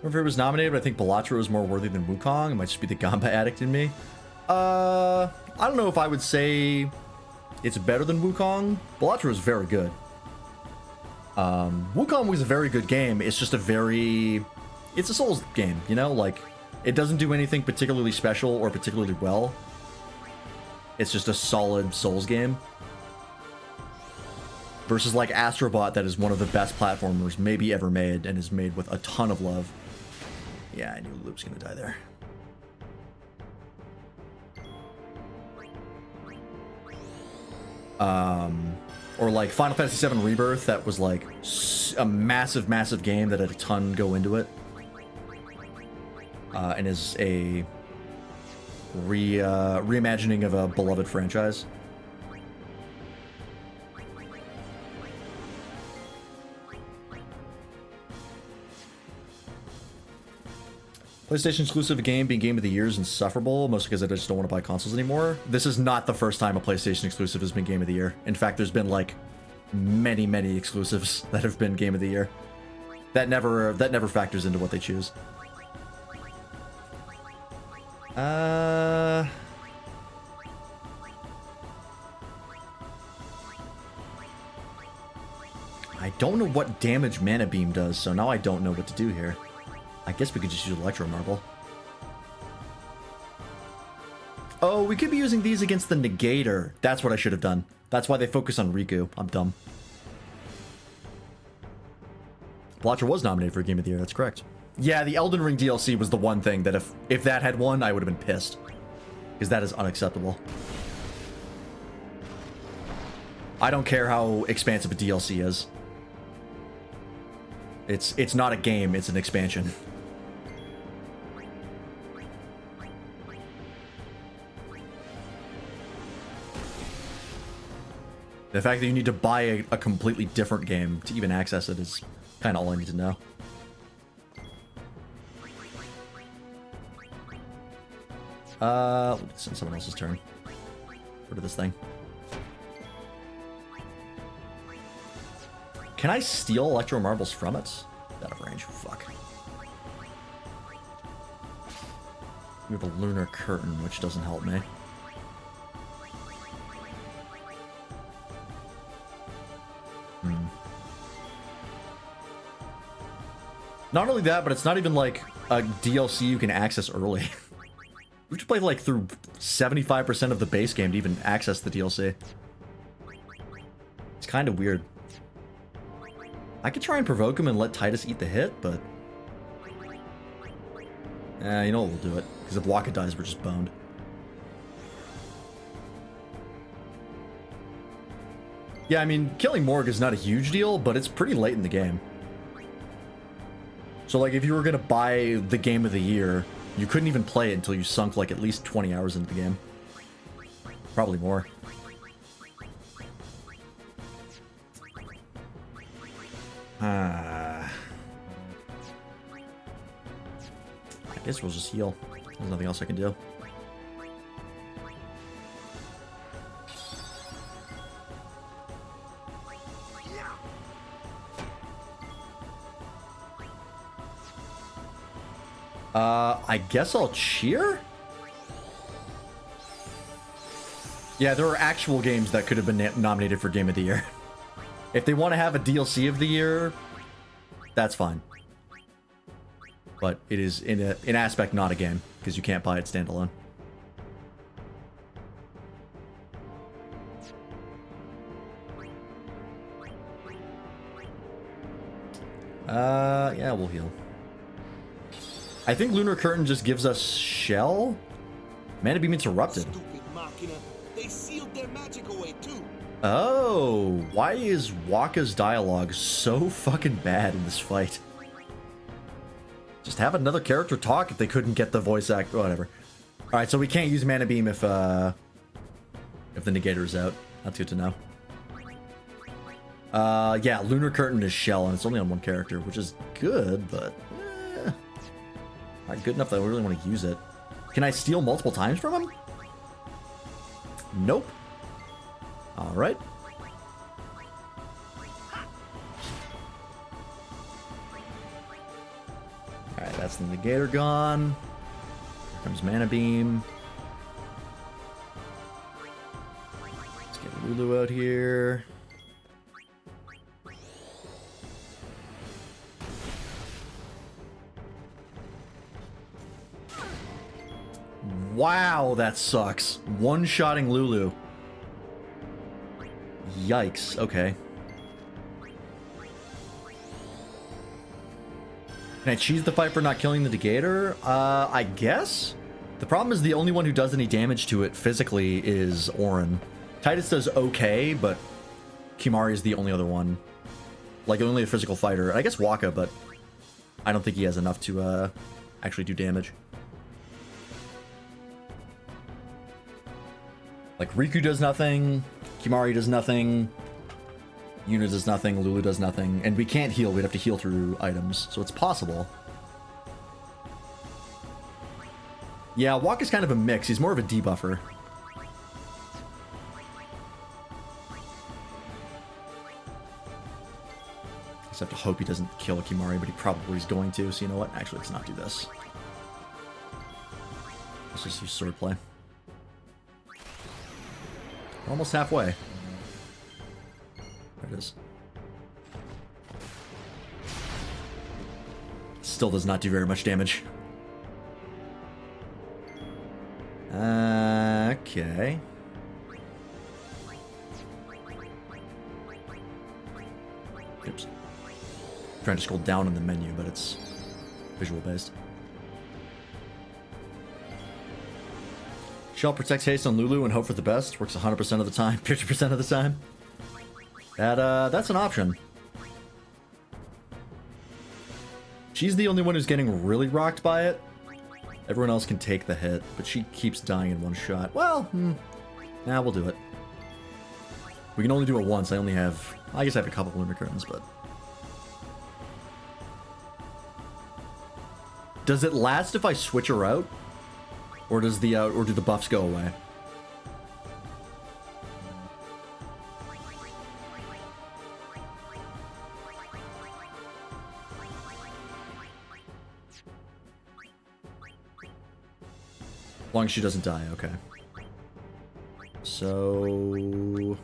If it was nominated, but I think Balatro is more worthy than Wukong. It might just be the Gamba addict in me. I don't know if I would say it's better than Wukong. Balatro is very good. Wukong was a very good game. It's just it's a Souls game, you know? Like, it doesn't do anything particularly special or particularly well. It's just a solid Souls game. Versus like Astrobot, that is one of the best platformers maybe ever made and is made with a ton of love. Yeah, I knew Luke's gonna die there. Or like Final Fantasy VII Rebirth, that was like a massive, massive game that had a ton go into it. And is a reimagining of a beloved franchise. PlayStation exclusive game being Game of the Year is insufferable, mostly because I just don't want to buy consoles anymore. This is not the first time a PlayStation exclusive has been Game of the Year. In fact, there's been like many, many exclusives that have been Game of the Year. That never factors into what they choose. I don't know what damage Mana Beam does, so now I don't know what to do here. I guess we could just use Electro Marble. Oh, we could be using these against the Negator. That's what I should have done. That's why they focus on Riku. I'm dumb. Blotcher was nominated for Game of the Year, that's correct. Yeah, the Elden Ring DLC was the one thing that if that had won, I would have been pissed. Because that is unacceptable. I don't care how expansive a DLC is. It's not a game, it's an expansion. The fact that you need to buy a completely different game to even access it is kind of all I need to know. It's in someone else's turn. Rid of this thing. Can I steal Electro Marbles from it? Out of range. Fuck. We have a Lunar Curtain, which doesn't help me. Not only that, but it's not even like a DLC you can access early. You have to play like through 75% of the base game to even access the DLC. It's kind of weird. I could try and provoke him and let Titus eat the hit, but... you know what, we'll do it. Because if Waka dies, we're just boned. Yeah, I mean, killing Morg is not a huge deal, but it's pretty late in the game. So, like, if you were going to buy the Game of the Year, you couldn't even play it until you sunk, like, at least 20 hours into the game. Probably more. I guess we'll just heal. There's nothing else I can do. I guess I'll cheer? Yeah, there are actual games that could have been nominated for Game of the Year. If they want to have a DLC of the year, that's fine. But it is, in an aspect, not a game, because you can't buy it standalone. Yeah, we'll heal. I think Lunar Curtain just gives us Shell? Mana Beam Interrupted. Stupid Machina. They sealed their magic away too. Oh, why is Waka's dialogue so fucking bad in this fight? Just have another character talk if they couldn't get the voice act. Whatever. All right, so we can't use Mana Beam if the Negator's out. That's good to know. Yeah, Lunar Curtain is Shell, and it's only on one character, which is good, but not good enough that I really want to use it. Can I steal multiple times from him? Nope. All right. All right, that's the Negator gone. Here comes Mana Beam. Let's get Lulu out here. Wow, that sucks. One-shotting Lulu. Yikes. Okay. Can I cheese the fight for not killing the Negator? I guess? The problem is the only one who does any damage to it physically is Orin. Titus does okay, but Kimari is the only other one. Like, only a physical fighter. I guess Waka, but I don't think he has enough to actually do damage. Like, Riku does nothing, Kimari does nothing, Yuna does nothing, Lulu does nothing, and we can't heal, we'd have to heal through items, so it's possible. Yeah, Waka's kind of a mix, he's more of a debuffer. Just have to hope he doesn't kill Kimari, but he probably is going to, so you know what? Actually, let's not do this. Let's just use swordplay. Almost halfway. There it is. Still does not do very much damage. Okay. Oops. I'm trying to scroll down in the menu, but it's visual based. Shell protects haste on Lulu and hope for the best. Works 100% of the time, 50% of the time. That's an option. She's the only one who's getting really rocked by it. Everyone else can take the hit, but she keeps dying in one shot. Well, nah, we'll do it. We can only do it once. I guess I have a couple Lunar Curtains, but... Does it last if I switch her out? Or does the or do the buffs go away? As long as she doesn't die, okay. So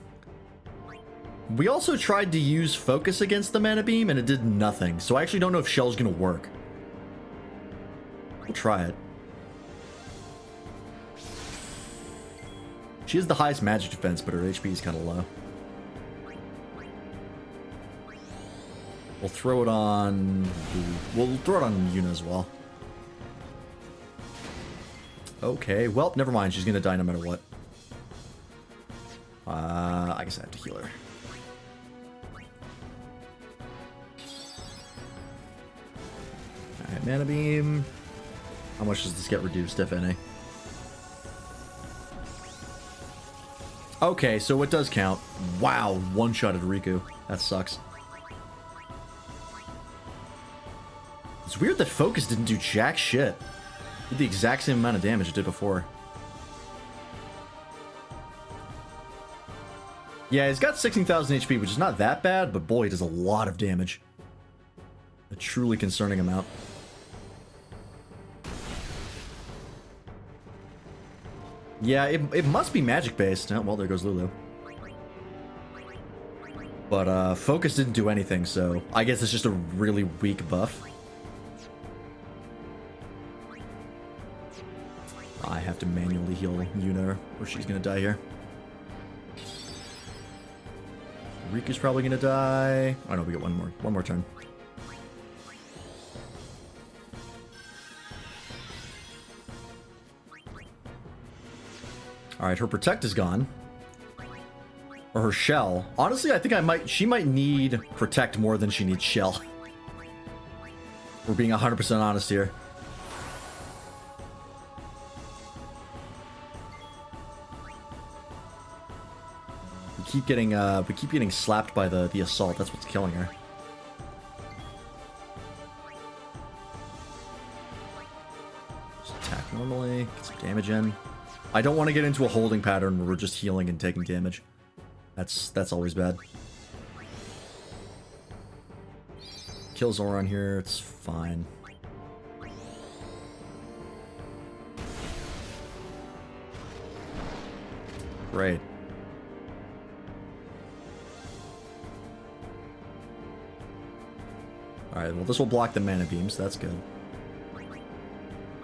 we also tried to use focus against the Mana Beam and it did nothing. So I actually don't know if Shell's gonna work. We'll try it. She has the highest magic defense, but her HP is kind of low. We'll throw it on... We'll throw it on Yuna as well. Okay, well, never mind. She's gonna die no matter what. I guess I have to heal her. Alright, Mana Beam. How much does this get reduced, if any? Okay, so it does count. Wow, one-shotted Riku. That sucks. It's weird that Focus didn't do jack shit. It did the exact same amount of damage it did before. Yeah, he's got 16,000 HP, which is not that bad, but boy, he does a lot of damage. A truly concerning amount. Yeah, it must be magic-based. Oh, well, there goes Lulu. But, Focus didn't do anything, so I guess it's just a really weak buff. I have to manually heal Yuna, or she's gonna die here. Riku's probably gonna die. Oh no, we got one more turn. Alright, her Protect is gone. Or her Shell. Honestly, I think she might need Protect more than she needs Shell. We're being 100% honest here. We keep getting slapped by the assault. That's what's killing her. Just attack normally, get some damage in. I don't want to get into a holding pattern where we're just healing and taking damage. That's always bad. Kill Zoran here, it's fine. Great. Alright, well this will block the mana beams, that's good.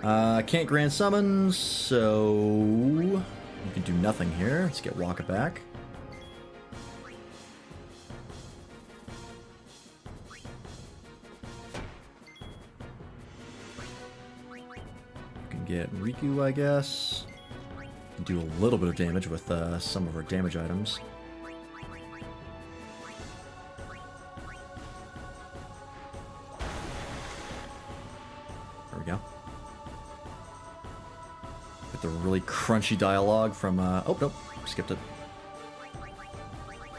Can't grand summon, so you can do nothing here. Let's get Waka back. Get Riku, I guess. Do a little bit of damage with some of our damage items. There we go. Get the really crunchy dialogue from... oh, nope. Skipped it.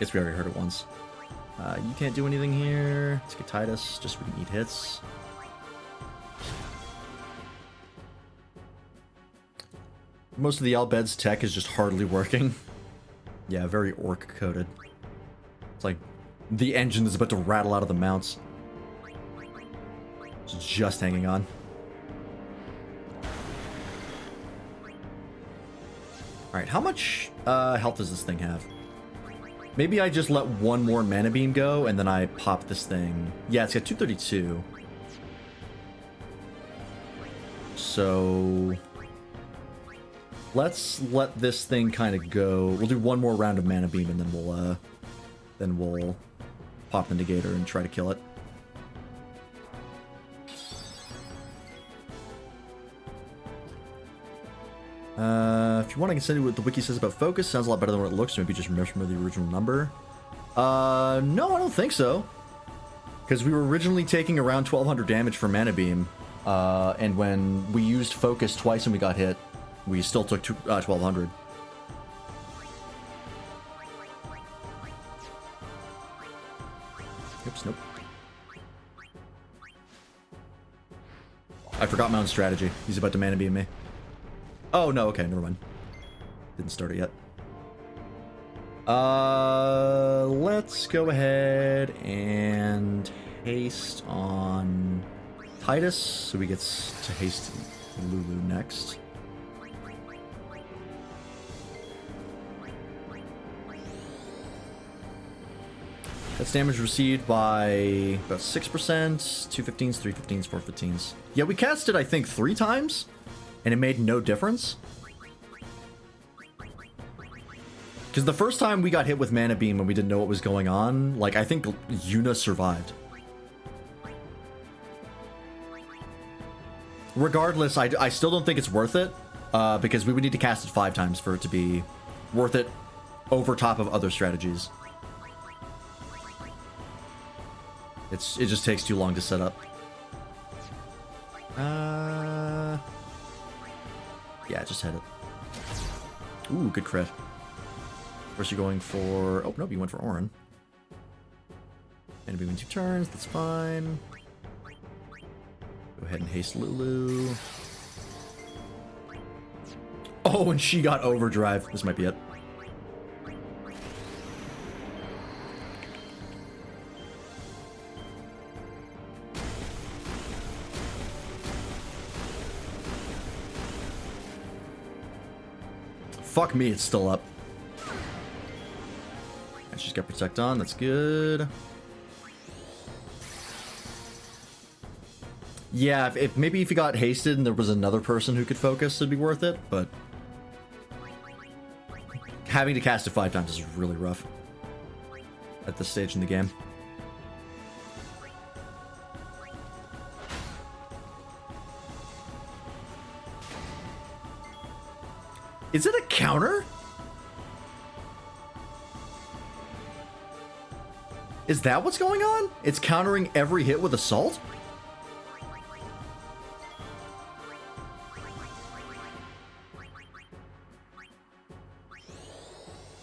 Guess we already heard it once. You can't do anything here. Let's get Titus, just so we can eat hits. Most of the Albed's tech is just hardly working. Yeah, very orc-coded. It's like the engine is about to rattle out of the mounts. It's just hanging on. Alright, how much health does this thing have? Maybe I just let one more mana beam go and then I pop this thing. Yeah, it's got 232. So... let's let this thing kind of go. We'll do one more round of mana beam and then we'll pop the negator and try to kill it. If you want, I can send you what the wiki says about focus. Sounds a lot better than what it looks. Maybe just remember the original number. No, I don't think so. Because we were originally taking around 1200 damage for mana beam, and when we used focus twice and we got hit, we still took 1200. Oops, nope. I forgot my own strategy. He's about to mana beam me. Oh, no, okay, never mind. Didn't start it yet. Let's go ahead and haste on Titus, so we get to haste Lulu next. That's damage received by about 6%, 2 15s, 3 15s, 4 15s. Yeah, we cast it, I think, 3 times, and it made no difference. Because the first time we got hit with Mana Beam and we didn't know what was going on, like, I think Yuna survived. Regardless, I still don't think it's worth it, because we would need to cast it 5 times for it to be worth it over top of other strategies. It just takes too long to set up. Yeah, just hit it. Ooh, good crit. First you're going for... oh, nope, you went for Orin. And in 2 turns, that's fine. Go ahead and haste Lulu. Oh, and she got overdrive. This might be it. Fuck me, it's still up. And she's got Protect on, that's good. Yeah, if maybe if you got hasted and there was another person who could focus, it'd be worth it, but... having to cast it 5 times is really rough. At this stage in the game. Is it a counter? Is that what's going on? It's countering every hit with Assault?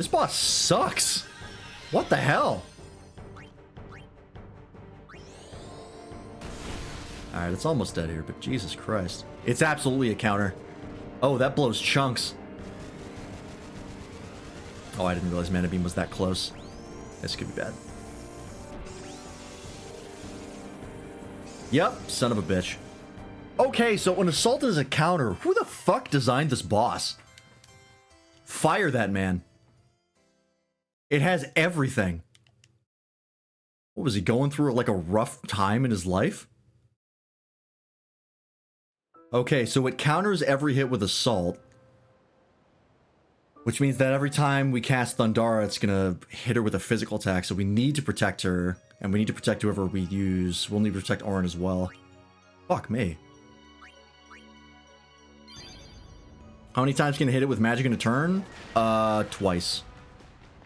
This boss sucks. What the hell? Alright, it's almost dead here, but Jesus Christ. It's absolutely a counter. Oh, that blows chunks. Oh, I didn't realize Mana Beam was that close. This could be bad. Yep, son of a bitch. Okay, so when Assault is a counter, who the fuck designed this boss? Fire that man. It has everything. What was he going through, like a rough time in his life? Okay, so it counters every hit with Assault. Which means that every time we cast Thundara, it's gonna hit her with a physical attack, so we need to protect her. And we need to protect whoever we use. We'll need to protect Auron as well. Fuck me. How many times can I hit it with magic in a turn? Twice.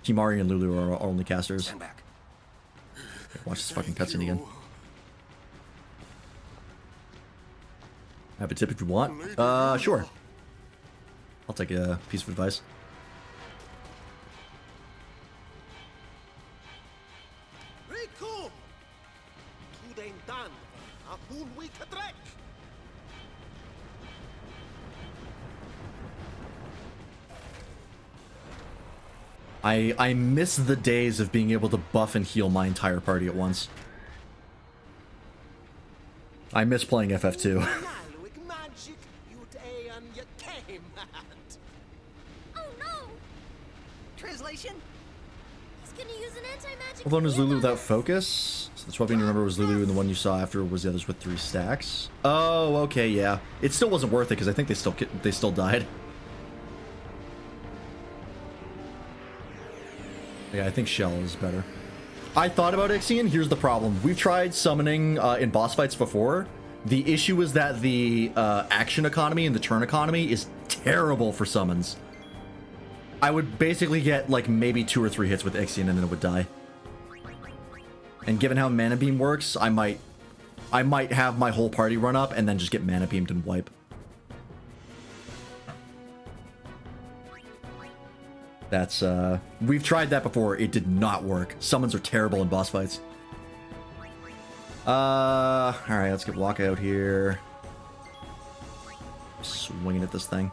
Kimari and Lulu are our only casters. Stand back. Watch this fucking cutscene again. I have a tip if you want. Sure. I'll take a piece of advice. I miss the days of being able to buff and heal my entire party at once. I miss playing FF2. Oh no! Translation? He's gonna use an anti-magic. One is Lulu without focus. So the 12 you remember was Lulu, and the one you saw after was the others with 3 stacks. Oh, okay, yeah. It still wasn't worth it because I think they still died. Yeah, I think Shell is better. I thought about Ixion. Here's the problem. We've tried summoning in boss fights before. The issue is that the action economy and the turn economy is terrible for summons. I would basically get like maybe 2 or 3 hits with Ixion and then it would die. And given how Mana Beam works, I might have my whole party run up and then just get Mana Beamed and wipe. That's, we've tried that before. It did not work. Summons are terrible in boss fights. Alright, let's get Walk out here. Swinging at this thing.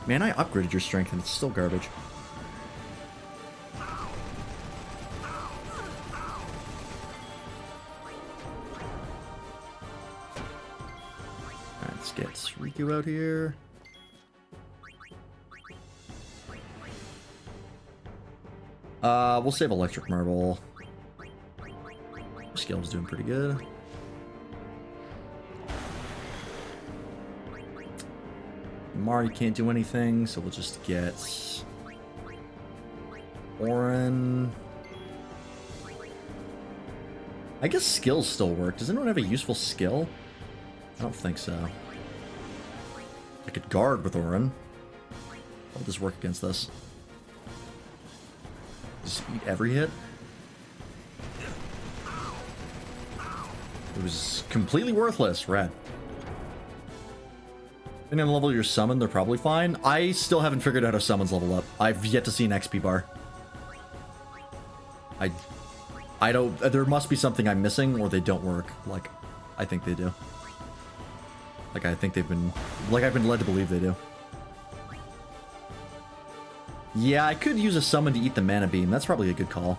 Man, I upgraded your strength and it's still garbage. Alright, let's get Riku out here. We'll save Electric Marble. Skill's doing pretty good. Mari can't do anything, so we'll just get Auron. I guess skills still work. Does anyone have a useful skill? I don't think so. I could guard with Auron. How would this work against this? Just eat every hit? It was completely worthless. Rad. Depending on the level you're summoned, they're probably fine. I still haven't figured out how summons level up. I've yet to see an XP bar. I don't... There must be something I'm missing, or they don't work. Like, I think they do. Like, I think they've been... Like, I've been led to believe they do. Yeah, I could use a summon to eat the Mana Beam. That's probably a good call.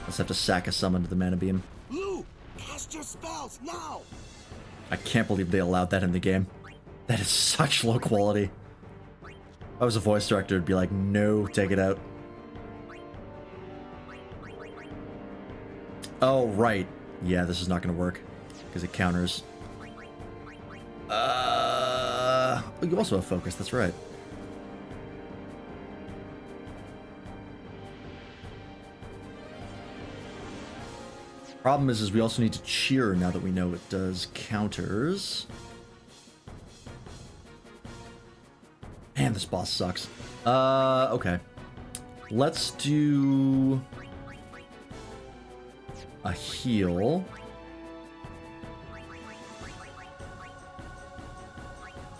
Let's have to sack a summon to the Mana Beam. Lou, cast your spells now. I can't believe they allowed that in the game. That is such low quality. If I was a voice director, I'd be like, no, take it out. Oh, right. Yeah, this is not going to work. Because it counters. You also have focus, that's right. Problem is we also need to cheer now that we know it does counters. Man, this boss sucks. Okay. Let's do a heal.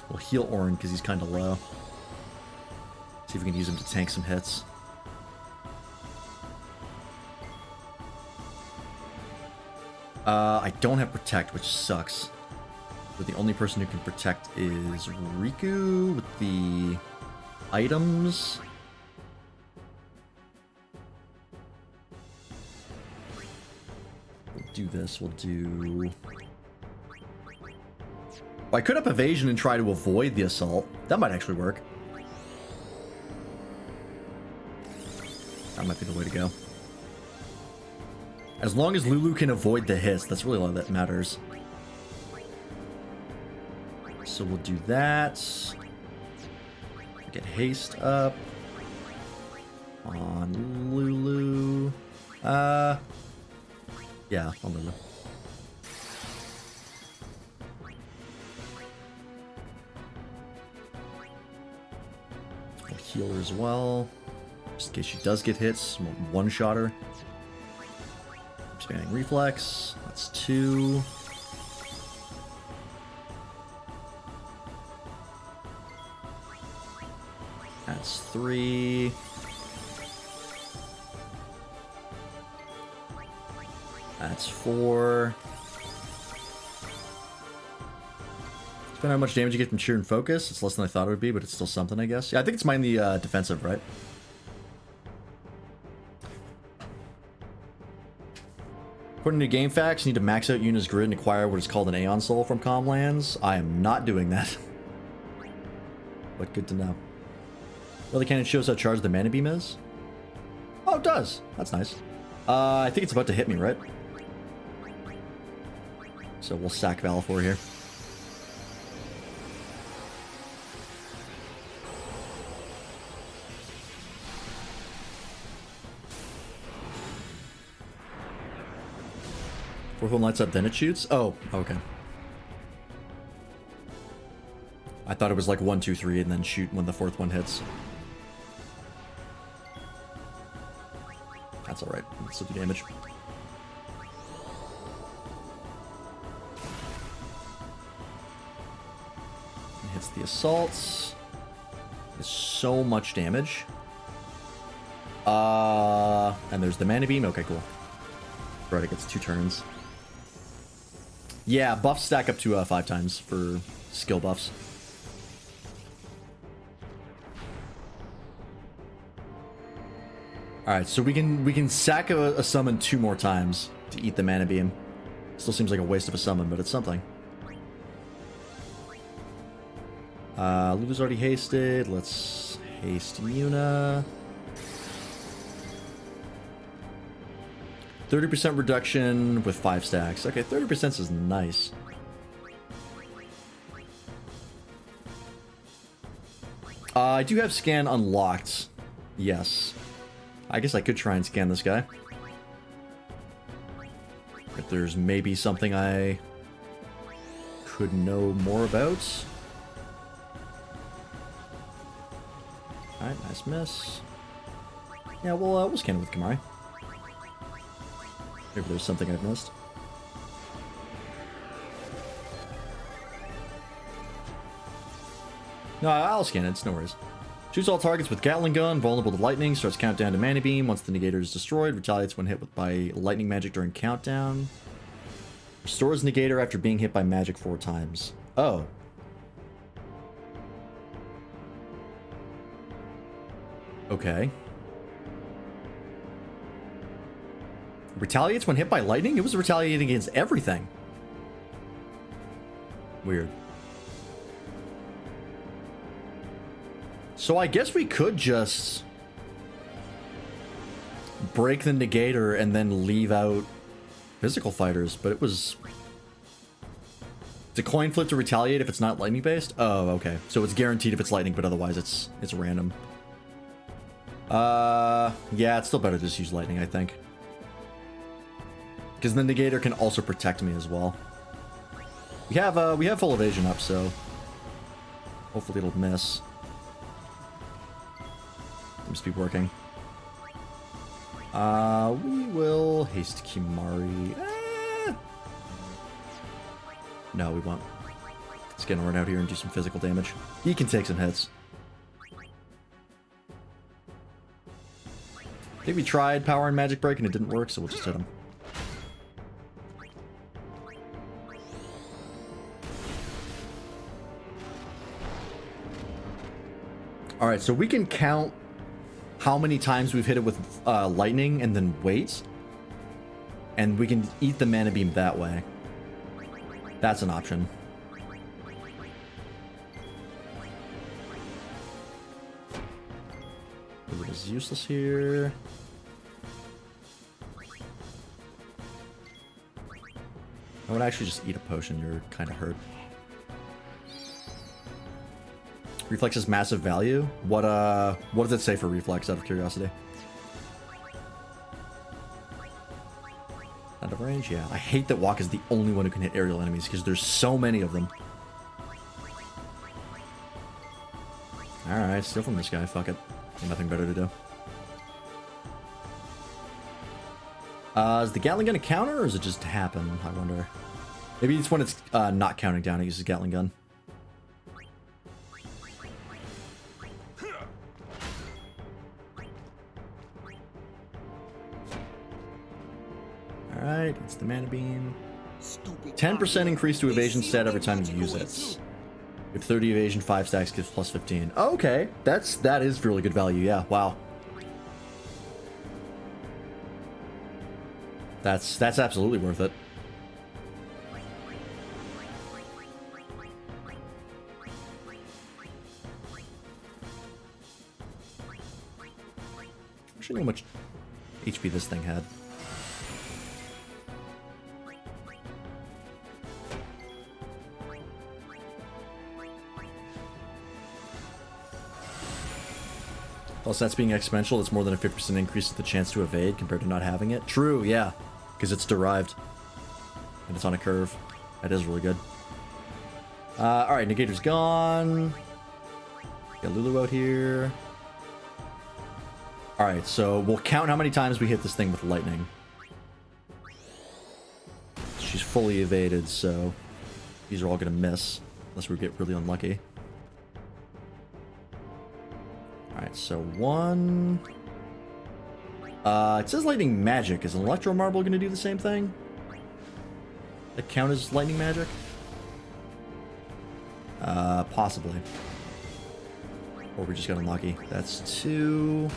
We'll We'll heal Orin because he's kind of low. See if we can use him to tank some hits. I don't have Protect, which sucks. But the only person who can Protect is Riku with the items. We'll do this. We'll do... Well, I could up Evasion and try to avoid the assault. That might actually work. That might be the way to go. As long as Lulu can avoid the hits, that's really all that matters. So we'll do that. Get haste up. On Lulu. Yeah, on Lulu. We'll heal her as well. Just in case she does get hits. One-shot her. Expanding reflex. That's 2. That's 3. That's 4. Depending on how much damage you get from Cheer and Focus, it's less than I thought it would be, but it's still something, I guess. Yeah, I think it's mainly defensive, right? According to Game Facts, you need to max out Yuna's grid and acquire what is called an Aeon Soul from Comlands. I am not doing that. But good to know. Well, the cannon shows how charged the mana beam is. Oh, it does. That's nice. I think it's about to hit me, right? So we'll sack Valifor here. Fourth one lights up, then it shoots? Oh, okay. I thought it was like 1, 2, 3, and then shoot when the fourth one hits. That's alright. Let's still do damage. It hits the assaults. It's so much damage. And there's the mana beam. Okay, cool. Right, it gets 2 turns. Yeah, buffs stack up to 5 times for skill buffs. Alright, so we can sack a summon 2 more times to eat the mana beam. Still seems like a waste of a summon, but it's something. Lulu's already hasted. Let's haste Yuna. 30% reduction with 5 stacks. Okay, 30% is nice. I do have scan unlocked. Yes. I guess I could try and scan this guy. If there's maybe something I could know more about. Alright, nice miss. Yeah, we'll scan it with Kamari. Maybe there's something I've missed. No, I'll scan it. It's no worries. Shoots all targets with Gatling gun, vulnerable to lightning, starts countdown to mana beam. Once the negator is destroyed, retaliates when hit by lightning magic during countdown. Restores negator after being hit by magic 4 times. Oh. Okay. Retaliates when hit by lightning? It was retaliating against everything. Weird. So I guess we could just break the negator and then leave out physical fighters, but it was... It's a coin flip to retaliate if it's not lightning based? Oh, okay. So it's guaranteed if it's lightning, but otherwise it's random. Yeah, it's still better to just use lightning, I think. Because the negator can also protect me as well. We have full evasion up, so hopefully it'll miss. Seems to be working. We will haste Kimari. No, we won't. It's gonna run out here and do some physical damage. He can take some hits. I think we tried power and magic break and it didn't work, so we'll just hit him. Alright, so we can count how many times we've hit it with lightning and then wait. And we can eat the mana beam that way. That's an option. It is useless here. I would actually just eat a potion. You're kind of hurt. Reflex is massive value. What does it say for reflex, out of curiosity? Out of range? Yeah. I hate that Walk is the only one who can hit aerial enemies because there's so many of them. Alright, steal from this guy. Fuck it. Nothing better to do. Is the Gatling gun a counter or is it just happen? I wonder. Maybe it's when it's not counting down, it uses Gatling gun. Alright, it's the mana beam. 10% increase to evasion stat every time you use it. If 30 evasion, 5 stacks gives plus 15. Oh, okay, that is really good value. Yeah, wow. That's absolutely worth it. I should know how much HP this thing had. Plus, that's being exponential. That's more than a 50% increase in the chance to evade compared to not having it. True, yeah, because it's derived. And it's on a curve. That is really good. Alright, Negator's gone. Got Lulu out here. Alright, so we'll count how many times we hit this thing with lightning. She's fully evaded, so these are all going to miss. Unless we get really unlucky. Alright, so one... it says lightning magic. Is an electro marble going to do the same thing? That count as lightning magic? Possibly. Or we just got unlucky. That's two.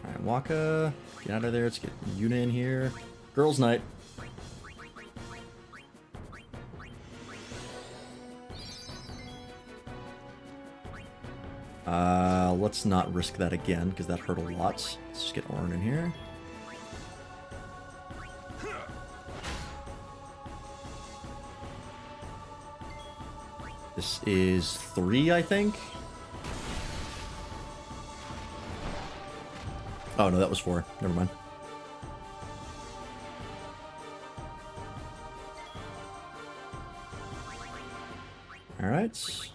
Alright, Waka. Get out of there. Let's get Yuna in here. Girls' night. Let's not risk that again, because that hurt a lot. Let's just get Orin in here. This is 3, I think. Oh, no, that was 4. Never mind. All right.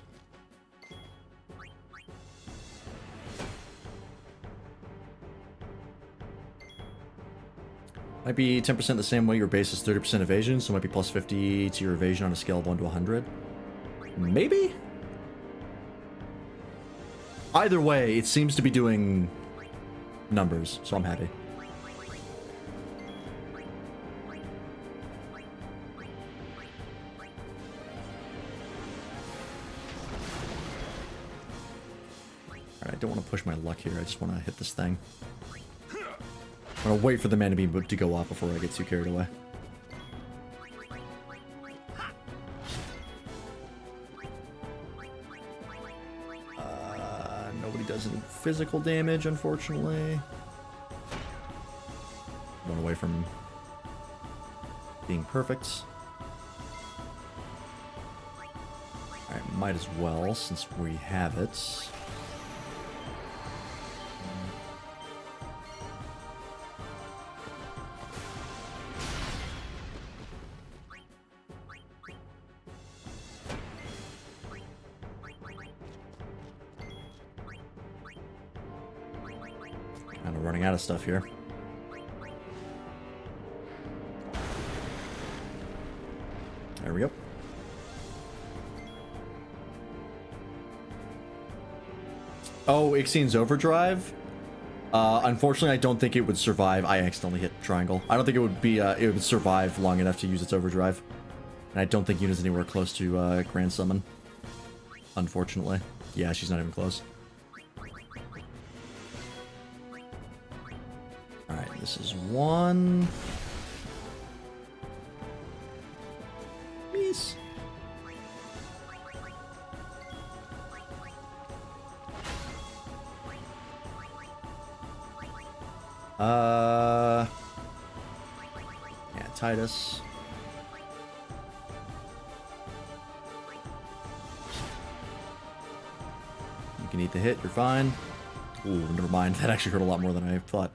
Might be 10% the same way your base is 30% evasion, so it might be plus 50 to your evasion on a scale of 1 to 100. Maybe? Either way, it seems to be doing numbers, so I'm happy. Alright, I don't want to push my luck here, I just want to hit this thing. I'm gonna wait for the mana beam to go off before I get too carried away. Nobody does any physical damage, unfortunately. One away from being perfect. Alright, might as well, since we have it. Kind of running out of stuff here. There we go. Oh, Ixian's Overdrive? Unfortunately, I don't think it would survive. I accidentally hit triangle. I don't think it would be, it would survive long enough to use its Overdrive. And I don't think Yuna's anywhere close to, Grand Summon. Unfortunately. Yeah, she's not even close. Alright, this is 1. Peace. Yeah, Titus. You can eat the hit, you're fine. Ooh, never mind. That actually hurt a lot more than I thought.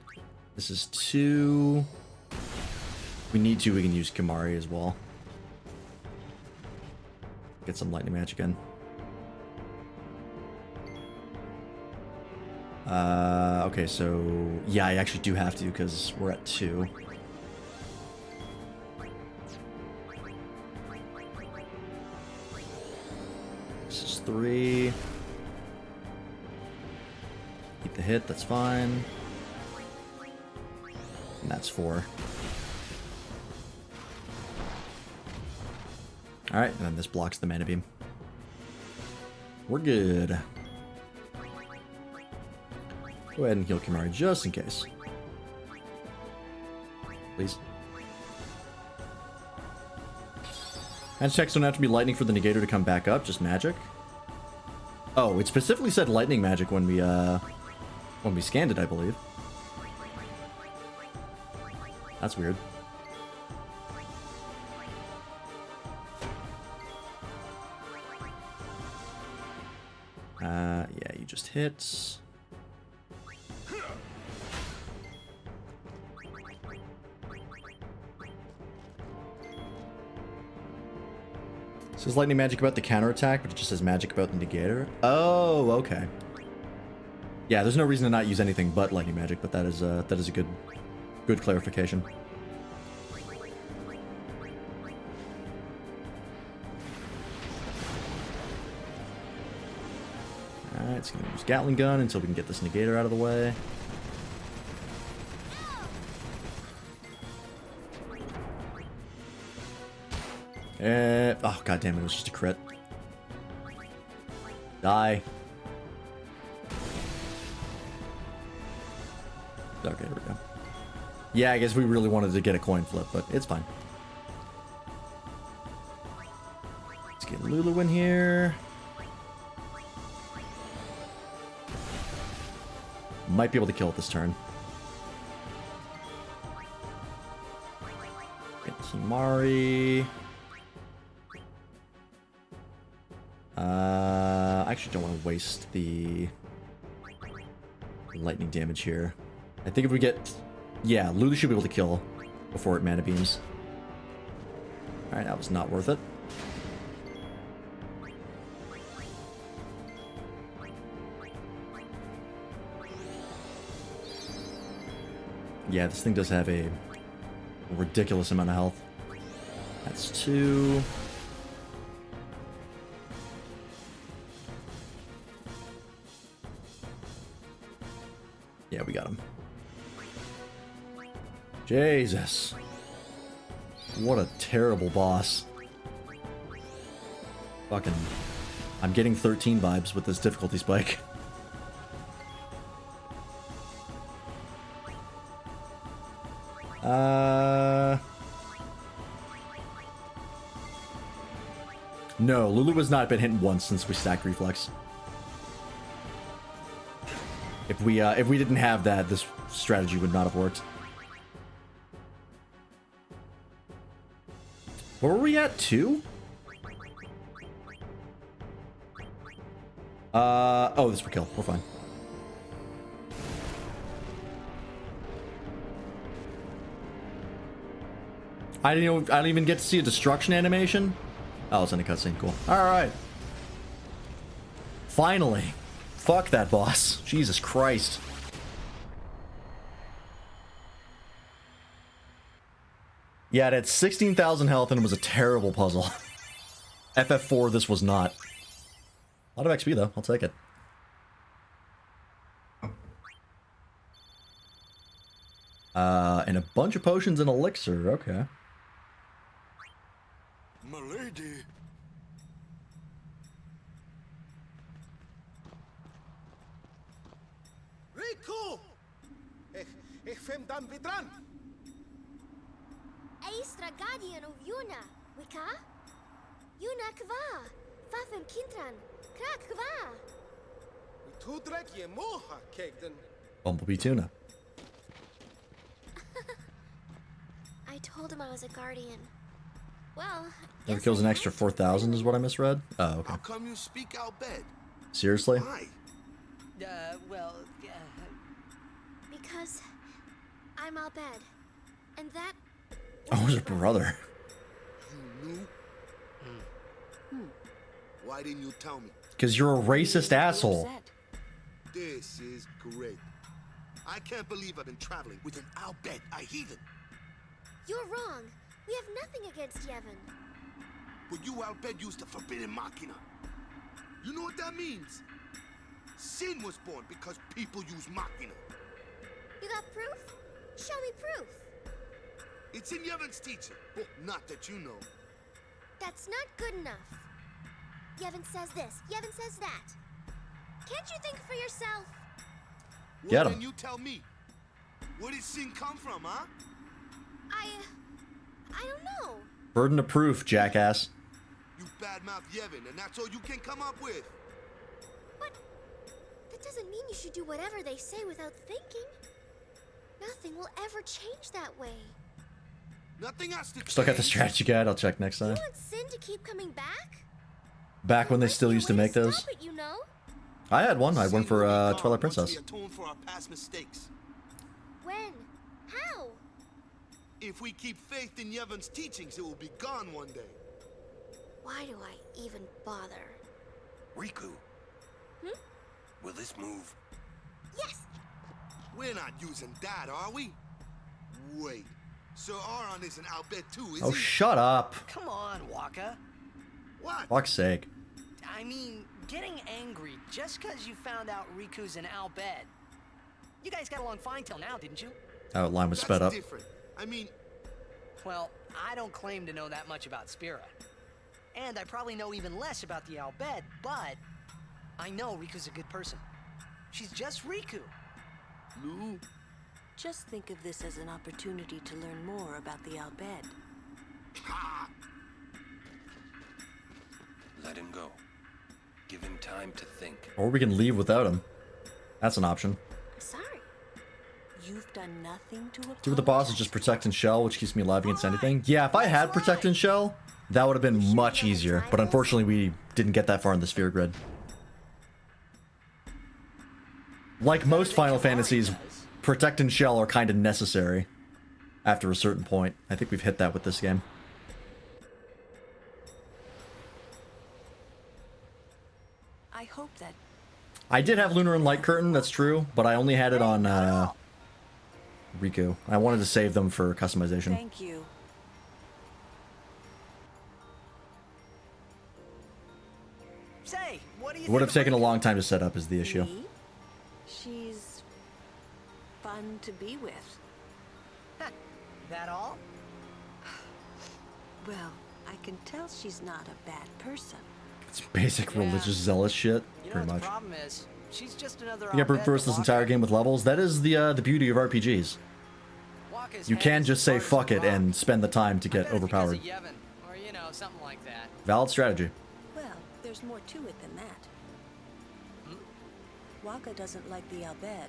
This is 2. If we need to, we can use Kimari as well. Get some lightning magic in. Okay, so yeah, I actually do have to because we're at 2. This is 3. Eat the hit, that's fine. And that's 4. Alright, and then this blocks the mana beam. We're good. Go ahead and heal Kimari just in case. Please. Magic checks don't have to be lightning for the negator to come back up, just magic. Oh, it specifically said lightning magic when we scanned it, I believe. That's weird. Yeah, you just hit. It says lightning magic about the counterattack, but it just says magic about the negator. Oh, okay. Yeah, there's no reason to not use anything but lightning magic, but that is a good clarification. Alright, it's gonna use Gatling gun until we can get this negator out of the way. Oh, god damn it was just a crit. Die. Okay, here we go. Yeah, I guess we really wanted to get a coin flip, but it's fine. Let's get Lulu in here. Might be able to kill it this turn. Get Kimari. I actually don't want to waste the lightning damage here. I think if we get... Yeah, Lulu should be able to kill before it mana beams. Alright, that was not worth it. Yeah, this thing does have a ridiculous amount of health. That's 2. Yeah, we got him. Jesus. What a terrible boss. Fucking... I'm getting 13 vibes with this difficulty spike. No, Lulu has not been hit once since we stacked Reflex. If we didn't have that, this strategy would not have worked. Where were we at? 2? Oh, this for kill. We're fine. I didn't even get to see a destruction animation. Oh, it's in a cutscene. Cool. All right. Finally. Fuck that boss. Jesus Christ. Yeah, it had 16,000 health and it was a terrible puzzle. FF4, this was not. A lot of XP though, I'll take it. And a bunch of potions and elixir, okay. Milady. Riku! FF10 Vitran! Aistra Guardian of Yuna, Wika? Yuna Kva, Fafem Kintran, Krak Kva. Tudrek je moha kegden. Bumblebee tuna. I told him I was a guardian. Well, Never kills an extra 4,000 is what I misread? Oh, okay. How come you speak Al bed? Seriously? Why? Well, because I'm Albed. And that... Oh, his brother. You knew? Why didn't you tell me? Because you're a racist asshole. This is great. I can't believe I've been traveling with an Al bed, a heathen. You're wrong. We have nothing against Yevon. But you Al bed used the forbidden machina. You know what that means? Sin was born because people use machina. You got proof? Show me proof. It's in Yevon's teaching. Well, not that you know. That's not good enough. Yevon says this, Yevon says that. Can't you think for yourself? Well, Get him. then you tell me. Where did sin come from, huh? I don't know. Burden of proof, jackass. You badmouth Yevon, and that's all you can come up with. But that doesn't mean you should do whatever they say without thinking. Nothing will ever change that way. Nothing has to Still got the change. strategy guide, I'll check next You time. want Sin to keep coming back? Back when they still used to make those. Stop it, you know? I had one. I had one for Twilight Once we Princess. atone for our past mistakes. When? How? If we keep faith in Yevon's teachings, it will be gone one day. Why do I even bother? Riku, will this move? Yes! We're not using that, are we? Wait. Sir Aron isn't Al bed too, is Oh, he? shut up. come on, Waka. What? Fuck's sake. I mean, getting angry just because you found out Riku's an Al bed. You guys got along fine till now, didn't you? That line was That's sped up. different. I mean, Well, I don't claim to know that much about Spira. And I probably know even less about the Al bed, but I know Riku's a good person. She's just Riku. Lou, Just think of this as an opportunity to learn more about the Albed. Let him go. Give him time to think. Or we can leave without him. That's an option. Sorry. You've done nothing to apologize. See what the boss is just protect and shell, which keeps me alive against anything. Yeah, if I had protect and shell, that would have been much easier. But unfortunately, we didn't get that far in the sphere grid. Like most Final Fantasies, protect and shell are kind of necessary after a certain point. I think we've hit that with this game. I hope that I did have Lunar and Light Curtain, that's true, but I only had it on Riku. I wanted to save them for customization. Thank you. Say, what do you It would have think taken a of long time to set up is the issue. Me? She's fun to be with. Riku? That all? Well, I can tell she's not a bad person. It's basic religious zealous shit, You know pretty what much. the problem is? She's just another You got brute Al force bed this to entire Waka. game with levels. That is the beauty of RPGs. Waka's You head can is just as say hard as fuck a it rock. and spend the time to I get bet it's overpowered. because of Yevon, or you know, something like that. Valid strategy. Well, there's more to it than that. Waka doesn't like the Albed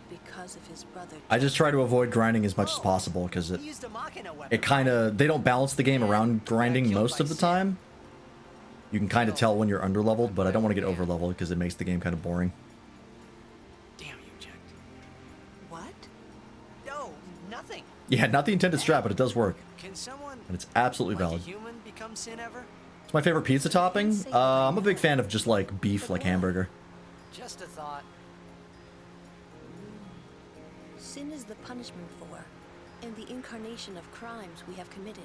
because of his brother. I just try to avoid grinding as much as possible because He used a Machina weapon. it kind of, they don't balance the game around grinding most of the time. You can kind of tell when you're underleveled, but I don't want to get overleveled because it makes the game kind of boring. Damn you, Jack. What? No, nothing. Yeah, not the intended strat, but it does work. Can someone And it's absolutely like valid. a human become Sin ever? It's my favorite pizza topping. I'm a big fan of just like beef, like hamburger. Just a thought. Sin is the punishment for and the incarnation of crimes we have committed.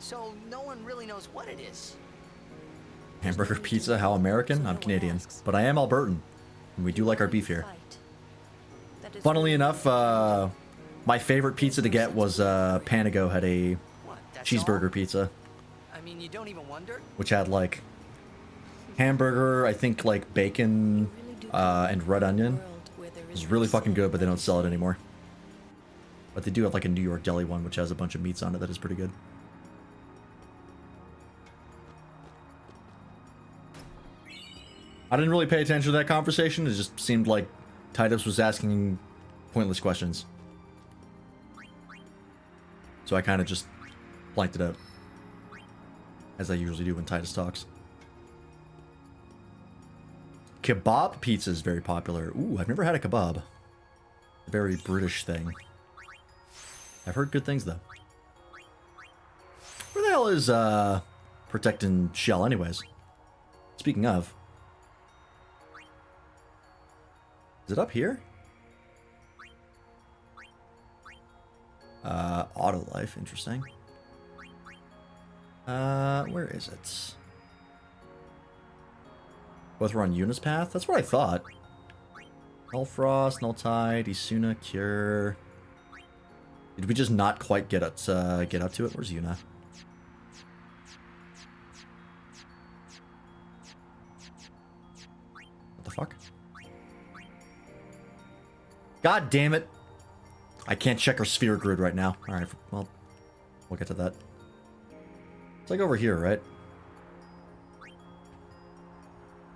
So no one really knows what it is. Hamburger pizza, how American? I'm Canadian, but I am Albertan, and we do like our beef here. Funnily enough, my favorite pizza to get was Panago had a cheeseburger pizza. I mean, you don't even wonder? Which had like hamburger, I think like bacon, and red onion. It was really fucking good, but they don't sell it anymore. But they do have like a New York deli one, which has a bunch of meats on it that is pretty good. I didn't really pay attention to that conversation. It just seemed like Titus was asking pointless questions. So I kind of just blanked it out. As I usually do when Titus talks. Kebab pizza is very popular. Ooh, I've never had a kebab. A very British thing. I've heard good things, though. Where the hell is, protecting Shell, anyways? Speaking of. Is it up here? Auto life, interesting. Where is it? Both were on Yuna's path? That's what I thought. Nullfrost, Nulltide, Isuna, Cure. Did we just not quite get up to it? Where's Yuna? What the fuck? God damn it! I can't check our sphere grid right now. Alright, well, we'll get to that. It's like over here, right?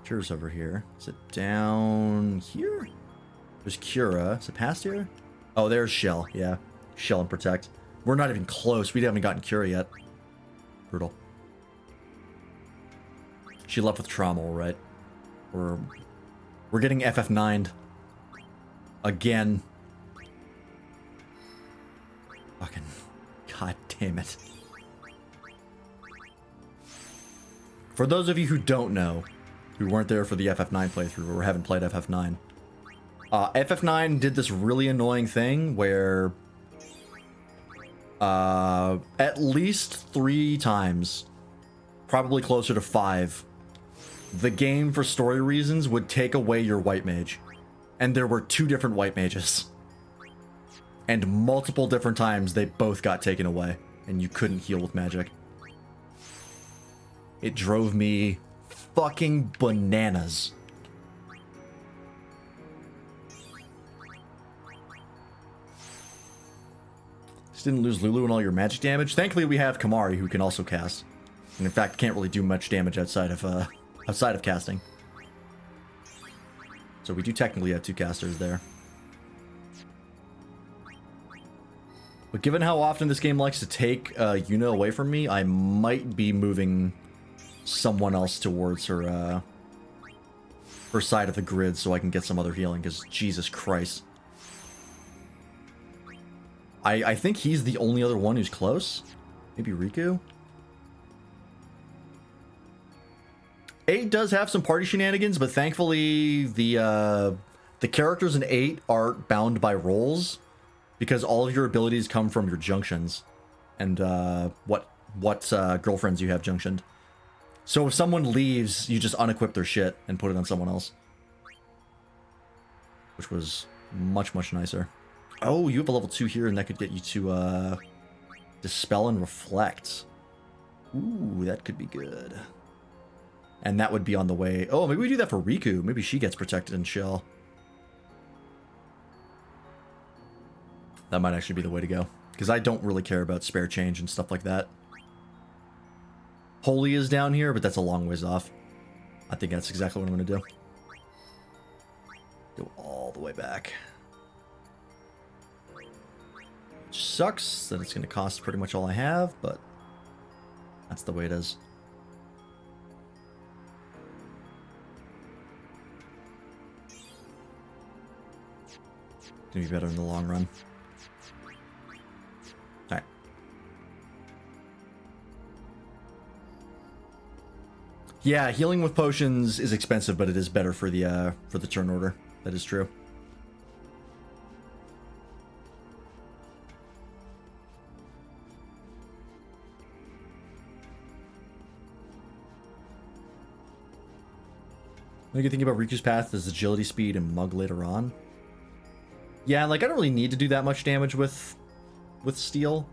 Cure's over here. Is it down here? There's Cura. Is it past here? Oh, there's Shell. Yeah. Shell and Protect. We're not even close. We haven't gotten Cura yet. Brutal. She left with trauma, right? We're getting FF9'd. Again. Fucking god damn it. For those of you who don't know, who weren't there for the FF9 playthrough or haven't played FF9, FF9 did this really annoying thing where at least 3 times, probably closer to 5, the game for story reasons would take away your white mage. And there were 2 different white mages. And multiple different times they both got taken away. And you couldn't heal with magic. It drove me fucking bananas. Just didn't lose Lulu and all your magic damage. Thankfully we have Kamari who can also cast. And in fact can't really do much damage outside of casting. So we do technically have 2 casters there. But given how often this game likes to take Yuna away from me, I might be moving someone else towards her her side of the grid so I can get some other healing, because Jesus Christ. I think he's the only other one who's close. Maybe Riku? 8 does have some party shenanigans, but thankfully the characters in 8 aren't bound by roles, because all of your abilities come from your junctions and what girlfriends you have junctioned. So if someone leaves, you just unequip their shit and put it on someone else, which was much nicer. Oh, you have a level 2 here, and that could get you to Dispel and Reflect. Ooh, that could be good. And that would be on the way. Oh, maybe we do that for Riku. Maybe she gets protected in Shell. That might actually be the way to go, because I don't really care about spare change and stuff like that. Holy is down here, but that's a long ways off. I think that's exactly what I'm going to do. Go all the way back. Which sucks that it's going to cost pretty much all I have, but that's the way it is. Gonna be better in the long run. Alright. Yeah, healing with potions is expensive, but it is better for the turn order. That is true. Like you think about Riku's path as agility, speed, and mug later on. Yeah, like I don't really need to do that much damage with steel,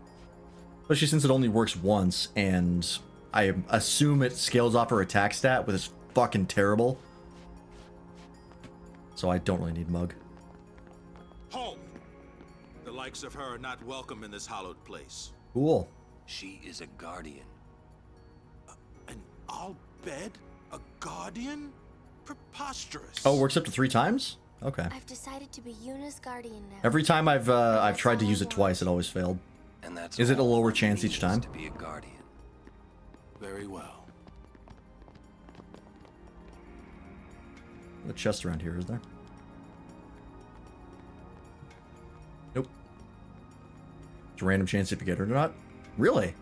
especially since it only works once, and I assume it scales off her attack stat, which is fucking terrible. So I don't really need mug. Halt! The likes of her are not welcome in this hallowed place. Cool. She is a guardian. An Al-Bhed? A guardian? Preposterous. Oh, it works up to 3 times? Okay. I've decided to be Yuna's guardian now. Every time I've tried to use it twice, it always failed. And that's Is it a all lower one chance each needs time? To be a guardian. Very well. The chest around here, is there? Nope. It's a random chance if you get it or not. Really?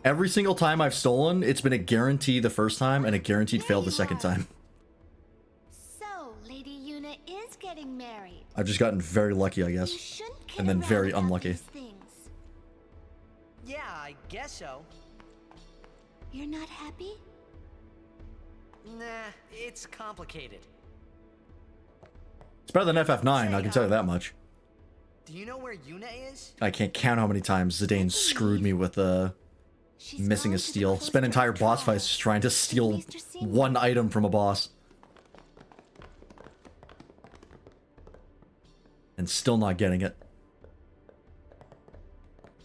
Every single time I've stolen, it's been a guarantee the first time and a guaranteed fail the second time. So, Lady Yuna is getting married. I've just gotten very lucky, I guess. And then very unlucky. Yeah, I guess so. You're not happy? Nah, it's complicated. It's better than FF9, I can tell you that much. Do you know where Yuna is? I can't count how many times Zidane screwed me with missing a steal. Spent entire boss fights just trying to steal one item from a boss. And still not getting it.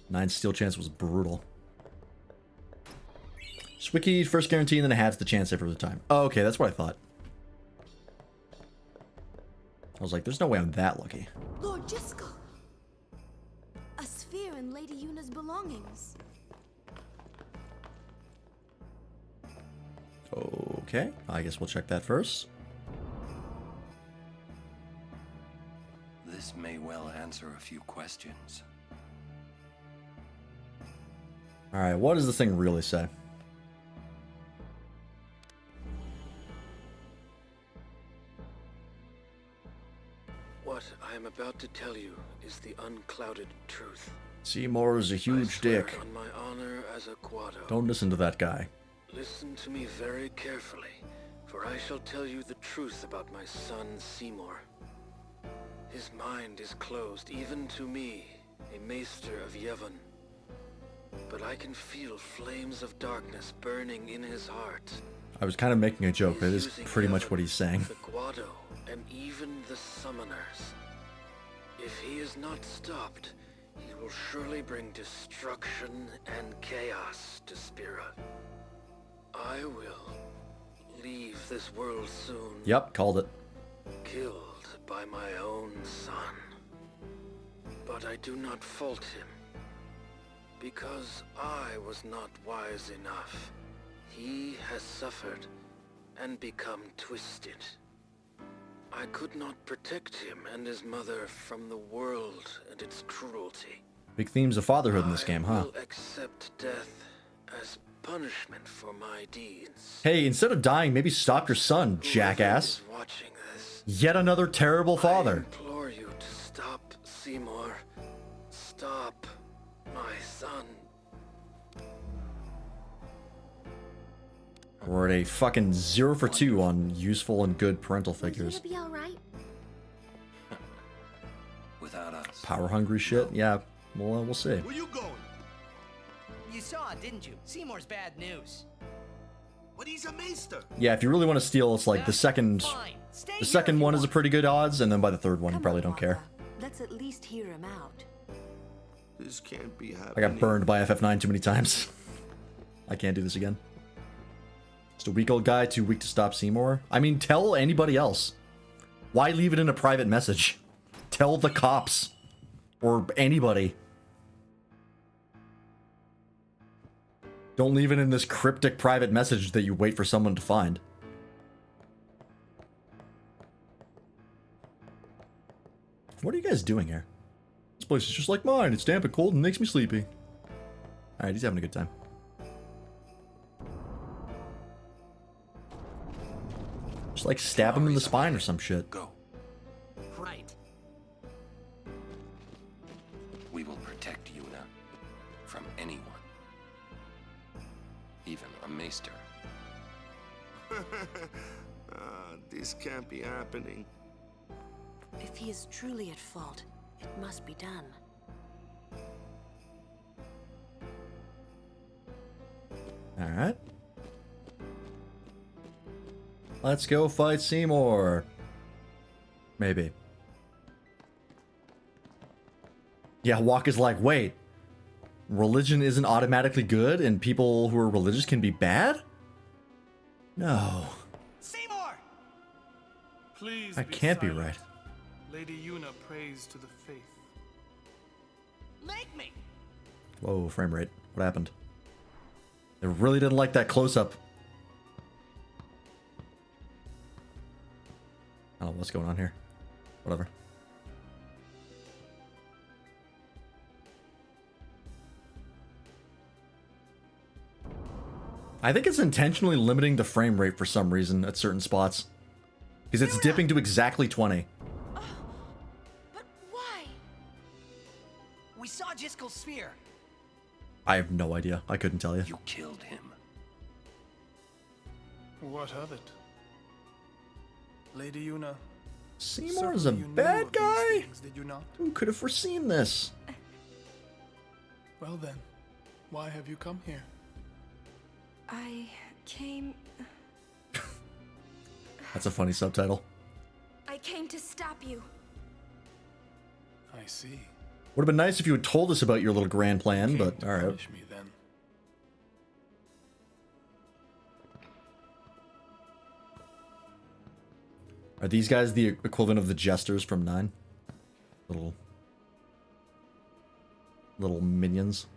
9 steal chance was brutal. Swiki first guarantee and then it halves the chance every other time. Oh, okay, that's what I thought. I was like, there's no way I'm that lucky. Lord Jisco! A sphere in Lady Yuna's belongings. Okay, I guess we'll check that first. This may well answer a few questions. Alright, what does this thing really say? What I am about to tell you is the unclouded truth. Seymour is a huge dick. On my honor as a Guado. Don't listen to that guy. Listen to me very carefully, for I shall tell you the truth about my son Seymour. His mind is closed, even to me, a maester of Yevon. But I can feel flames of darkness burning in his heart. I was kind of making a joke, but it is pretty much what he's saying. The Guado, and even the summoners. If he is not stopped, he will surely bring destruction and chaos to Spira. I will leave this world soon. Yep, called it. Killed by my own son. But I do not fault him. Because I was not wise enough. He has suffered and become twisted. I could not protect him and his mother from the world and its cruelty. Big themes of fatherhood in this game, huh? I will accept death as punishment for my deeds. Hey, instead of dying, maybe stop your son, jackass. Watching this, Yet another terrible father. I implore you to stop Seymour. Stop my son. We're at a fucking 0 for 2 on useful and good parental figures. Will Yuna be all right? Without us. Power hungry shit? Yeah, well, we'll see. Where you going? You saw it, didn't you? Seymour's bad news. But he's a maester. Yeah, if you really want to steal, it's like the second one is a pretty good odds, and then by the third one, you probably don't care. Let's at least hear him out. This can't be happening. I got burned by FF9 too many times. I can't do this again. Just a weak old guy, too weak to stop Seymour. I mean, tell anybody else. Why leave it in a private message? Tell the cops. Or anybody. Don't leave it in this cryptic private message that you wait for someone to find. What are you guys doing here? This place is just like mine. It's damp and cold and makes me sleepy. Alright, he's having a good time. Just like stab him in the spine or some shit. Go. Right. We will protect Yuna from anyone. Even a maester. This can't be happening. If he is truly at fault, it must be done. All right. Let's go fight Seymour. Maybe. Yeah, Walk is like, wait. Religion isn't automatically good and people who are religious can be bad? No. Seymour! Please That be can't be silent. right. Lady Yuna prays to the faith. Make me! Whoa, frame rate. What happened? They really didn't like that close-up. I don't know what's going on here. Whatever. I think it's intentionally limiting the frame rate for some reason at certain spots. Because it's dipping to exactly 20. But why? We saw Jiskel's sphere. I have no idea. I couldn't tell you. You killed him. What of it? Lady Yuna. Seymour is a certainly you knew bad of these guy? things, did you not? Who could have foreseen this? Well then, why have you come here? I came... That's a funny subtitle. I came to stop you. I see. Would have been nice if you had told us about your little grand plan, but alright. Punish me then. Are these guys the equivalent of the jesters from 9? Little minions.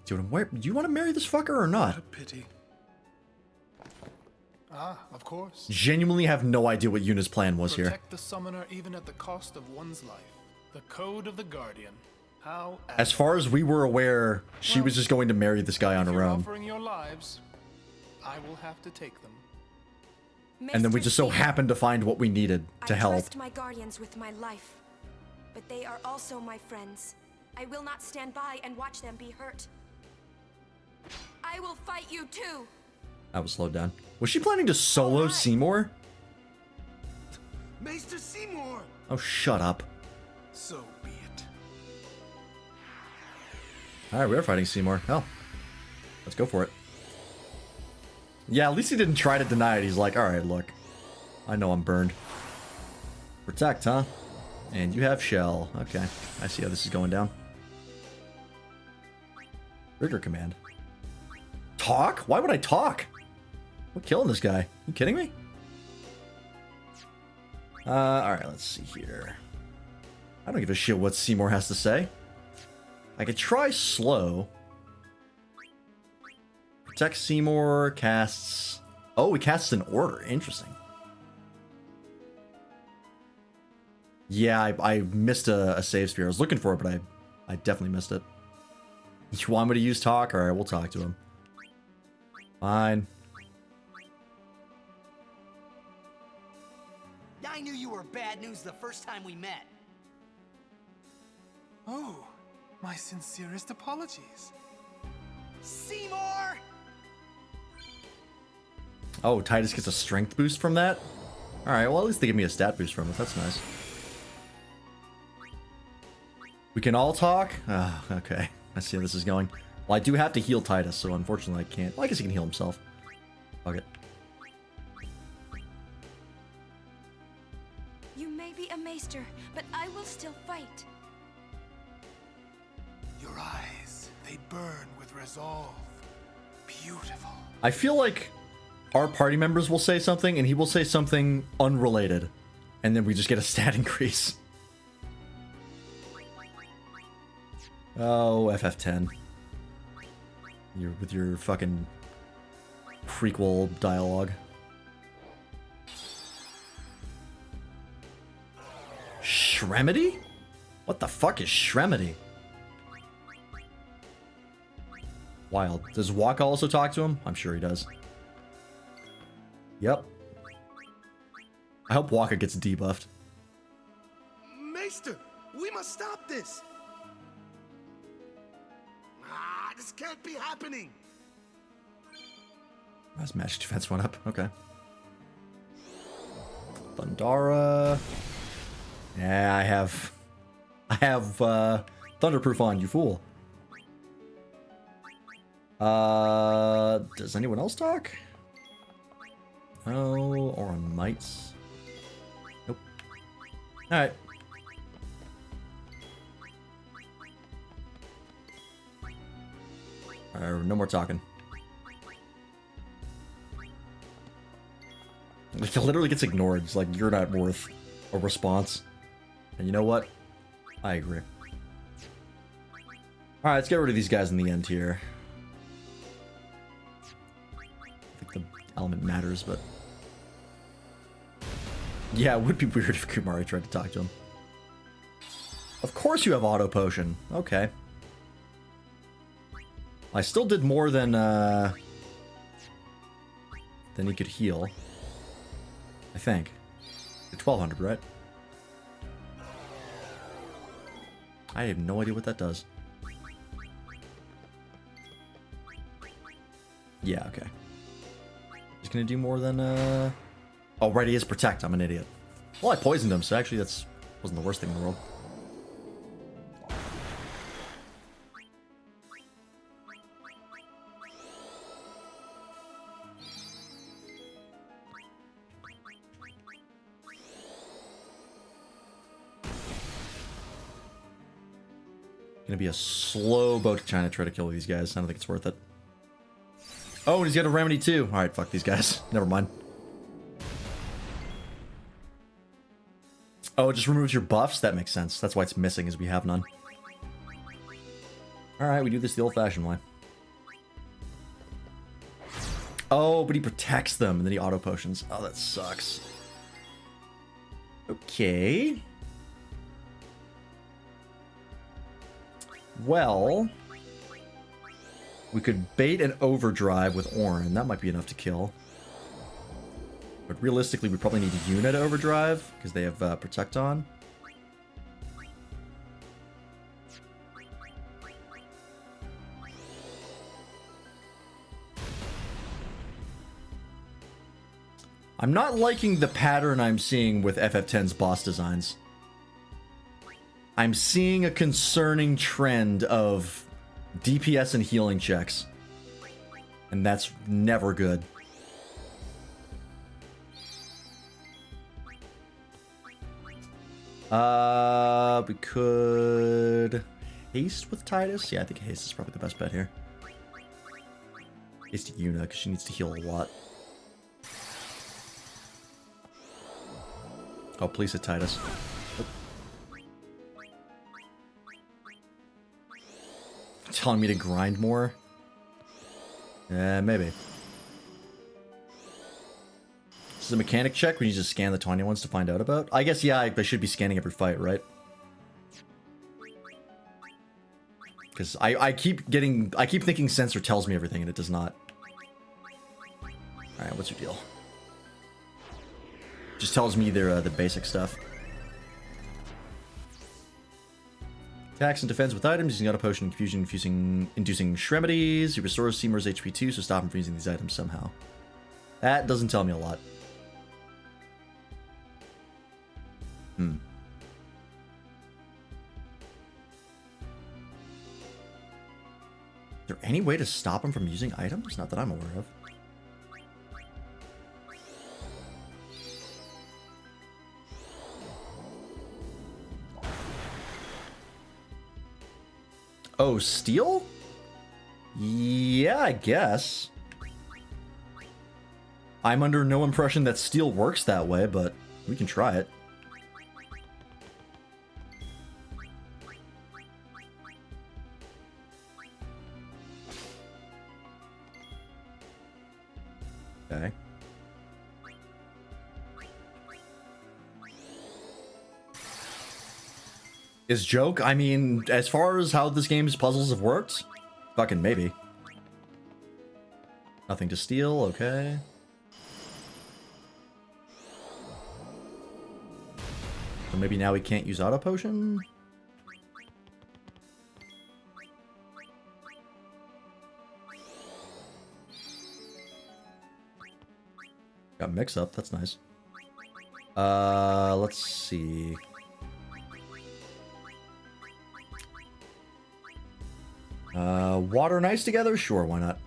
Do you want to marry this fucker or not? What a pity. Ah, of course. Genuinely have no idea what Yuna's plan was here. Protect the summoner even at the cost of one's life. The code of the Guardian. How As far as we were aware, she was just going to marry this guy on her own. offering your lives, I will have to take them. And then we just so happened to find what we needed to I help. trust my guardians with my life, but they are also my friends. I will not stand by and watch them be hurt. I will fight you too. I was slowed down. Was she planning to solo Seymour? Maester Seymour! Oh, shut up. So be it. Alright, we are fighting Seymour. Hell. Let's go for it. Yeah, at least he didn't try to deny it. He's like, alright, look. I know I'm burned. Protect, huh? And you have shell. Okay. I see how this is going down. Trigger command. Talk? Why would I talk? We're killing this guy. You kidding me? Alright, let's see here. I don't give a shit what Seymour has to say. I could try slow. Protect Seymour, casts... Oh, he casts in order. Interesting. Yeah, I missed a save spear. I was looking for it, but I definitely missed it. You want me to use talk? Alright, we'll talk to him. Fine. I knew you were bad news the first time we met. Oh, my sincerest apologies. Seymour! Oh, Titus gets a strength boost from that? Alright, well at least they give me a stat boost from it. That's nice. We can all talk? Ah, okay. I see how this is going. Well, I do have to heal Titus, so unfortunately I can't. Well, I guess he can heal himself. Fuck it. You may be a maester, but I will still fight. Your eyes, they burn with resolve. Beautiful. I feel like our party members will say something, and he will say something unrelated. And then we just get a stat increase. Oh, FF10. You're with your fucking prequel dialogue. Shremedy? What the fuck is Shremedy? Wild. Does Waka also talk to him? I'm sure he does. Yep. I hope Waka gets debuffed. Maester, we must stop this. This can't be happening. That's magic defense went up. Okay. Thundara. Yeah, I have Thunderproof on, you fool. Does anyone else talk? No, or on mites? Nope. Alright. No more talking. Like, it literally gets ignored. It's like, you're not worth a response. And you know what? I agree. Alright, let's get rid of these guys in the end here. I think the element matters, but... yeah, it would be weird if Kumari tried to talk to him. Of course you have auto potion. Okay. I still did more than he could heal. I think. 1200, right? I have no idea what that does. Yeah, okay. He's gonna do more than oh, right, he is protect. I'm an idiot. Well, I poisoned him, so actually that's wasn't the worst thing in the world. Gonna be a slow boat trying to try to kill these guys. I don't think it's worth it. Oh, and he's got a remedy too. Alright, fuck these guys. Never mind. Oh, it just removes your buffs? That makes sense. That's why it's missing, is we have none. Alright, we do this the old-fashioned way. Oh, but he protects them, and then he auto-potions. Oh, that sucks. Okay. Well, we could bait an overdrive with Orin. That might be enough to kill. But realistically, we probably need a unit overdrive because they have protect on. I'm not liking the pattern I'm seeing with FF10's boss designs. I'm seeing a concerning trend of DPS and healing checks. And that's never good. We could haste with Titus. Yeah, I think haste is probably the best bet here. Haste Yuna, because she needs to heal a lot. Oh, please hit Titus. Telling me to grind more? Yeah, maybe. This is a mechanic check when you just scan the tiny ones to find out about? I guess, yeah, I should be scanning every fight, right? Because I keep thinking sensor tells me everything and it does not. Alright, what's your deal? Just tells me they're the basic stuff. Attacks and defense with items, using auto potion, confusion, inducing Shremedies. He restores Seymour's HP 2, so stop him from using these items somehow. That doesn't tell me a lot. Is there any way to stop him from using items? Not that I'm aware of. Oh, steel? Yeah, I guess. I'm under no impression that steel works that way, but we can try it. Okay. Is joke? I mean, as far as how this game's puzzles have worked, fucking maybe. Nothing to steal, okay. So maybe now we can't use auto potion? Got mix up. That's nice. Let's see. Water and ice together? Sure, why not?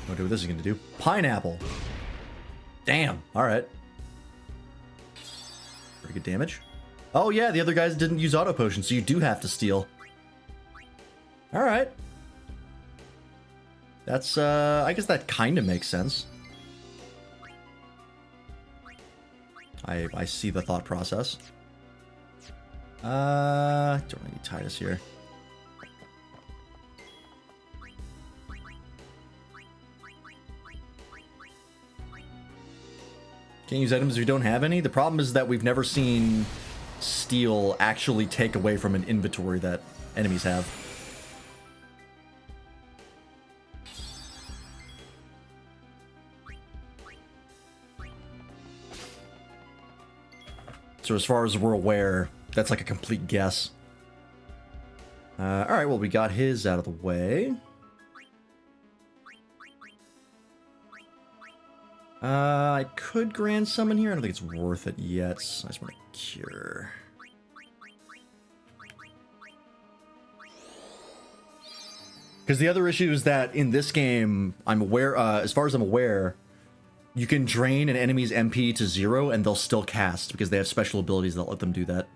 Wonder what this is gonna do. Pineapple. Damn. All right. Pretty good damage. Oh yeah, the other guys didn't use auto potion, so you do have to steal. All right. That's I guess that kind of makes sense. I see the thought process. Don't really need Titus here. Can't use items if you don't have any. The problem is that we've never seen steal actually take away from an inventory that enemies have. So as far as we're aware, that's like a complete guess. Alright, well, we got his out of the way. I could grand summon here. I don't think it's worth it yet. I just want to cure. Because the other issue is that in this game, I'm aware, as far as I'm aware, you can drain an enemy's MP to 0 and they'll still cast because they have special abilities that let them do that.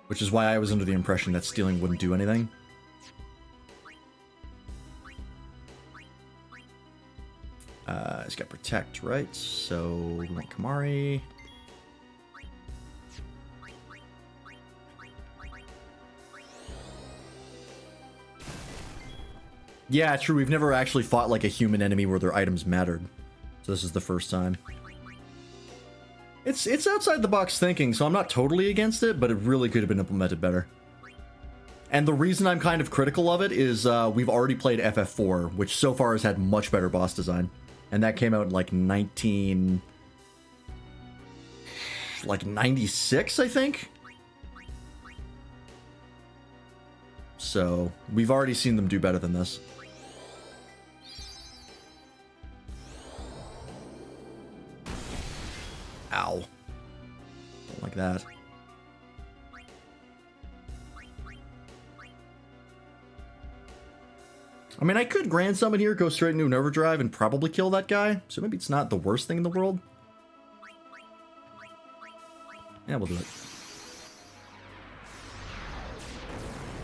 Which is why I was under the impression that stealing wouldn't do anything. It's got protect, right? So we want Kamari. Yeah, true. We've never actually fought like a human enemy where their items mattered. So this is the first time. It's outside the box thinking, so I'm not totally against it, but it really could have been implemented better. And the reason I'm kind of critical of it is we've already played FF4, which so far has had much better boss design. And that came out in like 96, I think? So we've already seen them do better than this. Ow. Don't like that. I mean, I could grand summon here, go straight into an overdrive, and probably kill that guy. So maybe it's not the worst thing in the world. Yeah, we'll do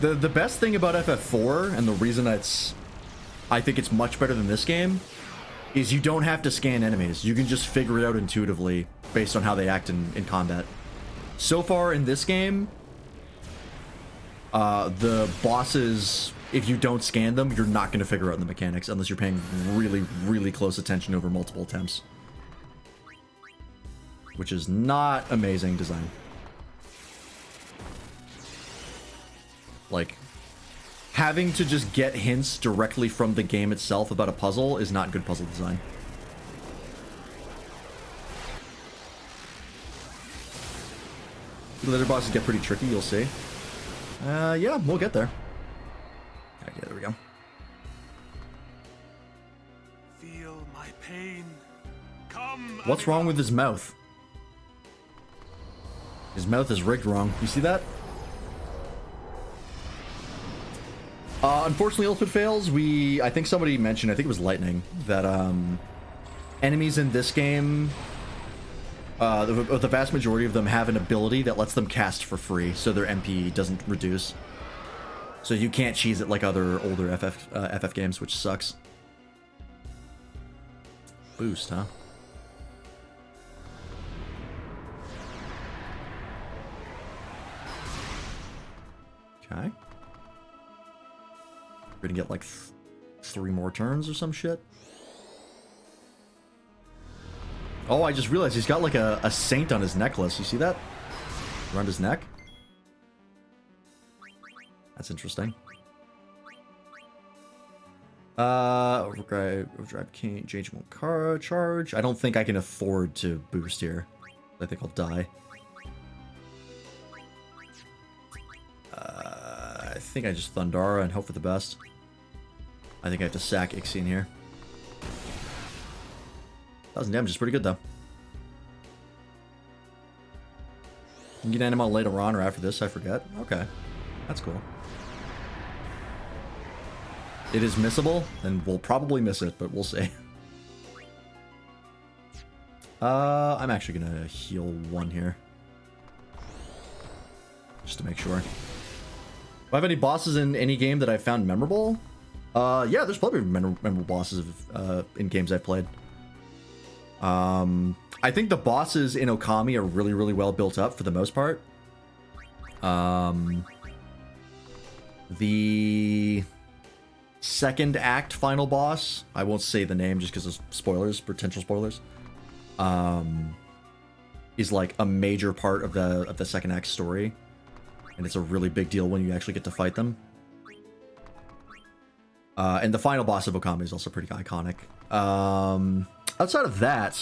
it. The best thing about FF4, and the reason I think it's much better than this game, is you don't have to scan enemies. You can just figure it out intuitively based on how they act in combat. So far in this game, the bosses, if you don't scan them, you're not going to figure out the mechanics unless you're paying really, really close attention over multiple attempts. Which is not amazing design. Like, having to just get hints directly from the game itself about a puzzle is not good puzzle design. The other bosses get pretty tricky, you'll see. Yeah, we'll get there. Okay, there we go. Feel my pain. Come. What's wrong with his mouth? His mouth is rigged wrong. You see that? Unfortunately, ultimate fails. I think somebody mentioned, I think it was Lightning, that enemies in this game, the vast majority of them have an ability that lets them cast for free, so their MP doesn't reduce. So you can't cheese it like other older FF games, which sucks. Boost, huh? Okay. We're gonna get like 3 more turns or some shit. Oh, I just realized he's got like a saint on his necklace. You see that? Around his neck? That's interesting. Overdrive can't change one charge. I don't think I can afford to boost here. I think I'll die. I think I just Thundara and hope for the best. I think I have to sack Ixion here. 1,000 damage is pretty good, though. You can get Anima later on or after this, I forget. Okay. That's cool. It is missable, and we'll probably miss it, but we'll see. I'm actually gonna heal 1 here. Just to make sure. Do I have any bosses in any game that I found memorable? Yeah, there's probably memorable bosses in games I've played. I think the bosses in Okami are really, really well built up for the most part. The second act final boss, I won't say the name just because of spoilers, potential spoilers, is like a major part of the second act story, and it's a really big deal when you actually get to fight them. And the final boss of Okami is also pretty iconic. Outside of that,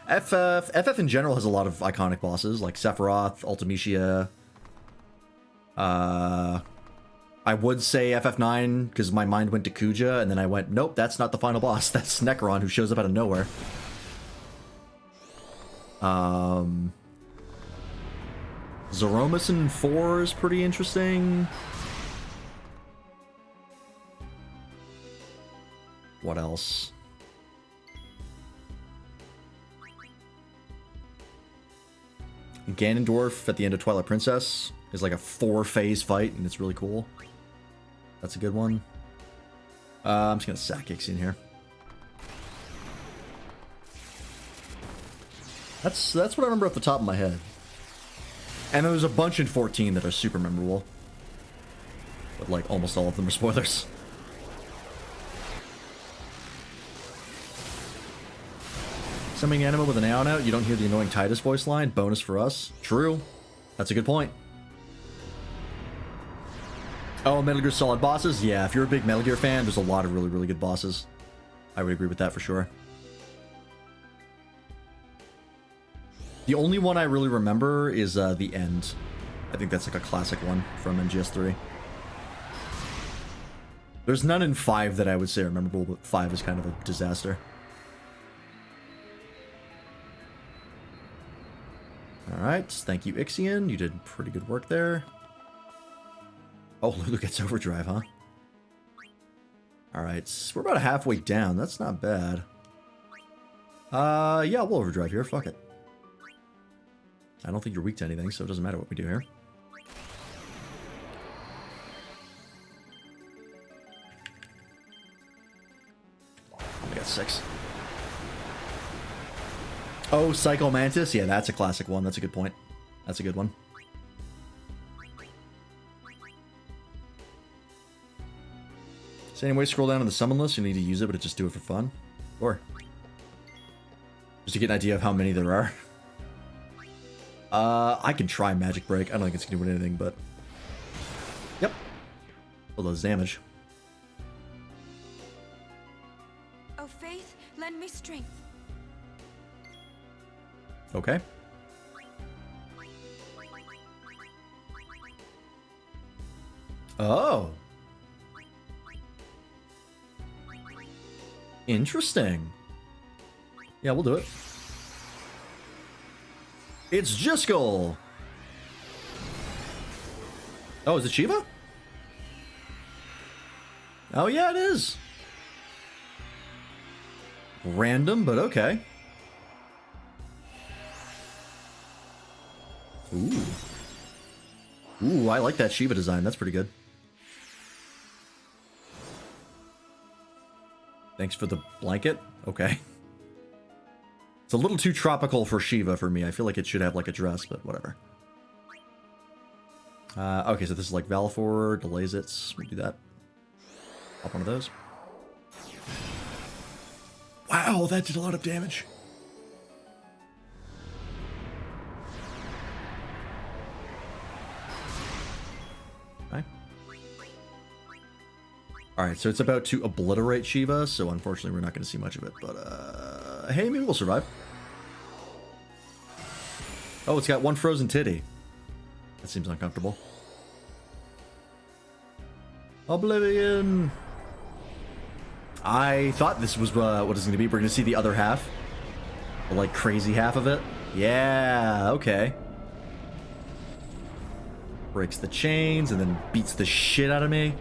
FF in general has a lot of iconic bosses, like Sephiroth, Ultimecia. I would say FF9, because my mind went to Kuja, and then I went, nope, that's not the final boss. That's Necron, who shows up out of nowhere. Zoromason 4 is pretty interesting. What else? Ganondorf at the end of Twilight Princess is like a 4-phase fight, and it's really cool. That's a good one. I'm just gonna sack Ixion here. That's what I remember off the top of my head. And then there's a bunch in 14 that are super memorable. But like almost all of them are spoilers. Summoning Anima with an Aeon out, you don't hear the annoying Titus voice line. Bonus for us. True. That's a good point. Oh, Metal Gear Solid bosses? Yeah, if you're a big Metal Gear fan, there's a lot of really, really good bosses. I would agree with that for sure. The only one I really remember is the end. I think that's like a classic one from MGS3. There's none in 5 that I would say are memorable, but 5 is kind of a disaster. Alright, thank you, Ixion. You did pretty good work there. Oh, Lulu gets overdrive, huh? Alright, we're about halfway down. That's not bad. Yeah, we'll overdrive here. Fuck it. I don't think you're weak to anything, so it doesn't matter what we do here. We got 6. Oh, Psycho Mantis? Yeah, that's a classic one. That's a good point. That's a good one. So anyway, scroll down to the summon list. You need to use it, but just do it for fun. Or just to get an idea of how many there are. I can try Magic Break. I don't think it's gonna do anything, but... Yep. Well, those damage. Oh, Faith, lend me strength. Okay. Oh. Interesting. Yeah, we'll do it. It's Jiskel! Oh, is it Shiva? Oh, yeah, it is. Random, but okay. Ooh. Ooh, I like that Shiva design. That's pretty good. Thanks for the blanket. Okay. It's a little too tropical for Shiva for me. I feel like it should have like a dress, but whatever. Okay, so this is like Valfor, delays it. We do that. Pop one of those. Wow, that did a lot of damage. Okay. Alright, so it's about to obliterate Shiva, so unfortunately we're not going to see much of it, but hey, maybe we'll survive. Oh, it's got one frozen titty. That seems uncomfortable. I thought this was what it's going to be. We're going to see the other half. The, like, crazy half of it. Yeah, okay. Breaks the chains and then beats the shit out of me.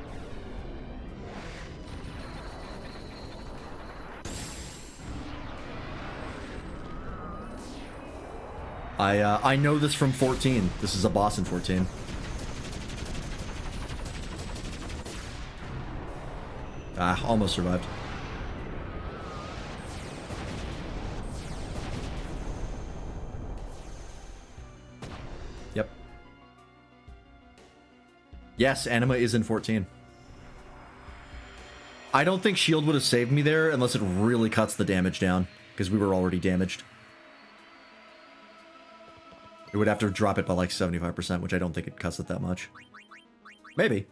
I know this from 14. This is a boss in 14. Ah, almost survived. Yep. Yes, Anima is in 14. I don't think shield would have saved me there unless it really cuts the damage down, because we were already damaged. It would have to drop it by like 75%, which I don't think it cuts it that much. Maybe.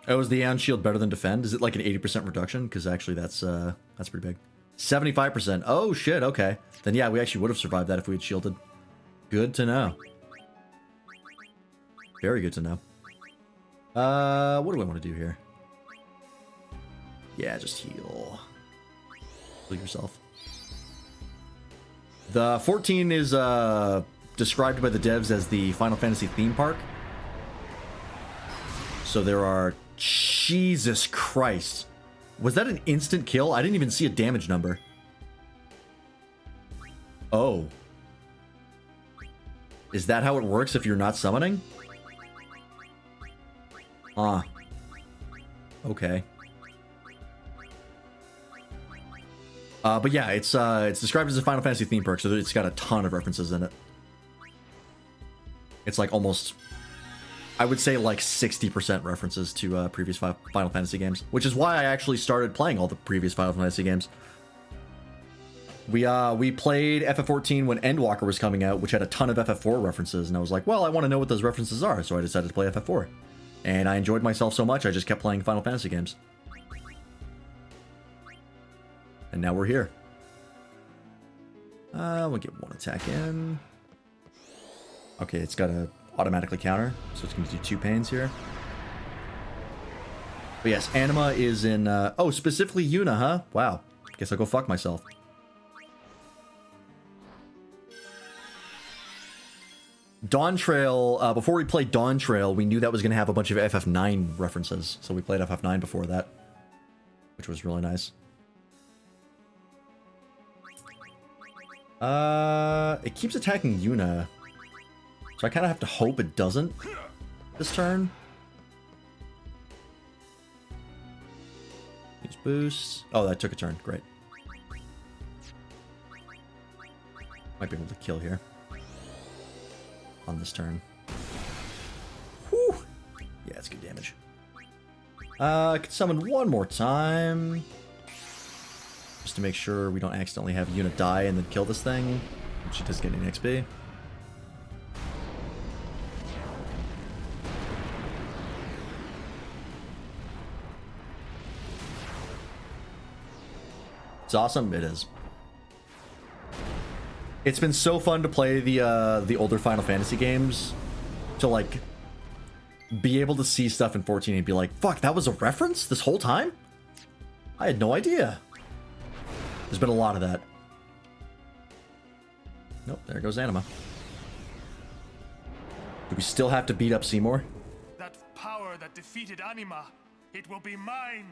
Oh, is the Aeon Shield better than Defend? Is it like an 80% reduction? Because actually that's pretty big. 75%. Oh shit, okay. Then yeah, we actually would have survived that if we had shielded. Good to know. Very good to know. What do I want to do here? Yeah, just heal. Heal yourself. The 14 is described by the devs as the Final Fantasy theme park. So there are... Jesus Christ. Was that an instant kill? I didn't even see a damage number. Oh. Is that how it works if you're not summoning? Ah. Okay. But yeah, it's described as a Final Fantasy theme park, so it's got a ton of references in it. It's like almost... I would say like 60% references to previous Final Fantasy games, which is why I actually started playing all the previous Final Fantasy games. We played FF14 when Endwalker was coming out, which had a ton of FF4 references, and I was like, well, I want to know what those references are, so I decided to play FF4. And I enjoyed myself so much, I just kept playing Final Fantasy games. And now we're here. We'll get one attack in. Okay, it's got a automatically counter, so it's going to do 2 pains here. But yes, Anima is in, oh, specifically Yuna, huh? Wow. Guess I'll go fuck myself. Dawn Trail, before we played Dawn Trail, we knew that was going to have a bunch of FF9 references, so we played FF9 before that, which was really nice. It keeps attacking Yuna. So I kind of have to hope it doesn't this turn. Use boost. Oh, that took a turn. Great. Might be able to kill here. On this turn. Whew. Yeah, it's good damage. I could summon one more time. Just to make sure we don't accidentally have Yuna die and then kill this thing. She does get an XP. It's awesome. It is. It's been so fun to play the older Final Fantasy games, to like be able to see stuff in 14 and be like, fuck, that was a reference this whole time? I had no idea. There's been a lot of that. Nope, there goes Anima. Do we still have to beat up Seymour? That power that defeated Anima, it will be mine.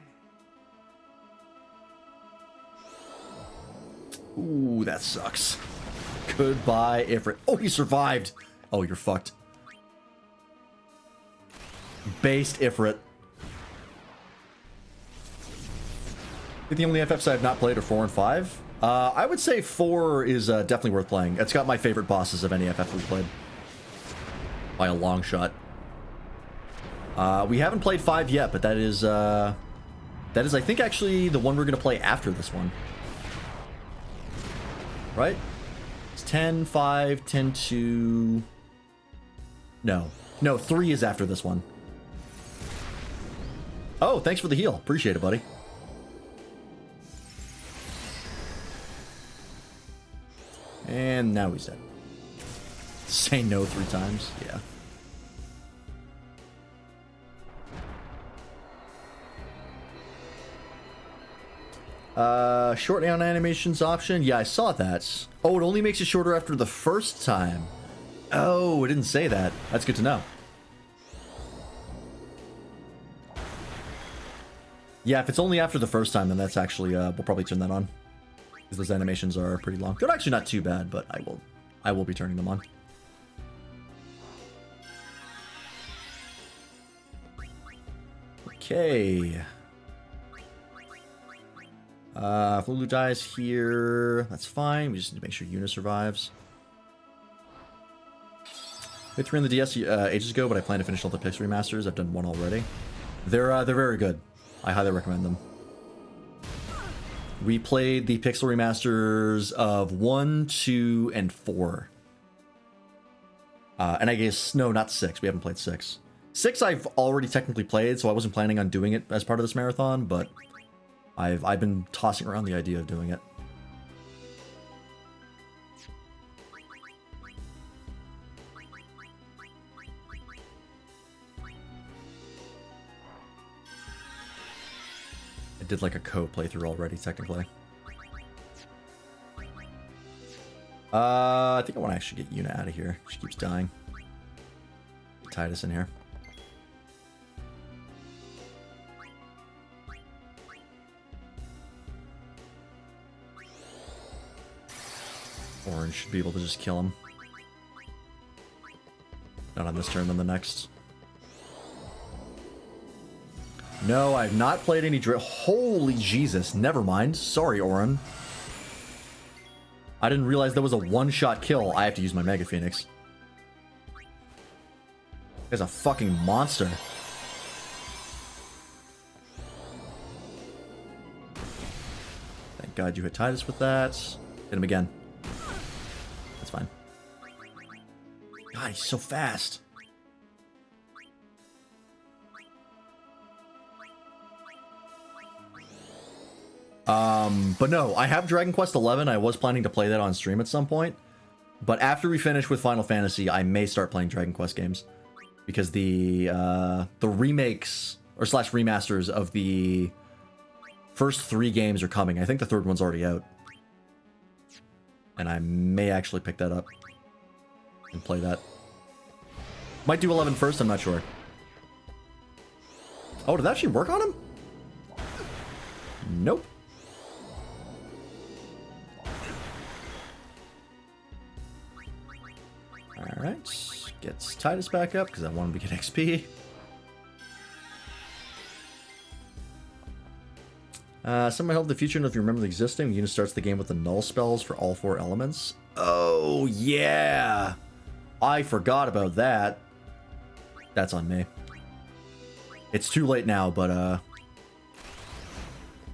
Ooh, that sucks. Goodbye, Ifrit. Oh, he survived. Oh, you're fucked. Based Ifrit. I think the only FFs I have not played are 4 and 5. I would say 4 is definitely worth playing. It's got my favorite bosses of any FF we've played. By a long shot. We haven't played 5 yet, but that is, I think, actually the one we're going to play after this one. Right? It's 10, 5, 10, 2... No. No, 3 is after this one. Oh, thanks for the heal. Appreciate it, buddy. And now he's dead. Say no 3 times. Yeah. Short down animations option. Yeah, I saw that. Oh, it only makes it shorter after the first time. Oh, it didn't say that. That's good to know. Yeah, if it's only after the first time, then that's actually, we'll probably turn that on. Because those animations are pretty long. They're actually not too bad, but I will be turning them on. Okay. If Lulu dies here, that's fine. We just need to make sure Yuna survives. Victory in the DS ages ago, but I plan to finish all the Pixel remasters. I've done one already. They're very good. I highly recommend them. We played the Pixel remasters of 1, 2, and 4. And I guess, no, not 6. We haven't played 6. 6 I've already technically played, so I wasn't planning on doing it as part of this marathon, but I've been tossing around the idea of doing it. I did like a co-playthrough already, technically. I think I want to actually get Yuna out of here. She keeps dying. Titus in here. Orange should be able to just kill him. Not on this turn, then the next. No, I've not played any Holy Jesus, never mind. Sorry, Orin. I didn't realize there was a one-shot kill. I have to use my Mega Phoenix. He's a fucking monster. Thank God you hit Titus with that. Hit him again. That's fine. God, he's so fast. But no, I have Dragon Quest XI. I was planning to play that on stream at some point. But after we finish with Final Fantasy, I may start playing Dragon Quest games. Because the remakes, or slash remasters of the first 3 games are coming. I think the 3rd one's already out. And I may actually pick that up and play that. Might do 11 first, I'm not sure. Oh, did that actually work on him? Nope. Alright, gets Titus back up because I want him to get XP. Someone help the future, and if you remember the existing, Unit starts the game with the null spells for all 4 elements. Oh, yeah! I forgot about that. That's on me. It's too late now, but,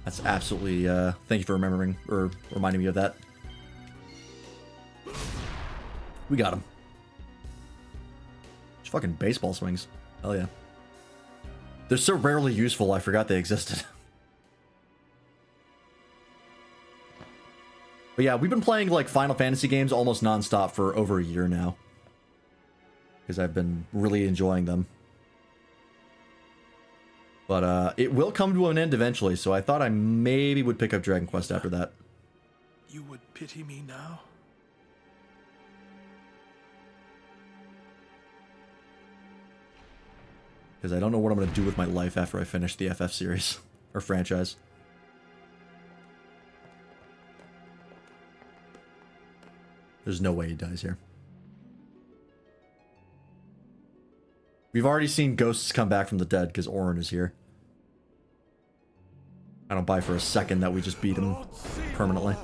that's absolutely, thank you for remembering, or reminding me of that. We got him. Just fucking baseball swings. Hell yeah. They're so rarely useful, I forgot they existed. But yeah, we've been playing like Final Fantasy games almost non-stop for over a year now. Because I've been really enjoying them. But it will come to an end eventually, so I thought I maybe would pick up Dragon Quest after that. You would pity me now? Because I don't know what I'm going to do with my life after I finish the FF series. Or franchise. There's no way he dies here. We've already seen ghosts come back from the dead because Orin is here. I don't buy for a second that we just beat him permanently.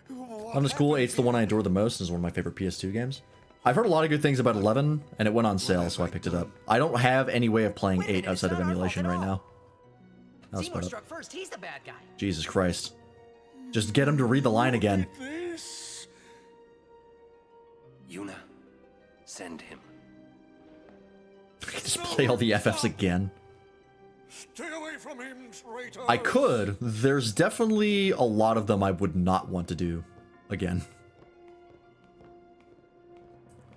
Eleven is cool. 8's the one I adore the most. It's one of my favorite PS2 games. I've heard a lot of good things about 11, and it went on sale, so I picked it up. I don't have any way of playing 8 outside of emulation right now. Seymour struck first. He's the bad guy. Jesus Christ. Just get him to read the line again. Yuna, send him. Just play all the FFs again. Stay away from him, traitor. I could. There's definitely a lot of them I would not want to do again.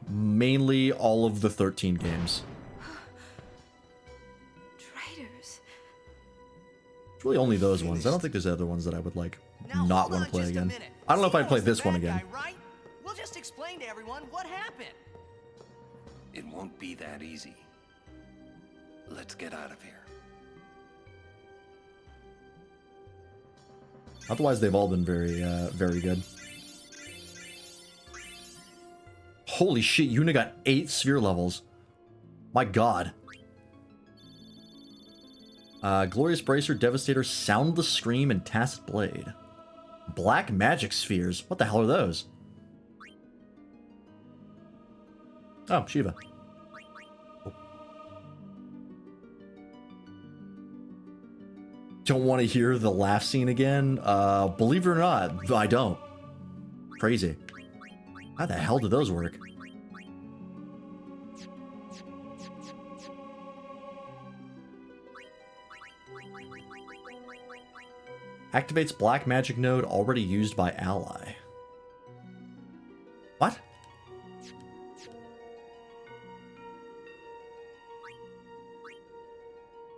Mainly all of the 13 games. Traitors. What's really only those ones. I don't think there's other ones that I would like not want to play again. I don't know if I'd play this one again. Right? We'll just explain to everyone what happened. It won't be that easy. Let's get out of here. Otherwise, they've all been very, very good. Holy shit, Yuna got 8 sphere levels. My god. Glorious Bracer, Devastator, Soundless Scream, and Tacit Blade. Black Magic Spheres. What the hell are those? Oh, Shiva. Don't want to hear the laugh scene again? Believe it or not, I don't. Crazy. How the hell do those work? Activates black magic node already used by ally. What?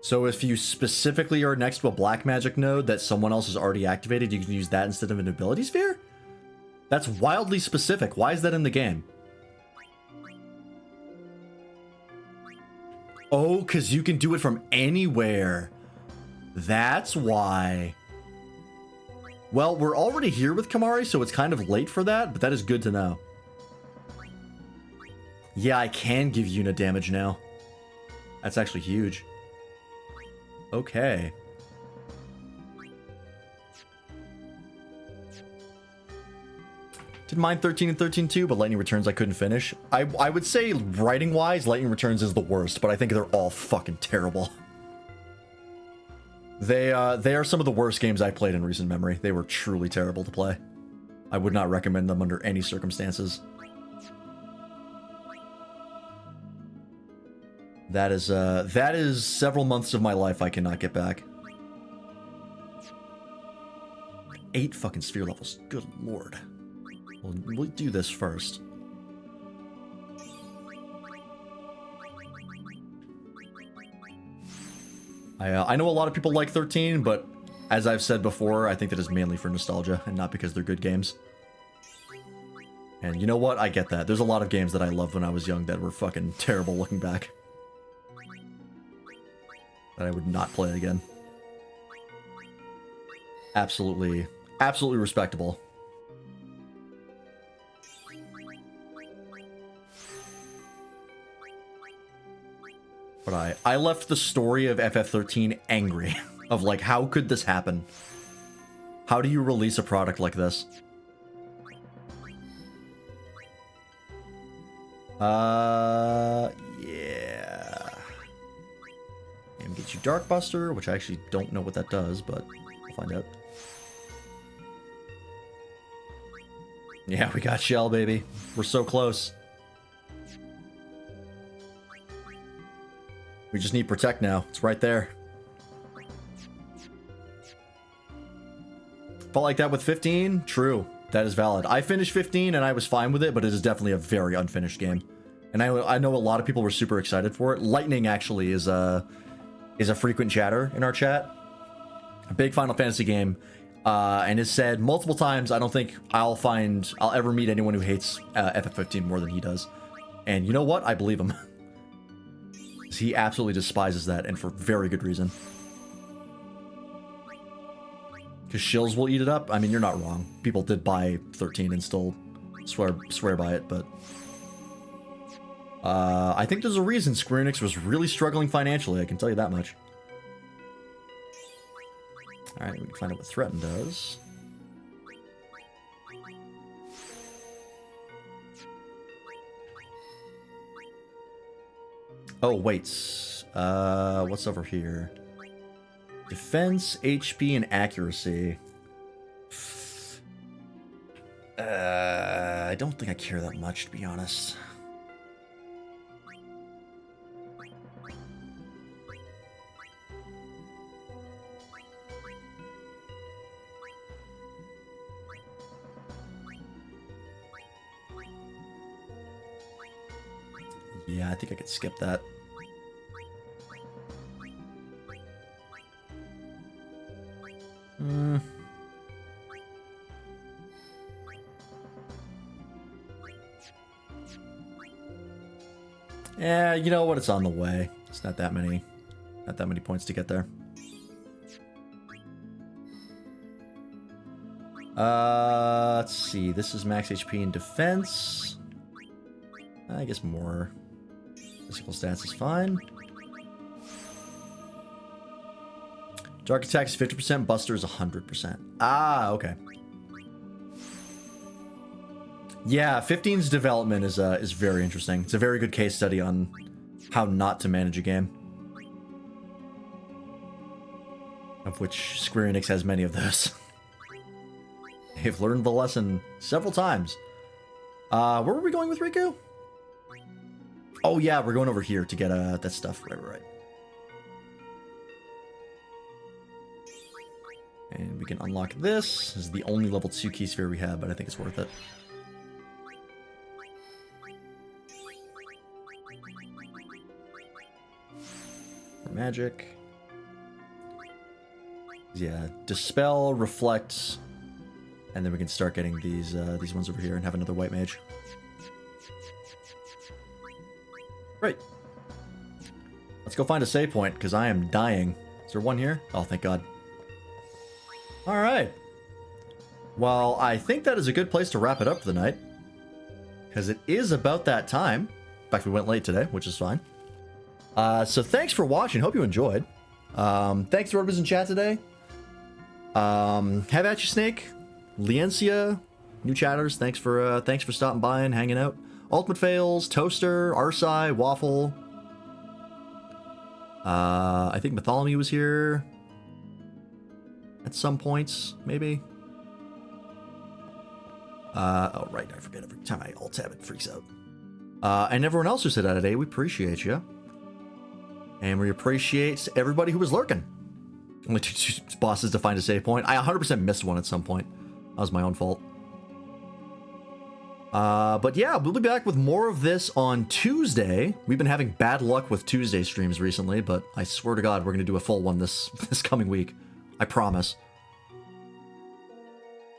So if you specifically are next to a black magic node that someone else has already activated, you can use that instead of an ability sphere? That's wildly specific. Why is that in the game? Oh, because you can do it from anywhere. That's why. Well, we're already here with Kamari, so it's kind of late for that, but that is good to know. Yeah, I can give Yuna damage now. That's actually huge. Okay. Didn't mind 13 and 13 too, but Lightning Returns I couldn't finish. I would say writing-wise, Lightning Returns is the worst, but I think they're all fucking terrible. They are some of the worst games I played in recent memory. They were truly terrible to play. I would not recommend them under any circumstances. That is several months of my life I cannot get back. 8 fucking sphere levels. Good lord. Well, we'll do this first. I know a lot of people like 13, but as I've said before, I think that is mainly for nostalgia and not because they're good games. And you know what? I get that. There's a lot of games that I loved when I was young that were fucking terrible looking back. That I would not play again. Absolutely, absolutely respectable. But I left the story of FF13 angry. Of like, how could this happen? How do you release a product like this? Yeah. And get you Darkbuster, which I actually don't know what that does, but we'll find out. Yeah, we got Shell, baby. We're so close. We just need Protect now. It's right there. Felt like that with 15? True. That is valid. I finished 15 and I was fine with it, but it is definitely a very unfinished game. And I know a lot of people were super excited for it. Lightning actually is a frequent chatter in our chat. A big Final Fantasy game. And has said multiple times, I don't think I'll ever meet anyone who hates FF15 more than he does. And you know what? I believe him. He absolutely despises that, and for very good reason. Because shills will eat it up? I mean, you're not wrong. People did buy 13 and still swear by it, but... I think there's a reason Square Enix was really struggling financially, I can tell you that much. Alright, we can find out what Threaten does. Oh, wait. What's over here? Defense, HP, and accuracy. I don't think I care that much, to be honest. Yeah, I think I could skip that. Yeah, you know what? It's on the way. It's not that many points to get there. Let's see. This is max HP and defense. I guess more physical stats is fine. Dark attack is 50%, Buster is 100%. Ah, okay. Yeah, 15's development is very interesting. It's a very good case study on how not to manage a game. Of which Square Enix has many of those. They've learned the lesson several times. Where were we going with Riku? Oh yeah, we're going over here to get that stuff. Right. And we can unlock this. This is the only level 2 key sphere we have, but I think it's worth it. Magic. Yeah, dispel, reflect, and then we can start getting these ones over here and have another white mage. Great. Let's go find a save point because I am dying. Is there one here? Oh, thank God. All right. Well, I think that is a good place to wrap it up for the night because it is about that time. In fact, we went late today, which is fine. So thanks for watching. Hope you enjoyed. Thanks to whoever's in chat today. Have at you, Snake, Liencia, new chatters. Thanks for stopping by and hanging out. Ultimate Fails, Toaster, Arsai, Waffle. I think Mythology was here at some points, maybe. Oh right, I forget every time I alt tab it freaks out. And everyone else who said that today, we appreciate you. And we appreciate everybody who was lurking. Only two bosses to find a save point. I 100% missed one at some point. That was my own fault. But yeah, we'll be back with more of this on Tuesday. We've been having bad luck with Tuesday streams recently, but I swear to God, we're going to do a full one this coming week. I promise.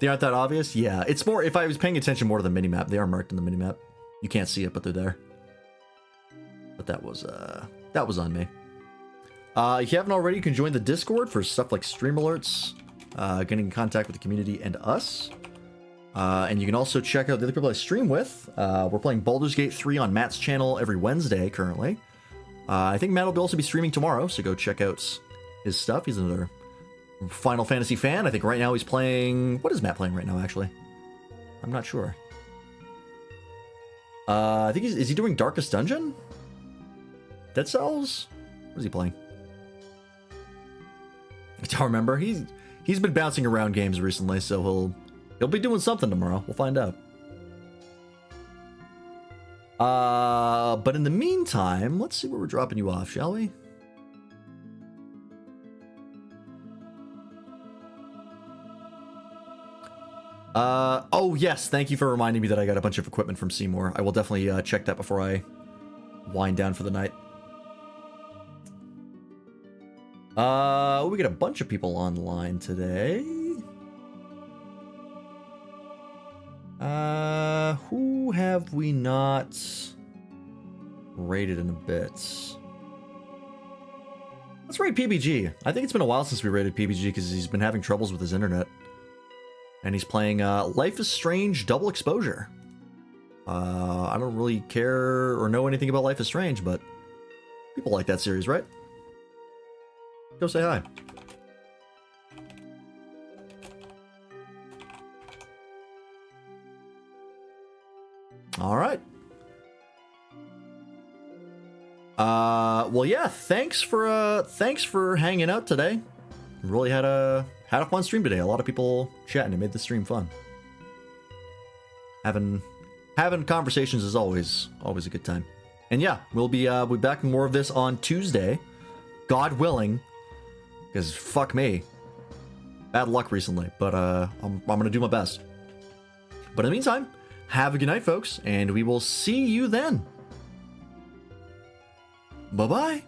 They aren't that obvious? Yeah, it's more, if I was paying attention more to the minimap, they are marked in the minimap. You can't see it, but they're there. But that was on me. If you haven't already, you can join the Discord for stuff like stream alerts, getting in contact with the community and us. And you can also check out the other people I stream with. We're playing Baldur's Gate 3 on Matt's channel every Wednesday currently. I think Matt will also be streaming tomorrow, so go check out his stuff. He's another Final Fantasy fan. I think right now he's playing... What is Matt playing right now, actually? I'm not sure. I think is he doing Darkest Dungeon? Dead Cells? What is he playing? I don't remember. He's been bouncing around games recently, so he'll be doing something tomorrow. We'll find out. But in the meantime, let's see where we're dropping you off, shall we? Oh yes, thank you for reminding me that I got a bunch of equipment from Seymour. I will definitely check that before I wind down for the night. We got a bunch of people online today. Who have we not rated in a bit? Let's rate PBG. I think it's been a while since we rated PBG because he's been having troubles with his internet. And he's playing Life is Strange Double Exposure. I don't really care or know anything about Life is Strange, but people like that series, right? Go say hi. All right. Well, yeah. Thanks for hanging out today. Really had a fun stream today. A lot of people chatting. It made the stream fun. Having conversations is always a good time. And yeah, we'll be back with more of this on Tuesday, God willing. Because fuck me, bad luck recently. But I'm gonna do my best. But in the meantime, have a good night, folks, and we will see you then. Bye bye.